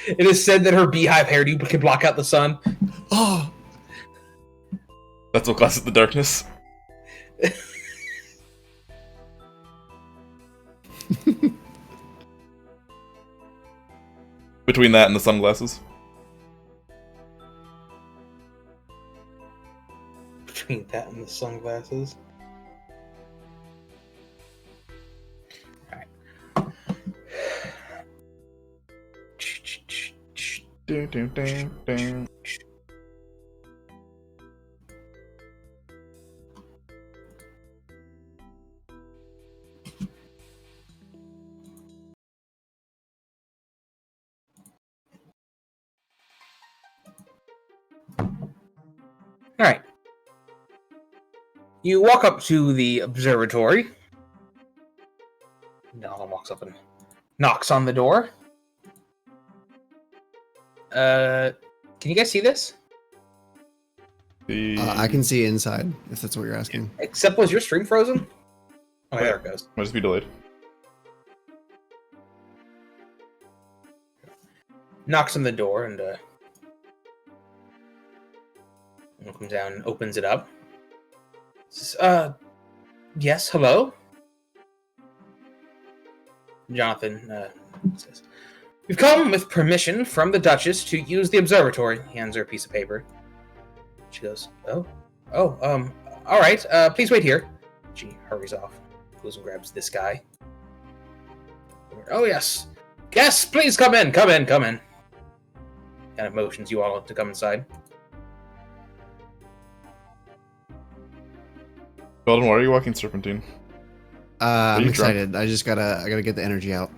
It is said that her beehive hairdo can block out the sun. Oh, That's what causes the darkness. Between that and the sunglasses. Between that and the sunglasses. Alright. Dun, dun, dun, dun. Alright. You walk up to the observatory. Nala walks up and knocks on the door. Can you guys see this? I can see inside, if that's what you're asking. Except was your stream frozen? Oh, there it goes. Might just be delayed. Knocks on the door and comes down and opens it up. Says, yes, hello? Jonathan says, we've come with permission from the Duchess to use the observatory. He hands her a piece of paper. She goes, all right, please wait here. She hurries off, goes and grabs this guy. Oh, yes. Yes, please come in. Kind of motions you all to come inside. Beldwyn, why are you walking serpentine? I'm you excited. I gotta get the energy out.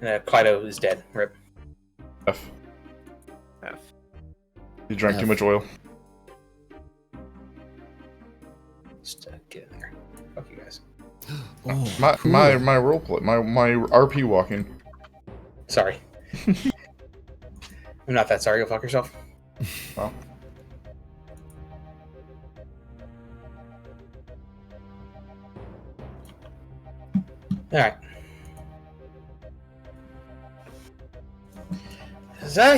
Klyto is dead. Rip. F. F. You drank too F. much oil. Just get in there. Fuck you guys. Oh, My cool. my roleplay, my RP walking. Sorry. I'm not that sorry. Go fuck yourself. Wow. Alright.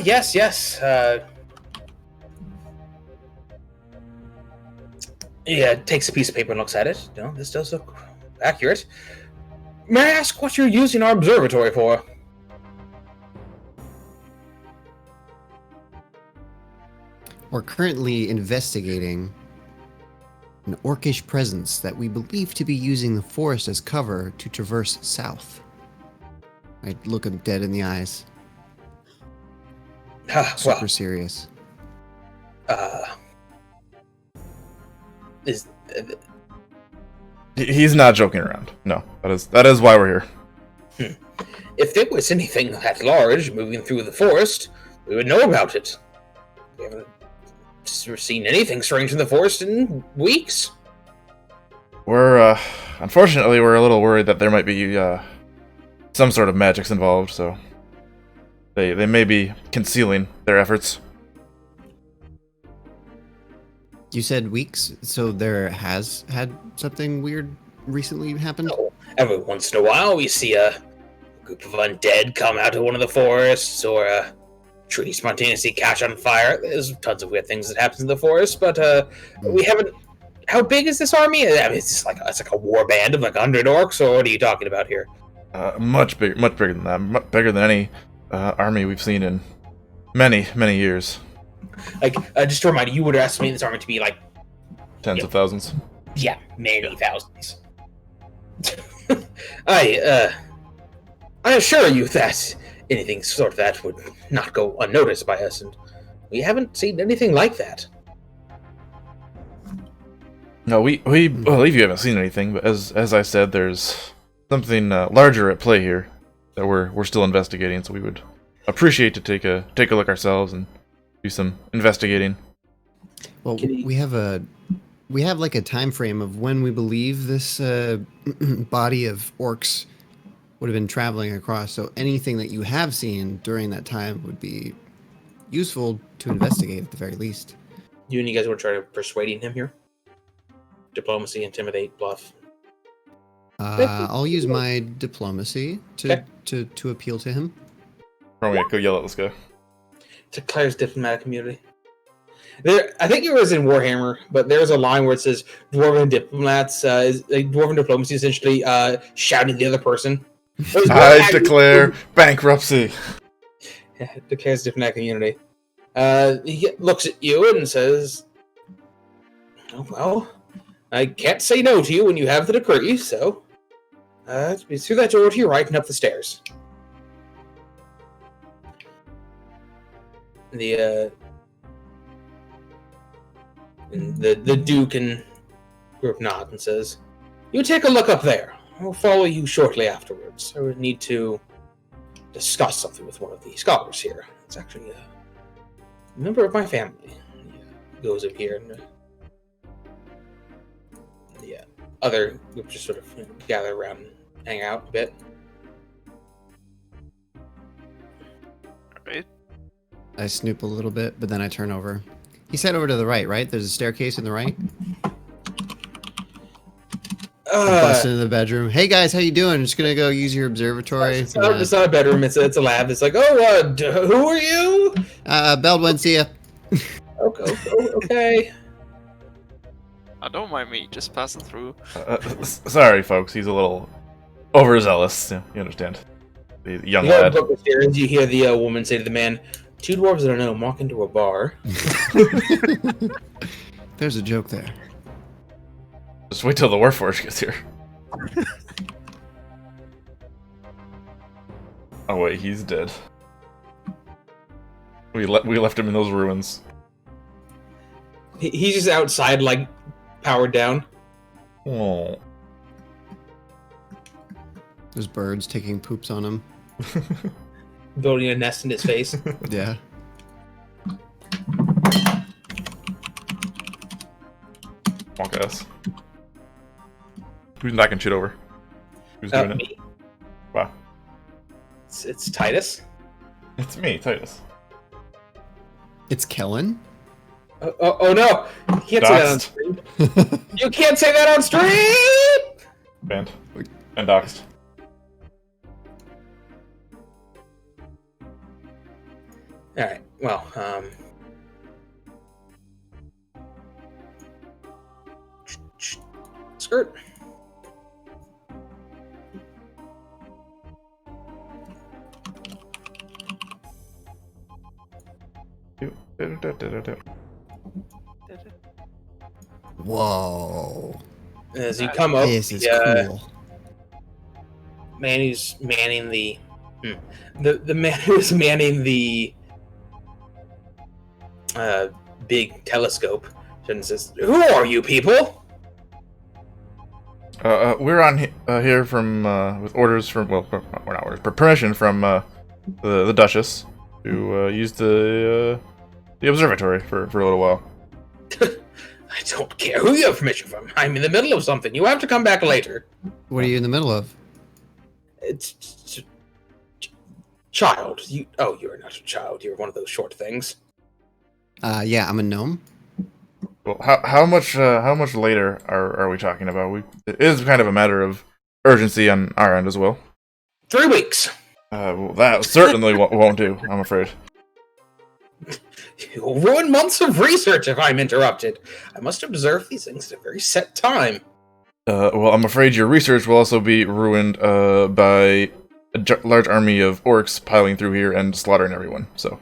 Yes. Yeah, takes a piece of paper and looks at it. No, this does look accurate. May I ask what you're using our observatory for? We're currently investigating an orcish presence that we believe to be using the forest as cover to traverse south. I look him dead in the eyes. Super serious. Is He's not joking around. No, that is why we're here. if there was anything at large moving through the forest, we would know about it. We haven't seen anything strange in the forest in weeks. We're unfortunately we're a little worried that there might be some sort of magics involved, so they may be concealing their efforts. You said weeks, so there has had something weird recently happened? No. Every once in a while, we see a group of undead come out of one of the forests, or a tree spontaneously catch on fire. There's tons of weird things that happen in the forest, but we haven't how big is this army? I mean, it's like a war band of like 100 orcs, or what are you talking about here? Much bigger than that. Much bigger than any army we've seen in many years. Like, just to remind you, you would estimate this army to be like Tens of thousands. Yeah, many thousands. I assure you that anything sort of that would not go unnoticed by us, and we haven't seen anything like that. No, we believe you haven't seen anything, but as I said, there's something larger at play here that we're still investigating. So we would appreciate to take a look ourselves and do some investigating. Well, we have like a time frame of when we believe this body of orcs would have been traveling across. So anything that you have seen during that time would be useful to investigate at the very least. You guys want to try to persuading him here? Diplomacy, intimidate, bluff. I'll use my diplomacy to appeal to him. Probably go yell at this guy. To Claire's diplomatic community. I think it was in Warhammer, but there's a line where it says Dwarven diplomats, Dwarven diplomacy essentially shouting at the other person. I declare bankruptcy. Yeah, declares diplomatic community. He looks at you and says, oh, well, I can't say no to you when you have the decree, so it's through that door to your right and up the stairs. The Duke and group nod and says, you take a look up there. I'll follow you shortly afterwards. I would need to discuss something with one of the scholars here. It's actually a member of my family. He goes up here and the other group just sort of gather around and hang out a bit. Right. I snoop a little bit, but then I turn over. He said over to the right? There's a staircase in the right? I bust into the bedroom. Hey guys, how you doing? Just gonna go use your observatory. It's not a bedroom, it's a lab. It's like, who are you? Beldwyn, see ya. Okay. Don't mind me, just passing through. Sorry, folks. He's a little overzealous. Yeah, you understand. The young You lad. go up the stairs, you hear the woman say to the man, 2 dwarves that I know walk into a bar. There's a joke there. Just wait till the Warforged gets here. Oh wait, he's dead. We left him in those ruins. He's just outside, like, powered down. Oh. There's birds taking poops on him. Building a nest in his face. Yeah. Wonk ass. Who's knocking shit over? Who's doing it? Me. Wow. It's Titus. It's me, Titus. It's Kellen? Oh no! You can't say that on stream. You can't say that on stream! Banned. And doxed. Alright, well, skirt. Whoa. As you come up, This is cool. man who's manning the man who's manning the big telescope and says, "Who are you people?" We're on here from with orders from we're not orders, but permission from the Duchess to use the observatory for a little while. I don't care who you have permission from. I'm in the middle of something. You have to come back later. What are you in the middle of? It's child. You're not a child. You're one of those short things. Yeah, I'm a gnome. Well, how much later are we talking about? It is kind of a matter of urgency on our end as well. 3 weeks. Well, that certainly won't do, I'm afraid. You'll ruin months of research if I'm interrupted. I must observe these things at a very set time. Well, I'm afraid your research will also be ruined by a large army of orcs piling through here and slaughtering everyone. So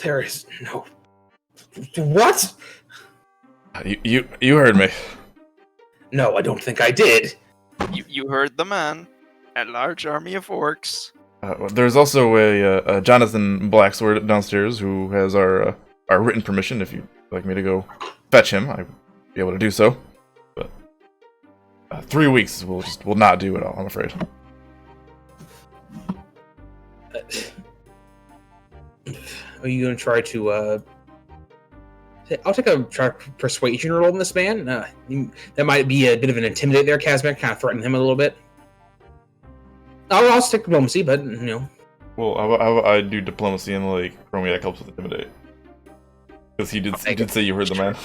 There is no... What? you heard me. No, I don't think I did. You heard the man. A large army of orcs. There's also a Jonathan Blacksword downstairs who has our written permission. If you'd like me to go fetch him, I'd be able to do so. But 3 weeks will not do at all, I'm afraid. Are you going to try to, I'll take a persuasion roll on this man. That might be a bit of an intimidate there, Kazmeac. Kind of threaten him a little bit. I'll stick diplomacy, but, you know. Well, how I do diplomacy and, like, Chromiac helps with intimidate. Because he did say you heard the man.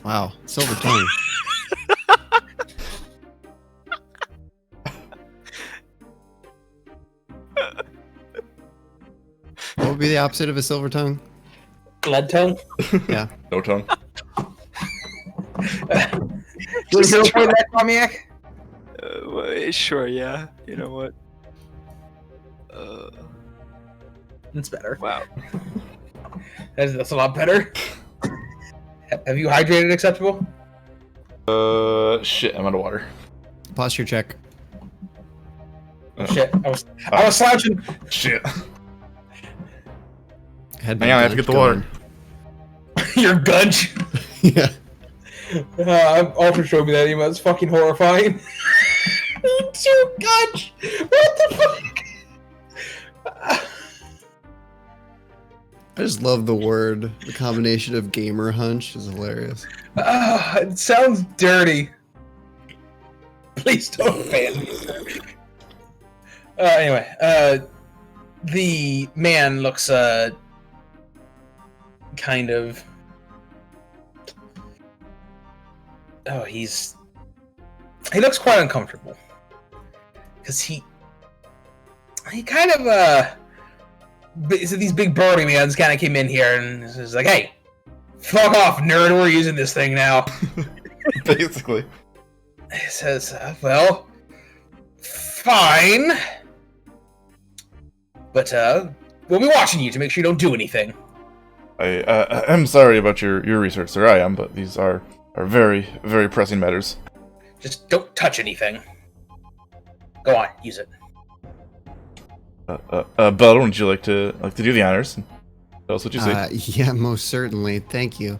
Wow, silver tongue. What would be the opposite of a silver tongue? Lead tongue? Yeah. No tongue. Do you want to play that, Kazmeac? Well, sure, yeah. You know what? That's better. Wow. That's a lot better. Have you hydrated acceptable? Shit, I'm out of water. Posture check. Shit, I was slouching. Shit. Hang Hang on, I have to get the water. Your gunch. Yeah. Ultra showed me that email. It's fucking horrifying. Your gunch. What the fuck? I just love the word. The combination of gamer hunch is hilarious. It sounds dirty. Please don't ban me. Anyway, the man looks kind of. Oh, he looks quite uncomfortable because he kind of so these big burly mans kind of came in here and was like, "Hey, fuck off, nerd! We're using this thing now." Basically. He says, "Well, fine, but we'll be watching you to make sure you don't do anything." I'm sorry about your research, sir. I am, but these are very, very pressing matters. Just don't touch anything. Go on, use it. Beldwyn, would you like to do the honors? Tell us what you see. Yeah, most certainly. Thank you.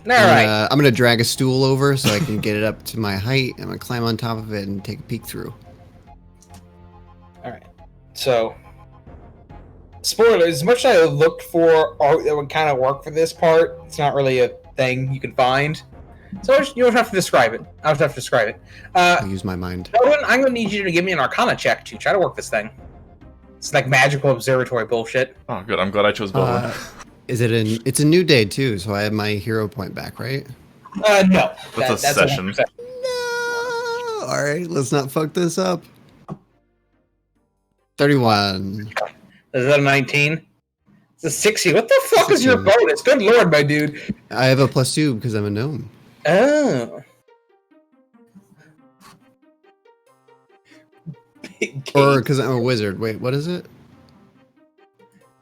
All right. I'm gonna drag a stool over so I can get it up to my height. I'm gonna climb on top of it and take a peek through. All right. So, spoiler: as much as I looked for art that would kind of work for this part, it's not really a thing you can find. So you don't have to describe it. I don't have to describe it. I'll use my mind. Beldwyn, I'm gonna need you to give me an Arcana check to try to work this thing. It's like magical observatory bullshit. Oh, good. I'm glad I chose Beldwyn. It's a new day too, so I have my hero point back, right? No. That's a session. No. All right, let's not fuck this up. 31. Is that a 19? It's a 60. What the fuck 16. is your bonus? Good lord, my dude. I have a +2 because I'm a gnome. Oh. Or because I'm a wizard. Wait, what is it?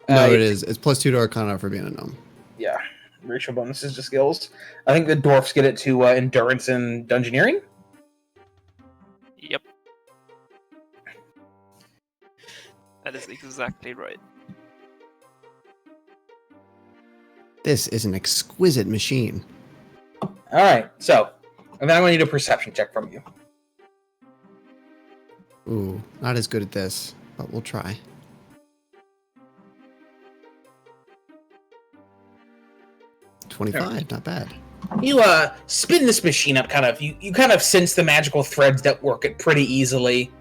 No, it is. It's +2 to Arcana for being a gnome. Yeah. Racial bonuses to skills. I think the dwarfs get it to endurance and dungeoneering. Yep. That is exactly right. This is an exquisite machine. All right. So, and then I'm going to need a perception check from you. Ooh, not as good at this, but we'll try. 25, not bad. You spin this machine up kind of. You kind of sense the magical threads that work it pretty easily.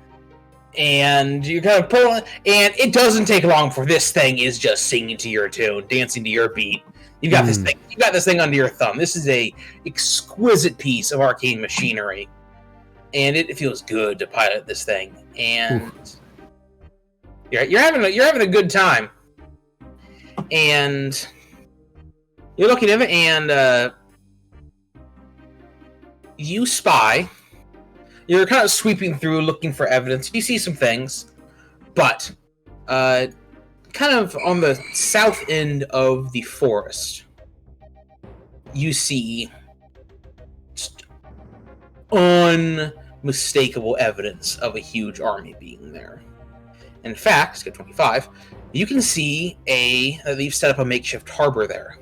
And you kind of pull it, and it doesn't take long for this thing is just singing to your tune, dancing to your beat. You got this thing. You got this thing under your thumb. This is a exquisite piece of arcane machinery, and it feels good to pilot this thing. And You're having a good time, and you're looking at it, and you spy. You're kind of sweeping through, looking for evidence. You see some things, but kind of on the south end of the forest, you see unmistakable evidence of a huge army being there. In fact, skip 25, you can see they've set up a makeshift harbor there.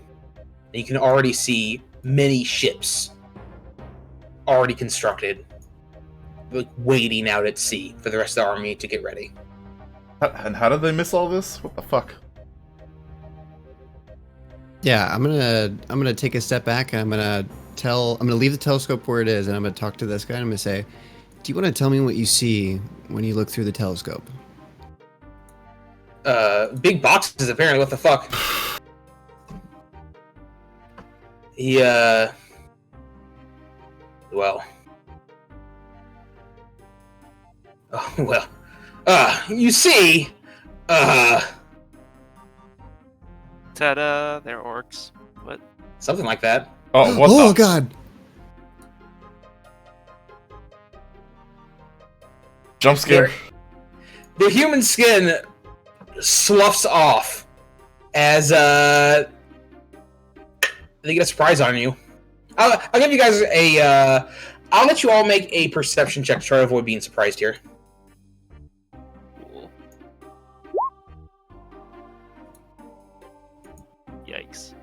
And you can already see many ships already constructed, like, waiting out at sea for the rest of the army to get ready. And how did they miss all this? What the fuck? Yeah, I'm gonna take a step back and I'm gonna leave the telescope where it is, and I'm gonna talk to this guy and I'm gonna say, do you want to tell me what you see when you look through the telescope? Big boxes, apparently. What the fuck? You see, Ta-da! They're orcs. What? something like that. Oh, what Oh the? god! Jump scare. The human skin sloughs off as they get a surprise on you. I'll give you guys I'll let you all make a perception check to try to avoid being surprised here. Cool. Yikes.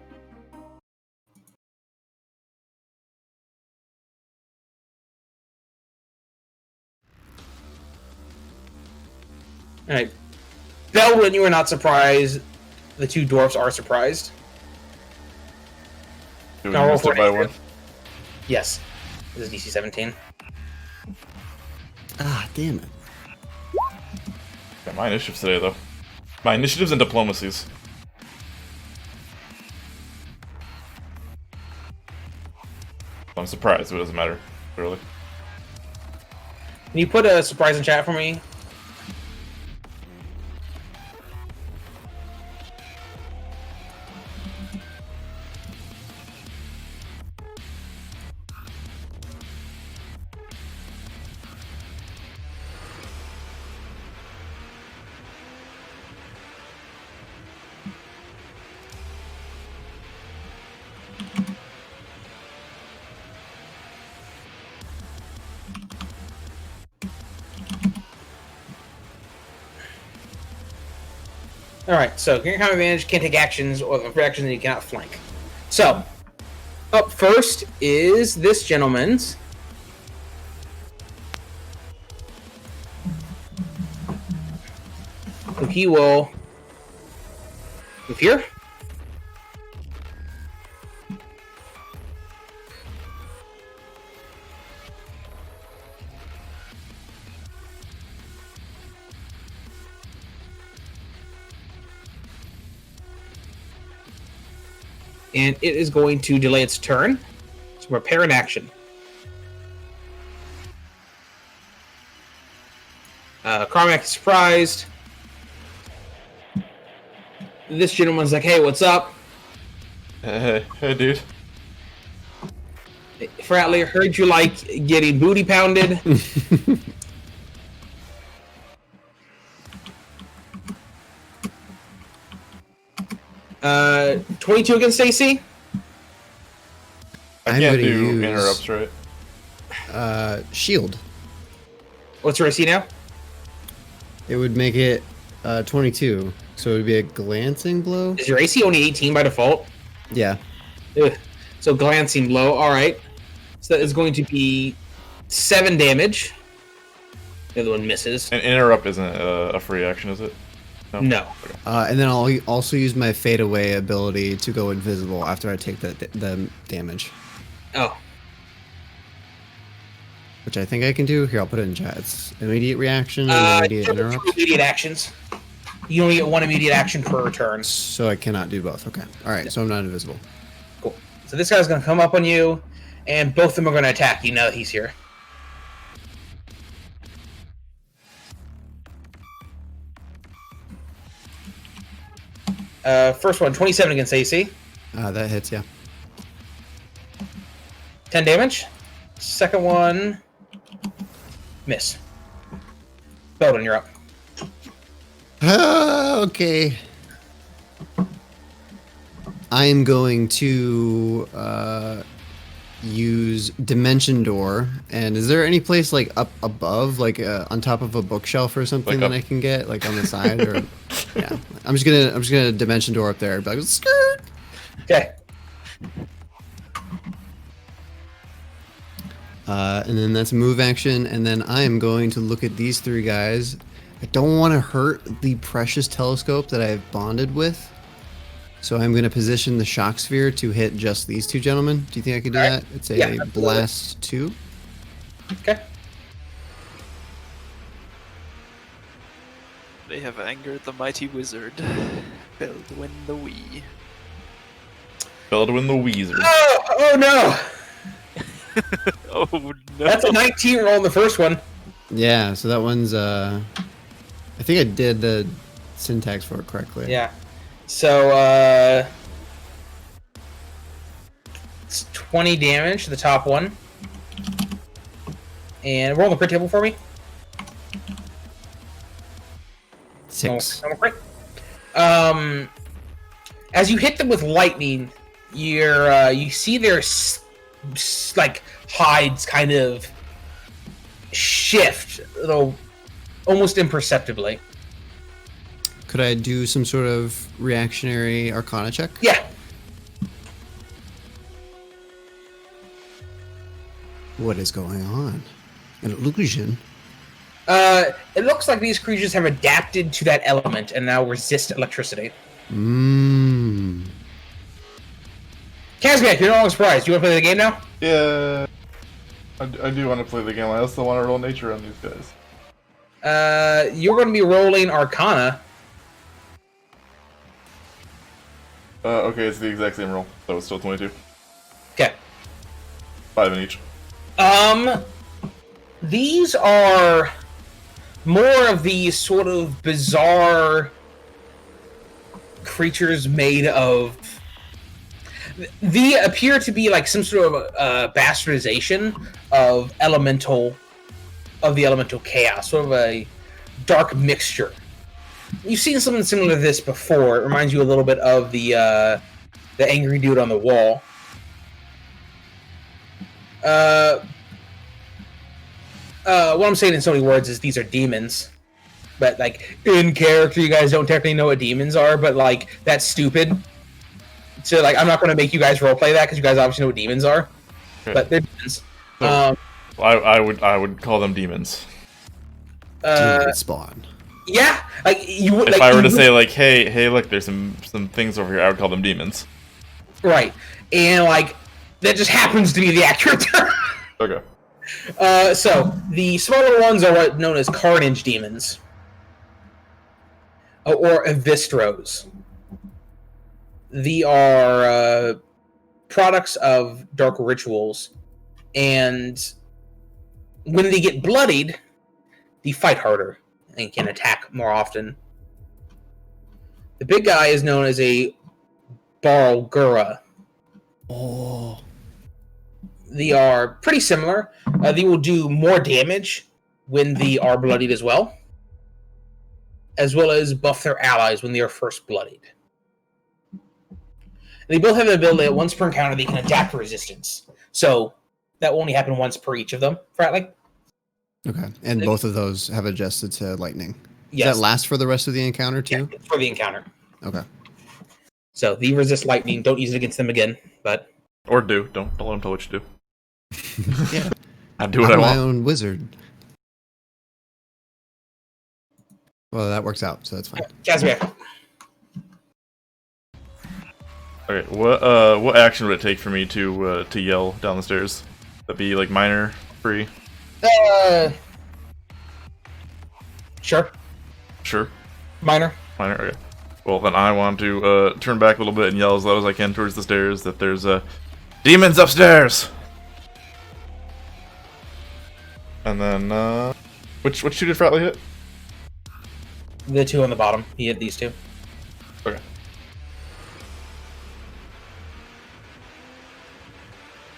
All right, Beldwyn, you are not surprised. The two dwarfs are surprised. Dude, Now we roll missed for it by initiative. one. Yes, this is DC 17. Ah, damn it. Got my initiatives today, though. My initiatives and diplomacies. I'm surprised, but it doesn't matter, really. Can you put a surprise in chat for me? Alright, so your combat advantage can't take actions or reactions, and you cannot flank. So, up first is this gentleman's. So he will move here. And it is going to delay its turn. So prepare an action. Kazmeac is surprised. This gentleman's like, hey, what's up? Hey, dude. Fratly, I heard you like getting booty pounded. 22 against AC? I I'm can't gonna do use- interrupts, right? Shield. What's your AC now? It would make it 22, so it would be a glancing blow. Is your AC only 18 by default? Yeah. Ugh. So glancing blow, alright. So that is going to be 7 damage. The other one misses. And interrupt isn't a free action, is it? No. And then I'll also use my fade away ability to go invisible after I take the damage, Oh. which I think I can do. Here, I'll put it in chat. It's immediate reaction and immediate Two interrupt. immediate actions. You only get 1 immediate action per turn. So I cannot do both. Okay. All right. So I'm not invisible. Cool. So this guy's going to come up on you, and both of them are going to attack you now that he's here. First one, 27 against AC. That hits, yeah. 10 damage. Second one, miss. Beldwyn, you're up. Okay. I am going to use Dimension Door. And is there any place like up above, like on top of a bookshelf or something Like that I can get, like on the side? Or yeah, I'm just gonna Dimension Door up there. Be like, skirt. Okay. And then that's a move action, and then I am going to look at these three guys. I don't want to hurt the precious telescope that I've bonded with, so I'm going to position the shock sphere to hit just these two gentlemen. Do you think I could do that? It's a Yeah, blast 2. Okay. They have angered the mighty wizard. Beldwyn the Wee. Beldwyn the Weezer. Oh no! Oh no. That's a 19 roll in the first one. Yeah, so that one's I think I did the syntax for it correctly. Yeah. So it's 20 damage to the top one. And roll the crit table for me. 6. No crit. As you hit them with lightning, you see their like hides kind of shift, though almost imperceptibly. Could I do some sort of reactionary Arcana check? Yeah. What is going on? An illusion? It looks like these creatures have adapted to that element and now resist electricity. Mmm. Kazmeac, you're no longer surprised. You want to play the game now? Yeah. I do want to play the game. I also want to roll nature on these guys. You're going to be rolling Arcana. Okay, it's the exact same roll. So it's still 22. Okay. 5 in each. These are more of these sort of bizarre creatures made of. They appear to be like some sort of bastardization of the elemental chaos, sort of a dark mixture. You've seen something similar to this before. It reminds you a little bit of the angry dude on the wall. What I'm saying in so many words is these are demons. But, like, in character, you guys don't technically know what demons are, but, like, that's stupid. So, like, I'm not going to make you guys roleplay that, because you guys obviously know what demons are. Okay. But they're demons. So, I would call them demons. Demon spawn. Yeah, like, you would... If like, I were you to would- say, like, hey, look, there's some things over here, I would call them demons. Right. And, like, that just happens to be the accurate term. Okay. So, the smaller ones are what known as Carnage Demons. Or Avistros. They are products of dark rituals. And when they get bloodied, they fight harder and can attack more often. The big guy is known as a Barlgura. Oh. They are pretty similar. They will do more damage when they are bloodied as well as buff their allies when they are first bloodied. They both have the ability that once per encounter they can adapt to resistance. So that will only happen once per each of them, Fratly. Okay. And both of those have adjusted to lightning. Yes. Does that last for the rest of the encounter too? Yeah, for the encounter. Okay. So they resist lightning. Don't use it against them again. But Or do. Don't let them tell what you do. Yeah. I do what I'm I my want. own wizard. Well, that works out, so that's fine. Kazmeac. Okay, what action would it take for me to yell down the stairs? That'd be like minor, free. Sure. Sure, Minor. minor. Okay. Well, then I want to turn back a little bit and yell as loud as I can towards the stairs that there's demons upstairs. And then which two did Fratly hit? The two on the bottom. He hit these two. Okay.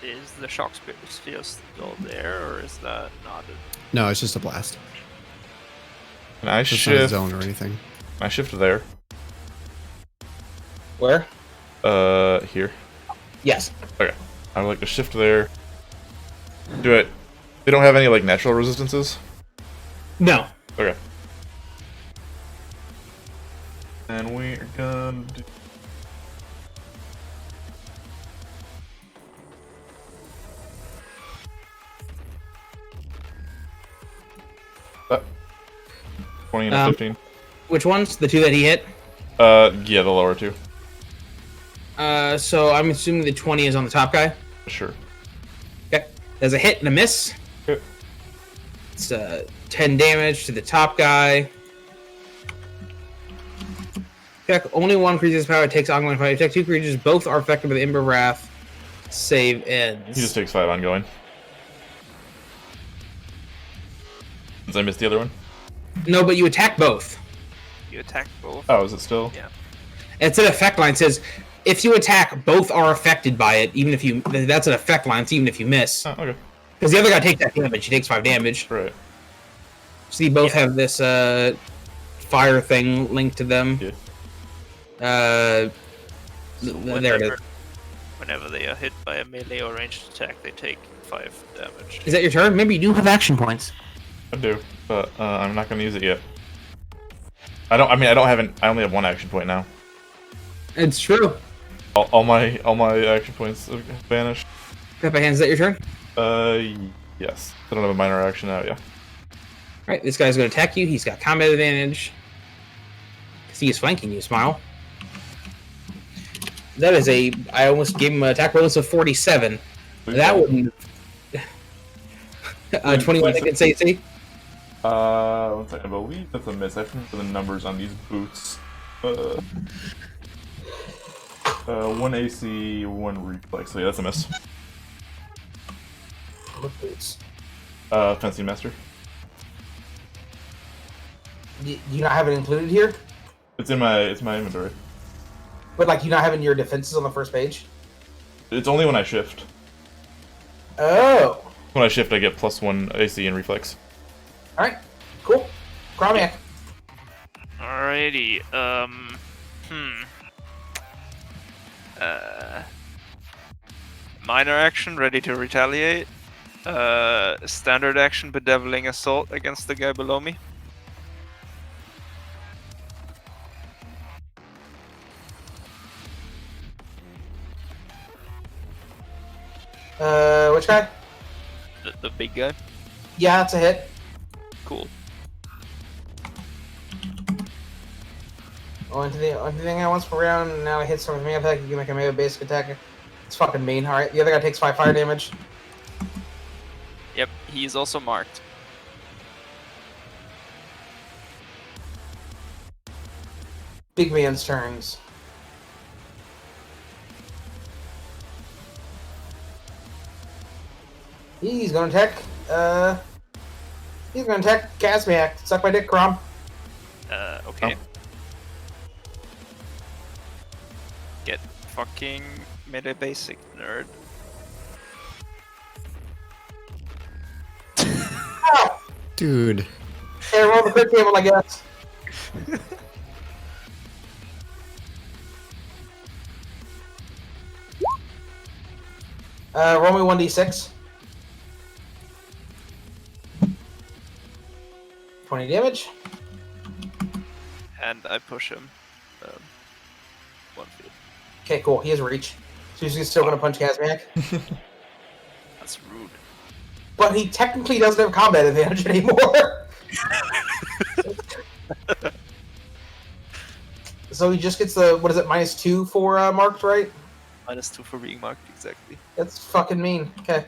Is the shock sphere still there, or is that not? No, it's just a blast. Can I It's not a shift? zone or anything. Can I shift there? Where? Here. Yes. Okay. I would like to shift there. Do it. They don't have any like natural resistances. No. Okay. And we're gonna do... Uh, 20 and a 15. Which ones? The two that he hit? Yeah, the lower two. So I'm assuming the 20 is on the top guy. Sure. Okay. There's a hit and a miss. Okay. It's 10 damage to the top guy. Check. Only one creature's power takes ongoing fire. Check 2 creatures. Both are affected by the Ember Wrath. Save ends. He just takes 5 ongoing. Since I missed the other one? No, but you attack both. You attack both. Oh, is it still? Yeah. It's an effect line. It says if you attack, both are affected by it. Even if you, that's an effect line. It's even if you miss. Oh, okay. Because the other guy takes that damage. He takes 5 damage. Right. So you both have this fire thing linked to them. Yeah. So There it is. Whenever they are hit by a melee or ranged attack, they take 5 damage. Is that your turn? Maybe you do have action points. I do, but I'm not going to use it yet. I don't have I only have 1 action point now. It's true. All my action points have vanished. Peppa Hands, is that your turn? Yes. I don't have a minor action now, yeah. Alright, this guy's going to attack you. He's got combat advantage. Because he is flanking you, Smile. That is I almost gave him an attack bonus of 47. That wouldn't... 21 against AC? One second, I believe that's a miss. I have to remember the numbers on these boots. 1 AC, 1 reflex. So yeah, that's a miss. What boots? Fencing Master. Do you not have it included here? It's in my inventory. But like you not having your defenses on the first page? It's only when I shift. Oh. When I shift, I get +1 AC and reflex. Alright, cool. Kazmeac. Alrighty, minor action, ready to retaliate. Standard action, bedeviling assault against the guy below me. Which guy? The big guy. Yeah, that's a hit. Cool. Only thing I once per round, and now it hits with me attack, you can make a melee basic attack. It's fucking mean. Alright, the other guy takes 5 fire damage. Yep, he is also marked. Big man's turns. He's gonna attack, he's gonna attack Kazmeac. Suck my dick, Crom. Okay. Oh. Get fucking melee basic, nerd. Ow! Dude. Hey, roll the crit table, I guess. Roll me 1d6. 20 damage. And I push him 1 feet. Okay, cool. He has reach. So he's still gonna punch Kazmeac. That's rude. But he technically doesn't have combat advantage anymore. So he just gets the, what is it, -2 for marked, right? -2 for being marked, exactly. That's fucking mean. Okay.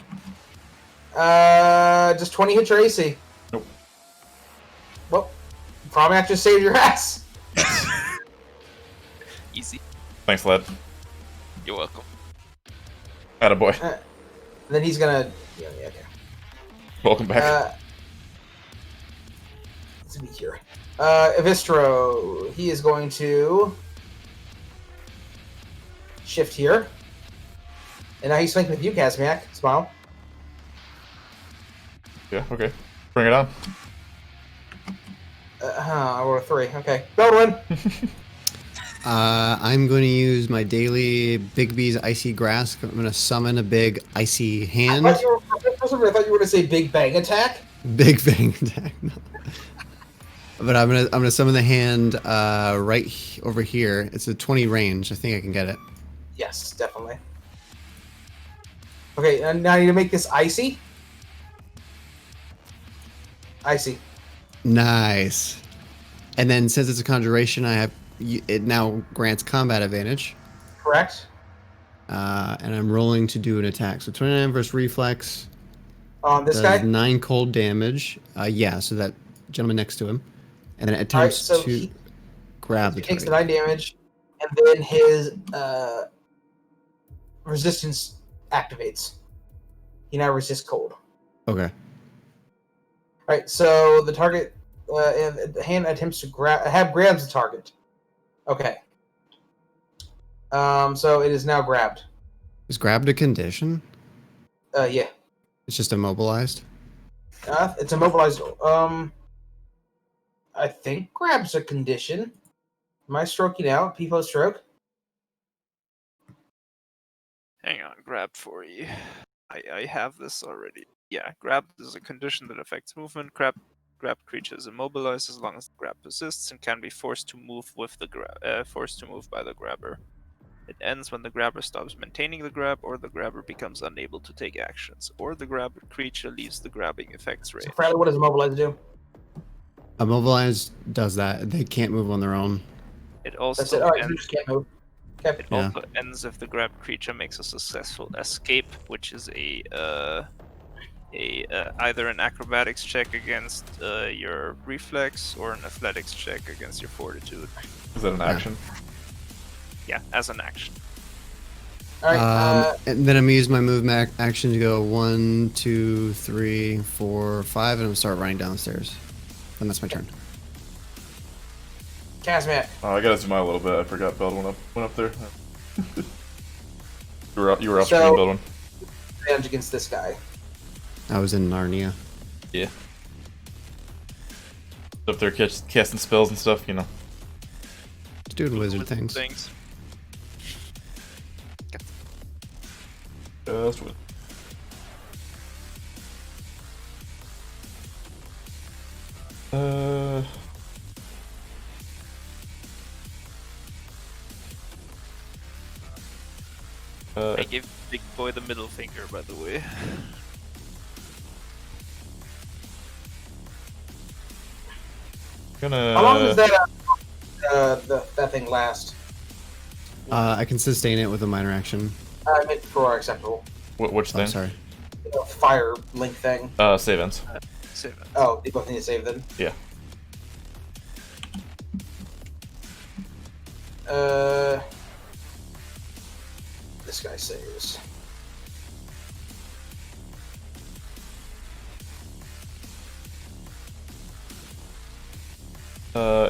Does 20 hit your AC? Nope. Well, Kazmeac just saved your ass. Easy. Thanks, lad. You're welcome. Attaboy. Then he's gonna, yeah, okay. Welcome back. Let's be here. Evistro, he is going to shift here. And now he's flanking with you, Kazmeac. Smile. Yeah, okay. Bring it on. I rolled a 3. Okay. Beldwyn! I'm going to use my daily Big B's Icy Grasp. I'm going to summon a big icy hand. I thought you were going to say Big Bang Attack. Big Bang attack. No. But I'm gonna summon the hand over here. It's a 20 range. I think I can get it. Yes, definitely. Okay, and now I need to make this icy. Icy. Nice. And then since it's a conjuration, it now grants combat advantage. Correct. And I'm rolling to do an attack. So 29 versus reflex. This does guy? 9 cold damage. Yeah, so that gentleman next to him. And then it attempts Alright, so to grab the he takes target. the 9 damage, and then his resistance activates. He now resists cold. Okay. Alright, so the target, the hand attempts to grabs the target. Okay. So it is now grabbed. Is grabbed a condition? Yeah. It's just immobilized? It's immobilized. I think grab's a condition. Am I stroking out? People stroke? Hang on, grab for you. I have this already. Yeah, grab is a condition that affects movement. Grab creature is immobilized as long as the grab persists and can be forced to move with the forced to move by the grabber. It ends when the grabber stops maintaining the grab, or the grabber becomes unable to take actions, or the grabber creature leaves the grabbing effects range. So, Fratly, what does immobilize do? Immobilized does that. They can't move on their own. It also That's it. Alright, so ends, you just can't move. Okay. it also ends if the grab creature makes a successful escape, which is either an acrobatics check against your reflex or an athletics check against your fortitude. Is that an action? Yeah, as an action. Alright, And then I'm gonna use my move action to go 1, 2, 3, 4, 5, and I'm gonna start running down the stairs. And that's my turn. Kazmeac. Oh, I gotta zoom out a little bit. I forgot Beldwyn went up there. you were off screen, Beldwyn. Advantage against this guy. I was in Narnia. Yeah. Up there casting spells and stuff, you know. Just doing wizard things. Just with. I gave Big Boy the middle finger, by the way. How long does that thing last? I can sustain it with a minor action. I meant for acceptable. Which thing? Oh, sorry. Fire link thing. Save ends. Save it. Oh, they both need to save then. Yeah. This guy saves.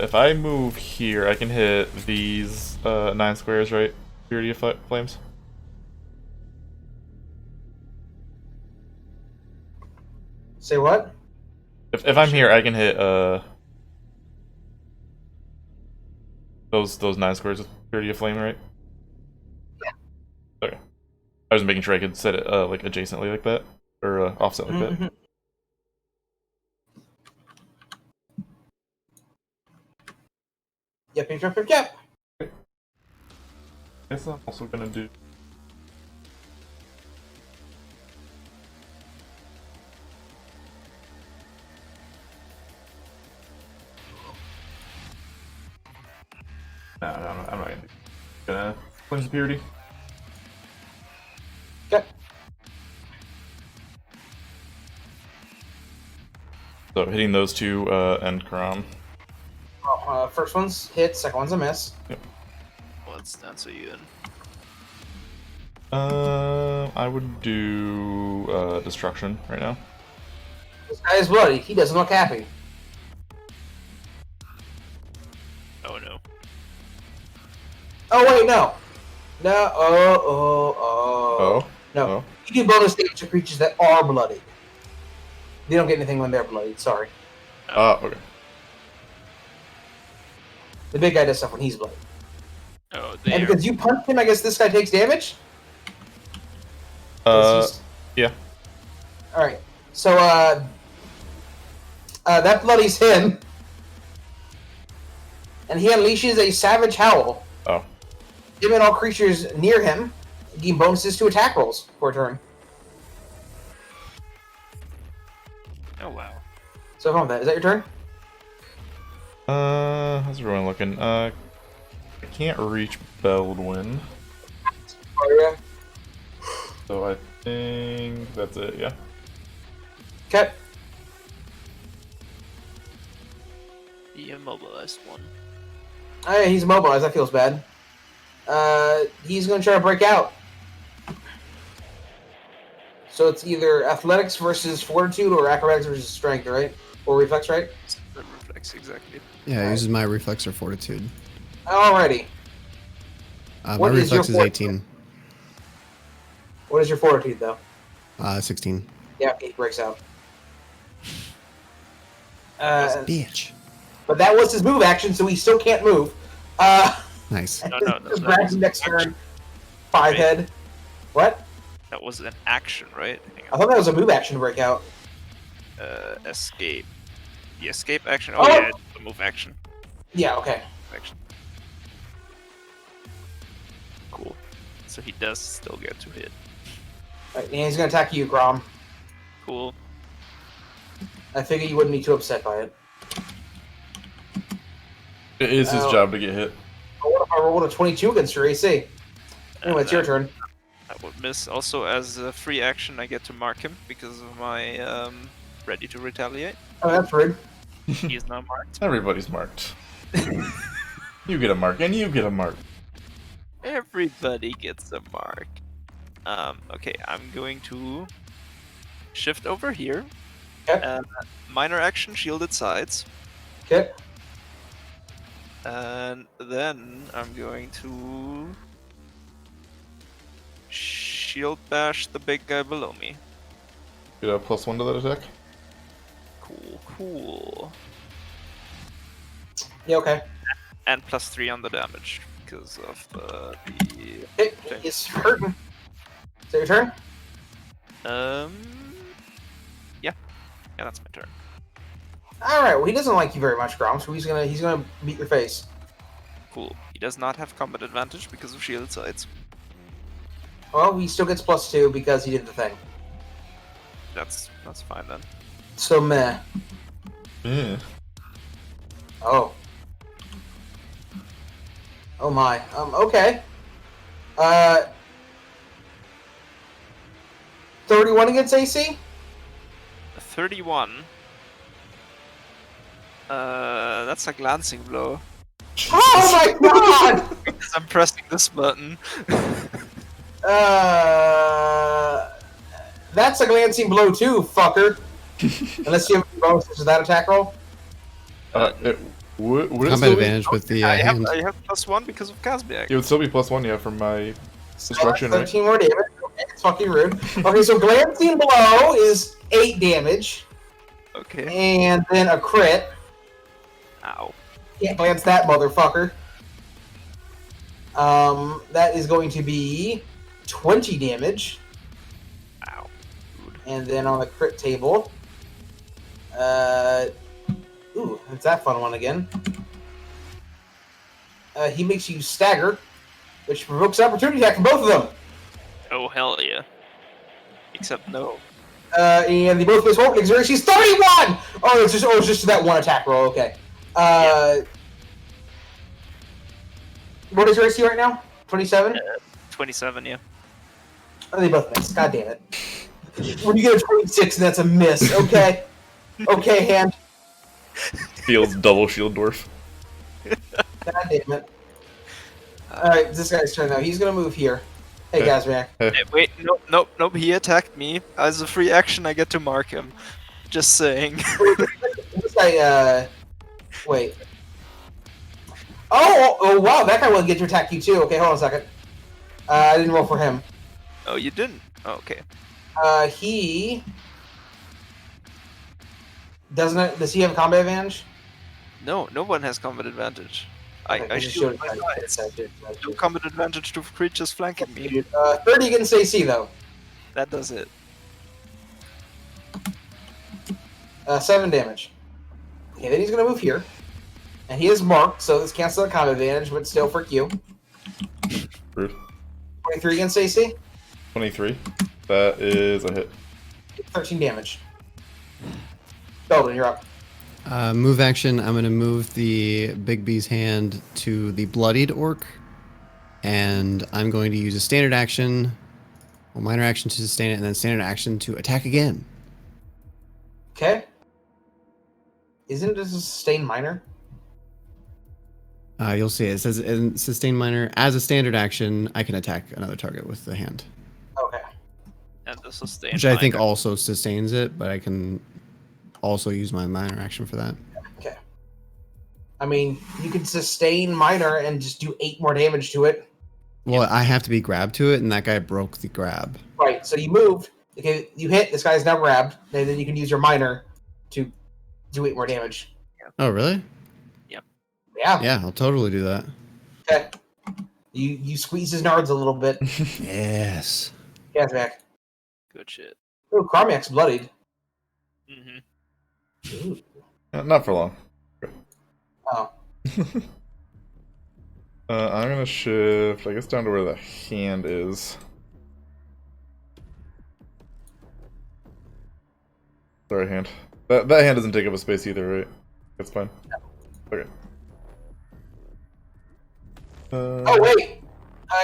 If I move here, I can hit these 9 squares, right? Purity of Flames. Say what? If I'm here, I can hit those 9 squares with Purity of Flame, right? Yeah. Okay. I was making sure I could set it like adjacently like that, or offset like that. Yep. Guess I'm also gonna do. No, I'm not gonna cleanse the purity. Okay. So hitting those 2 end Karam. First one's hit, second one's a miss. Yep. What's that? So you in? I would do destruction right now. This guy is bloody. He doesn't look happy. Oh no. Oh wait, no. No. Oh. No. Oh. You do bonus damage to creatures that are bloodied. They don't get anything when they're bloodied, sorry. Okay. The big guy does stuff when he's bloodied. Oh, And there. because you punch him, I guess this guy takes damage? Yeah. Alright. So, that bloodies him. And he unleashes a savage howl. Oh. Him and all creatures near him gain bonuses to attack rolls for a turn. Oh wow. So, hold on, is that your turn? How's everyone looking? I can't reach Beldwyn, Oh, yeah. so I think that's it, yeah. Okay. The immobilized one. Oh, yeah, he's immobilized. That feels bad. He's going to try to break out. So it's either athletics versus fortitude or acrobatics versus strength, right? Or reflex, right? The reflex, exactly. Yeah, it uses my reflex or fortitude. Alrighty. My What is your reflex is fortitude? 18. What is your fortitude, though? 16. Yeah, he breaks out. Bitch. But that was his move action, so he still can't move. Nice. No, Just that grabs was him next action. turn. Five Right. head. What? That was an action, right? Hang I thought that was a move action to break out. on. Escape. The escape action. Oh! Oh, yeah, it's the move action. Yeah, okay. Action. Cool. So he does still get to hit. Right, and he's going to attack you, Grom. Cool. I figure you wouldn't be too upset by it. It is his Oh. job to get hit. But what if I rolled a 22 against your AC? Anyway, it's your turn. That would miss. Also, as a free action, I get to mark him because of my ready to retaliate. Oh, that's rude. He is now marked. Everybody's marked. You get a mark, and you get a mark. Everybody gets a mark. Okay, I'm going to shift over here. Okay. Minor action, shielded sides. Okay. And then I'm going to shield bash the big guy below me. Get a +1 to that attack. Cool. Yeah, okay. And +3 on the damage because of the. Hey, he's hurting. Is that your turn? Yeah, that's my turn. Alright, well, he doesn't like you very much, Grom, so he's gonna beat your face. Cool. He does not have combat advantage because of shielded sides. Well, he still gets +2 because he did the thing. That's fine then. So, meh. Yeah. Oh. Oh my. Okay. 31 against AC? 31. That's a glancing blow. Oh my god! Because I'm pressing this button. That's a glancing blow too, fucker. Unless you have any bonuses to that attack roll. Would it Combat still be, advantage with the I hand. have +1 because of Kazmeac. it would still be +1, yeah, from my destruction, right? 13 more damage. Okay, it's fucking rude. Okay, so glancing blow is 8 damage. Okay. And then a crit. Ow. Can't glance that motherfucker. That is going to be 20 damage. Ow. And then on the crit table, ooh, it's that fun one again. He makes you stagger, which provokes opportunity attack from both of them. Oh, hell yeah. Except no. And they both miss forward because she's 31! Oh, it's just that one attack roll, okay. What is your AC right now? 27? 27, yeah. Oh, they both miss. God damn it. When you get a 26, that's a miss. Okay. Okay, hand. Feels double shield dwarf. God damn it. Alright, it's this guy's turn now. He's gonna move here. Hey, Okay. Kazmeac. Hey, wait, nope, he attacked me. As a free action, I get to mark him. Just saying. This guy, wait. Oh, wow, that guy will get to attack you too. Okay, hold on a second. I didn't roll for him. Oh, you didn't? Oh, okay. He doesn't. Does he have combat advantage? No, no one has combat advantage. Okay, I just shielded showed my it. guys. No combat advantage to creatures flanking me. 30 against AC though. That does it. 7 damage. Okay, then he's gonna move here, and he is marked, so this cancels the combat advantage, but still for Q. Rude. 23 against AC. 23. That is a hit. 13 damage. Beldwyn, you're up. Move action. I'm gonna move the Big B's hand to the bloodied orc, and I'm going to use a standard action, or minor action to sustain it, and then standard action to attack again. Okay. Isn't it a sustained minor? You'll see it says in sustain minor as a standard action. I can attack another target with the hand, Okay. And the sustain. which I think also sustains it, but I can also use my minor action for that. Okay. I mean, you could sustain minor and just do 8 more damage to it. Well, I have to be grabbed to it, and that guy broke the grab. Right. So you moved. Okay, you hit. This guy's now grabbed, and then you can use your minor to do 8 more damage. Oh, really? Yeah. Yeah, I'll totally do that. Okay. You squeeze his nards a little bit. Yes. Kazmeac. Good shit. Oh, Carmack's bloodied. Mm-hmm. Ooh. Not for long. Oh. I'm gonna shift, I guess, down to where the hand is. Sorry, hand. That hand doesn't take up a space either, right? That's fine. Okay. Oh wait,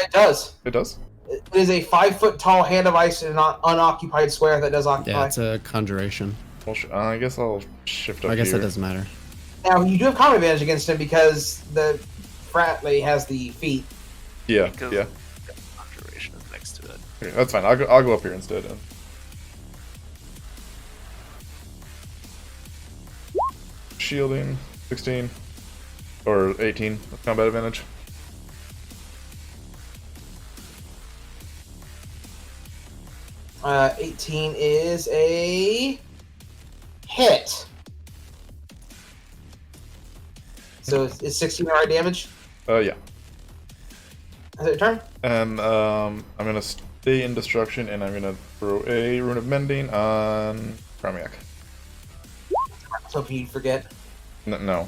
it does. It does? It is a 5-foot tall hand of ice in an unoccupied square that does occupy. Yeah, it's a conjuration. Well, I guess I'll shift up I guess here. that doesn't matter. Now you do have combat advantage against him because the Fratly has the feet. Yeah, Because yeah. conjuration is next to it. Okay, that's fine. I'll go up here instead. Shielding, 16. Or 18 with combat advantage. Uh, 18 is a hit. So is 16 alright damage? Yeah. Is it your turn? And I'm gonna stay in destruction, and I'm gonna throw a rune of mending on Kazmeac. I was hoping you'd forget. No.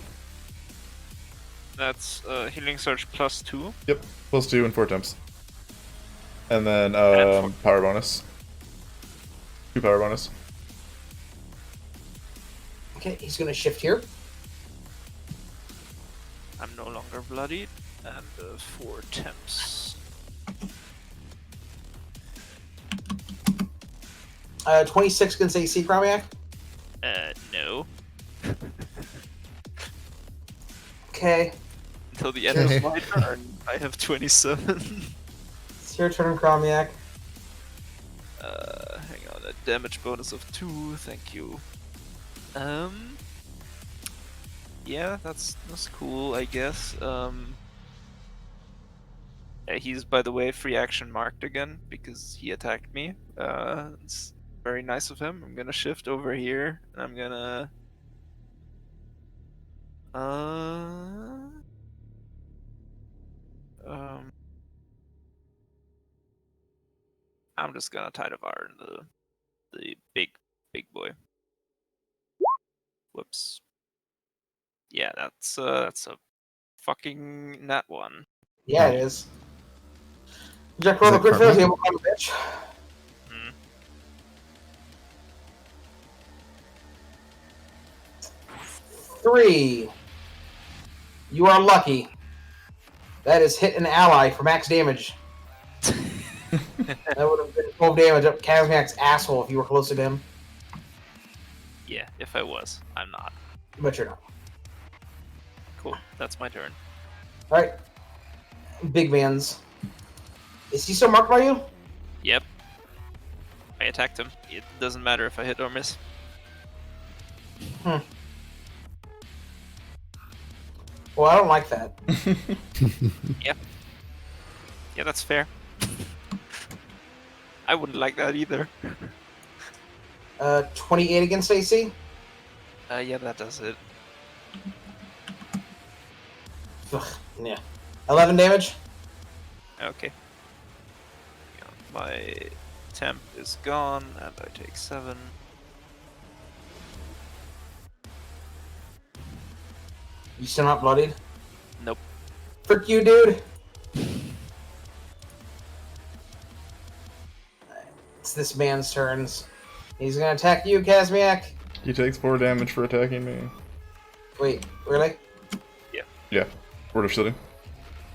That's healing surge +2. Yep. +2 and 4 attempts. And then And power bonus. 2 power bonus. Okay, he's gonna shift here. I'm no longer bloodied. And 4 attempts. 26 against AC, Kazmeac. No. Okay, Until the end of my turn, I have 27. it's your turn, Kazmeac. Hang on, a damage bonus of 2, thank you. Yeah, that's cool, I guess. He's, by the way, free action marked again, because he attacked me. It's very nice of him. I'm gonna shift over here, and I'm gonna... I'm just gonna Tide of Iron the big boy. Whoops. Yeah, that's a fucking nat 1. Yeah, it is. Jack, roll a good fail, you bitch. Hmm. 3. You are lucky. That is hit an ally for max damage. That would have been 12 damage up Kazmeac's asshole if you were closer to him. Yeah, if I was. I'm not. But you're not. Cool. That's my turn. Alright. Big man's. Is he still marked by you? Yep. I attacked him. It doesn't matter if I hit or miss. Well, I don't like that. Yeah, that's fair. I wouldn't like that either. 28 against AC. Yeah, that does it. Ugh, yeah. 11 damage. Okay. Yeah, my temp is gone, and I take 7. You still not bloodied? Nope. Frick you, dude. It's this man's turns. He's gonna attack you, Kazmeac. He takes 4 damage for attacking me. Wait, really? Yeah. Word of shooting.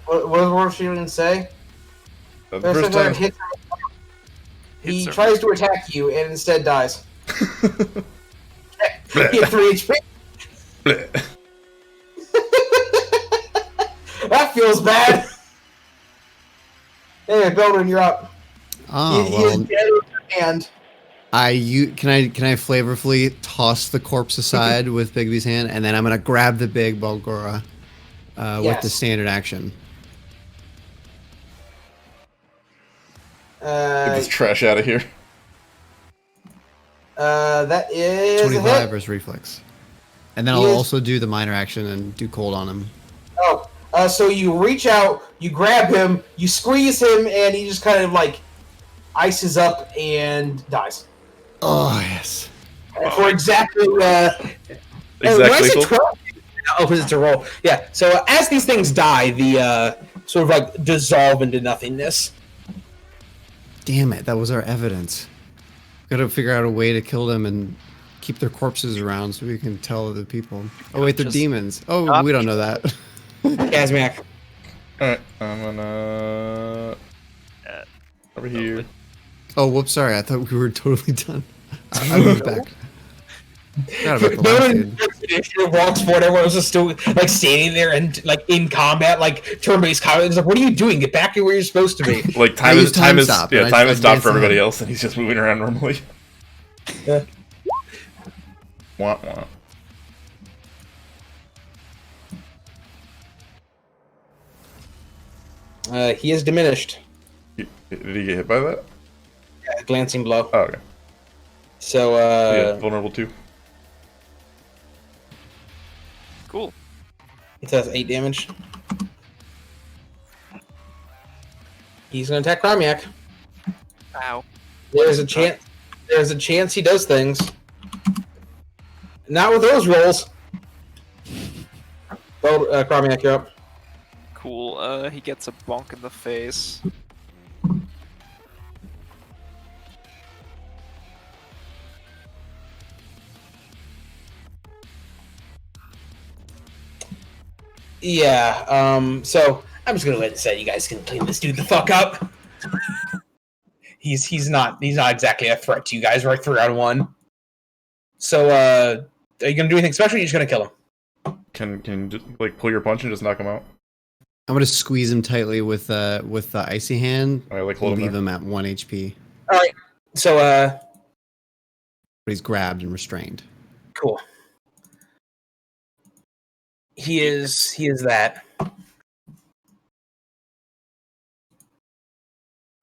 What does Word of Shielding say? The first time. He Hits tries to attack you and instead dies. He had 3 HP. Bleh. That feels bad. Anyway, Beldwyn, you're up. Oh, He is dead in your hand. Can I flavorfully toss the corpse aside with Bigby's hand, and then I'm gonna grab the big Bulgora with the Yes. standard action. Get this trash out of here. That is a 25 hit. versus reflex, and then He I'll is- also do the minor action and do cold on him. Oh, so you reach out, you grab him, you squeeze him, and he just kind of like ices up and dies. Oh yes. For exactly Exactly. opposite roll. Yeah. So as these things die, the sort of like dissolve into nothingness. Damn it! That was our evidence. Gotta figure out a way to kill them and keep their corpses around so we can tell other people. Oh wait, they're Just demons. Oh, stop. we don't know that. Kazmeac. Alright, I'm gonna. Over here. Oh, whoops! Sorry, I thought we were totally done. I moved back. Forgot about the No last one dude. walks forward. Everyone was just still like standing there and like in combat, like turn-based combat. It's like, what are you doing? Get back to where you're supposed to be. Like I use time stop, and I time is stopped dance for everybody around. else, and he's just moving around normally. Yeah. Wah, wah. He is diminished. Did he get hit by that? Glancing blow. Oh, okay. So Yeah, vulnerable too. Cool. it does 8 damage. He's gonna attack Kazmeac. Ow. There's a chance. There's a chance he does things. Not with those rolls. Well, Kazmeac, you're up. Cool. He gets a bonk in the face. Yeah. So I'm just gonna let it say you guys can clean this dude the fuck up. He's not exactly a threat to you guys. Right, 3-on-1. So are you gonna do anything special? Or you're just gonna kill him. Can you just, like pull your punch and just knock him out? I'm gonna squeeze him tightly with the icy hand. I like hold him Leave there. him at 1 HP, All right. So but he's grabbed and restrained. cool. He is that.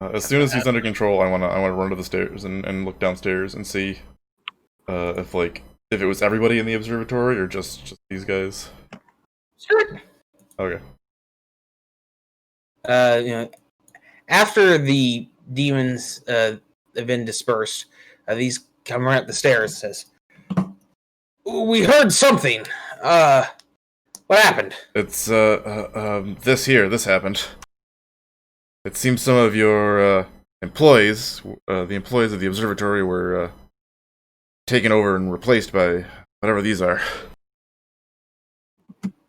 As soon as he's under control, I wanna run to the stairs and look downstairs and see if it was everybody in the observatory or just these guys. Sure. Okay. After the demons have been dispersed, these come right up the stairs. Says, "We heard something. What happened?" It's this happened. It seems some of your employees, the employees of the observatory, were taken over and replaced by whatever these are.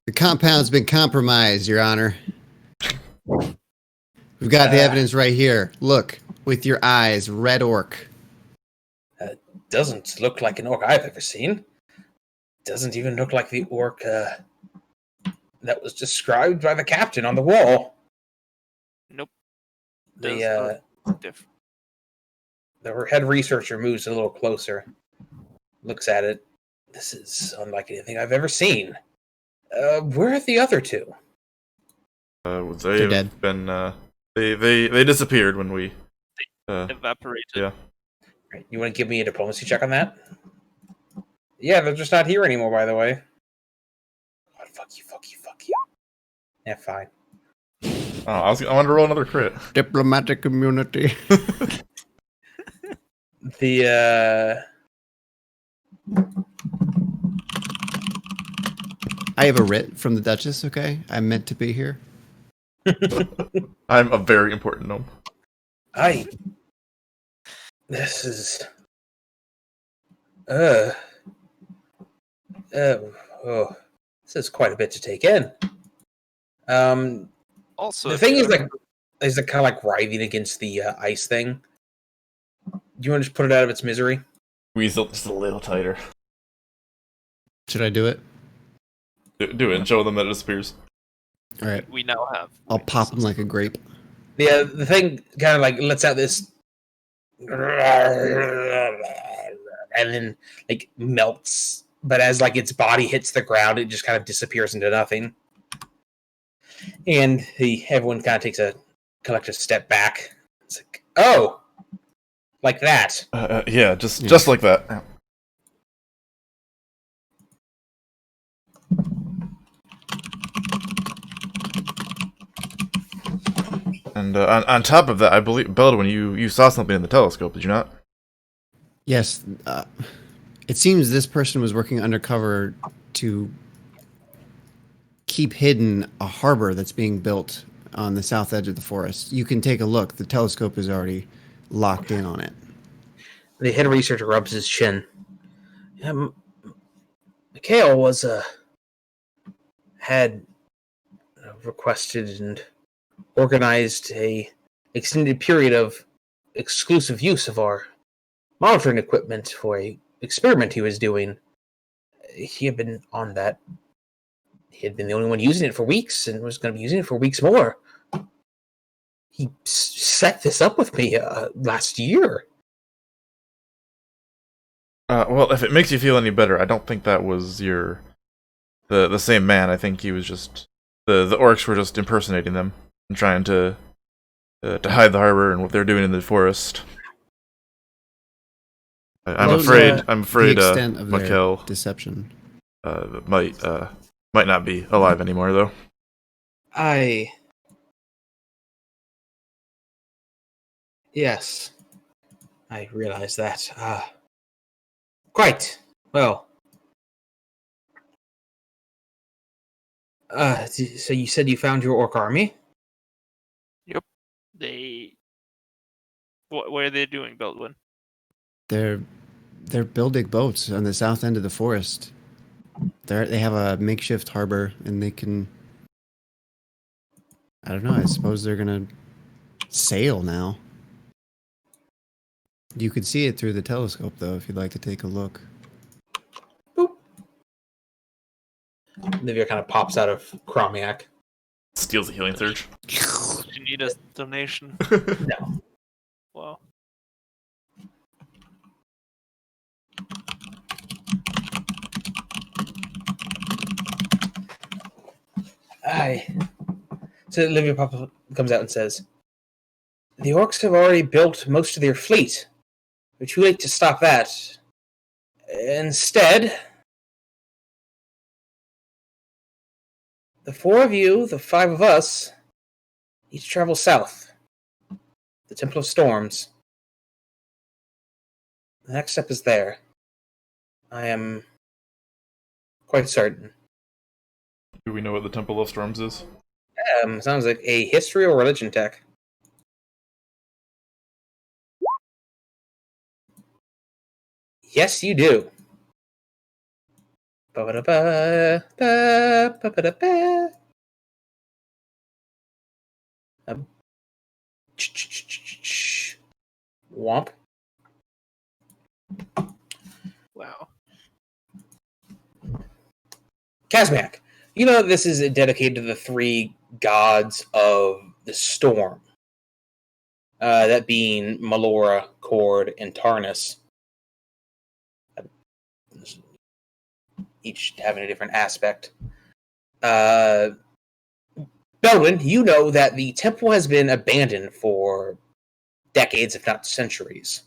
The compound's been compromised, Your Honor. We've got the evidence right here. Look, with your eyes, red orc. Doesn't look like an orc I've ever seen. Doesn't even look like the orc that was described by the captain on the wall. Nope. The Different. the head researcher moves a little closer, looks at it. This is unlike anything I've ever seen. Where are the other two? They've dead. been they disappeared when we evaporated. Yeah. Right, you want to give me a diplomacy check on that? Yeah, they're just not here anymore, by the way. Oh, fuck you. Yeah, fine. Oh, I wanted to roll another crit. Diplomatic community. The I have a writ from the Duchess, okay? I'm meant to be here. I'm a very important gnome. This is this is quite a bit to take in. Also, The thing is it kind of like writhing against the ice thing. Do you want to just put it out of its misery? Squeeze it just a little tighter. Should I do it? Do it and show them that it disappears. All right. we now have. I'll pop him like a grape. Yeah, the thing kind of like lets out this, and then like melts. But as like its body hits the ground, it just kind of disappears into nothing. And everyone kind of takes a collective step back. It's like, oh, like that. Yeah, just like that. Yeah. And on top of that, I believe, Beldwyn, you saw something in the telescope, did you not? Yes. It seems this person was working undercover to keep hidden a harbor that's being built on the south edge of the forest. You can take a look. The telescope is already locked in on it. The head researcher rubs his chin. Mikhail was had requested and organized a extended period of exclusive use of our monitoring equipment for a experiment he was doing. He had been on that. He had been the only one using it for weeks and was going to be using it for weeks more. He set this up with me last year. Well, if it makes you feel any better, I don't think that was the same man. I think he was just the orcs were just impersonating them and trying to hide the harbor and what they're doing in the forest. I'm afraid The extent of their Mikhail deception. might not be alive anymore, though. Yes, I realize that. Quite. Well. So you said you found your orc army? Yep. What are they doing, Beldwyn? They're building boats on the south end of the forest. They have a makeshift harbor, and they can. I don't know. I suppose they're gonna sail now. You could see it through the telescope, though, if you'd like to take a look. Boop. Livia kind of pops out of Kazmeac. Steals a healing surge. Do you need a donation? No. Wow. So Livia comes out and says, "The orcs have already built most of their fleet. We're too late to stop that. Instead, the four of you, the five of us, need to travel south. The Temple of Storms. The next step is there. I am quite certain." Do we know what the Temple of Storms is? Sounds like a history or religion tech. Yes, you do. Ba-ba-da-ba, ba-ba-da-ba. Womp. Wow. Kazmeac, you know this is dedicated to the three gods of the storm. That being Melora, Cord, and Tarnus. Each having a different aspect. Beldwyn, you know that the temple has been abandoned for decades, if not centuries.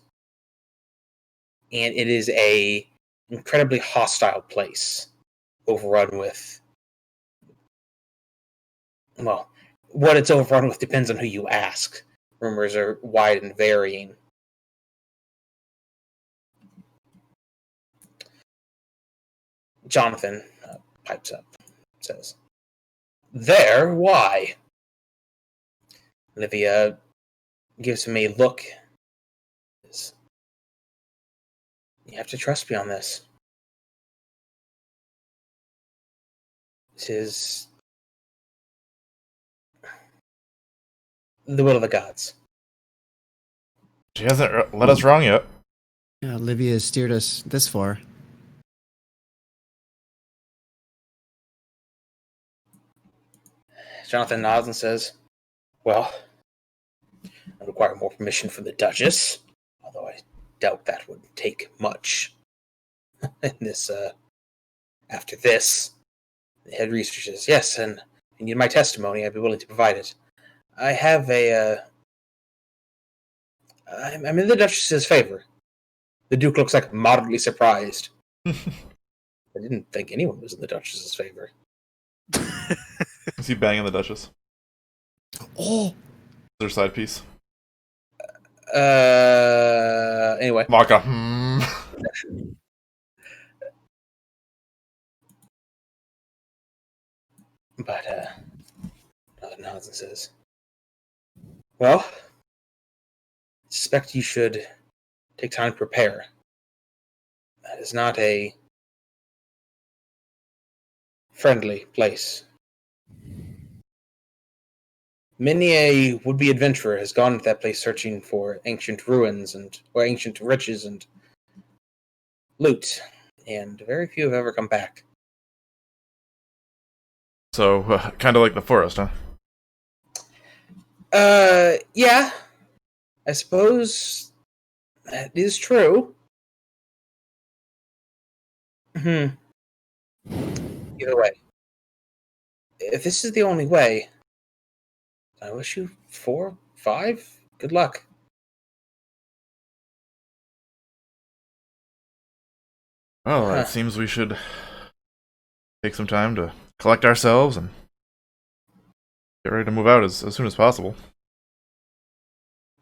And it is a incredibly hostile place, overrun with, well, what it's overrun with depends on who you ask. Rumors are wide and varying. Jonathan pipes up, says, "There? Why?" Olivia gives him a look. You have to trust me on this. This is the will of the gods. She hasn't let us wrong yet. Yeah, Olivia has steered us this far. Jonathan nods and says, "Well, I require more permission from the Duchess, although I doubt that would take much." In this, after this, the head researcher says, "Yes, and if you need my testimony, I'd be willing to provide it. I have I'm in the Duchess's favor." The Duke looks like moderately surprised. I didn't think anyone was in the Duchess's favor. Is he banging the Duchess? Oh, Their side piece. Anyway. Maka. But, another nods and says, "Well, I suspect you should take time to prepare. That is not a friendly place. Many a would-be adventurer has gone to that place searching for ancient ruins or ancient riches and loot, and very few have ever come back." So, kind of like the forest, huh? Yeah, I suppose that is true. Either way, if this is the only way, I wish you 4, 5. Good luck. Well, it seems we should take some time to collect ourselves and get ready to move out as soon as possible.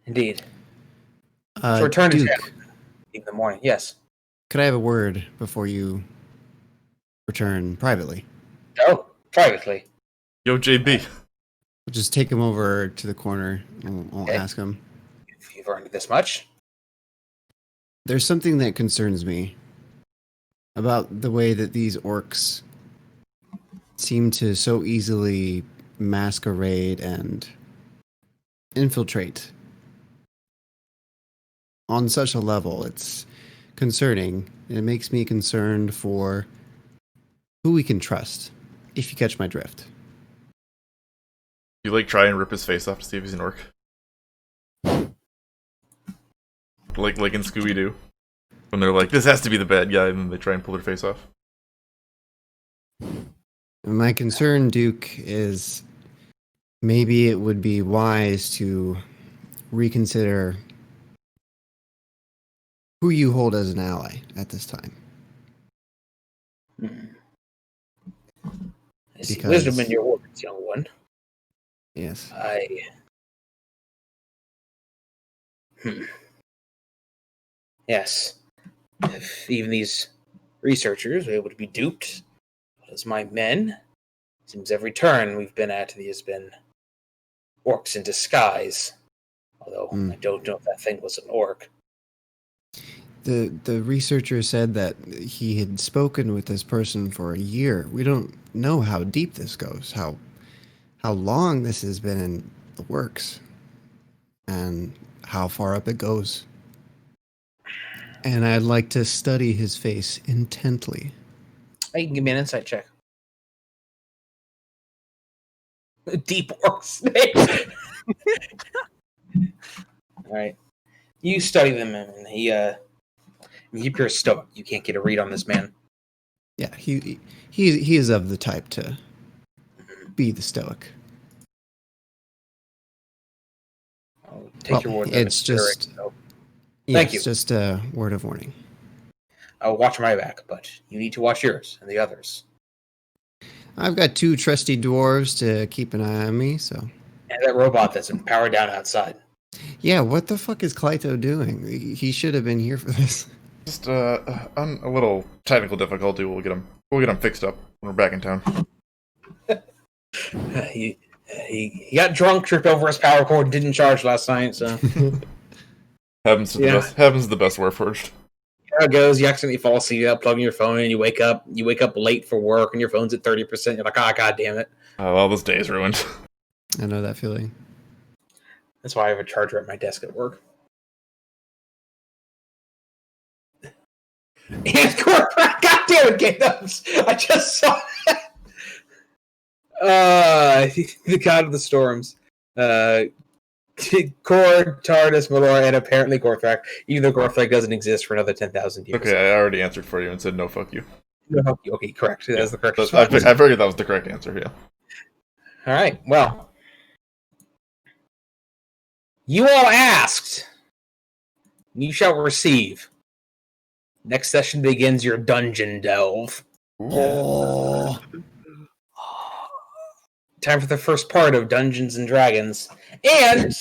Indeed. So return to Duke, town in the morning. Yes. could I have a word before you return privately? Oh, privately. Yo, JB. We'll just take him over to the corner and we'll Okay. ask him. If you've earned this much. There's something that concerns me about the way that these orcs seem to so easily masquerade and infiltrate on such a level. It's concerning. It makes me concerned for who we can trust, if you catch my drift. You try and rip his face off to see if he's an orc? Like in Scooby-Doo. When they're like, this has to be the bad guy, and then they try and pull their face off. My concern, Duke, is maybe it would be wise to reconsider who you hold as an ally at this time. I see Because- wisdom in your words, young one. Yes. Yes. If even these researchers are able to be duped, as my men, seems every turn we've been at has been orcs in disguise. Although I don't know if that thing was an orc. The researcher said that he had spoken with this person for a year. We don't know how deep this goes, how long this has been in the works, and how far up it goes. And I'd like to study his face intently. You can give me an insight check. Deep orc snake. All right. You study them, and he you're stoic. You can't get a read on this man. Yeah, he is of the type to be the stoic. I'll take your word. It's just. So, Yeah, thank you. It's just a word of warning. I'll watch my back, but you need to watch yours and the others. I've got 2 trusty dwarves to keep an eye on me, so. And that robot that's powered down outside. Yeah, what the fuck is Klyto doing? He should have been here for this. Just on a little technical difficulty, we'll get him fixed up when we're back in town. He got drunk, tripped over his power cord, and didn't charge last night. So Happens to the best Warforged. how it goes. You accidentally fall asleep, plugging your phone, and you wake up late for work, and your phone's at 30%. You're like, god damn it. Oh, well, this day is ruined. I know that feeling. That's why I have a charger at my desk at work. And God damn it, Kdubs! I just saw the God of the Storms. Cord, TARDIS, Malora, and apparently Gorthrak. Even though Gorthrak doesn't exist for another 10,000 years. Okay, I already answered for you and said no, fuck you. No, okay, correct. That's the correct I response. figured that was the correct answer, yeah. All right, well. You all asked. You shall receive. Next session begins your dungeon delve. Oh. Time for the first part of Dungeons and Dragons. And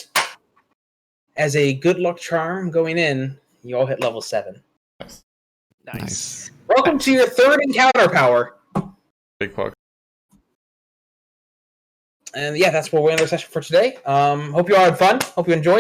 as a good luck charm going in, you all hit level 7. Nice. Welcome to your third encounter power. Big pug. And yeah, that's where we're in our session for today. Hope you all had fun. Hope you enjoyed.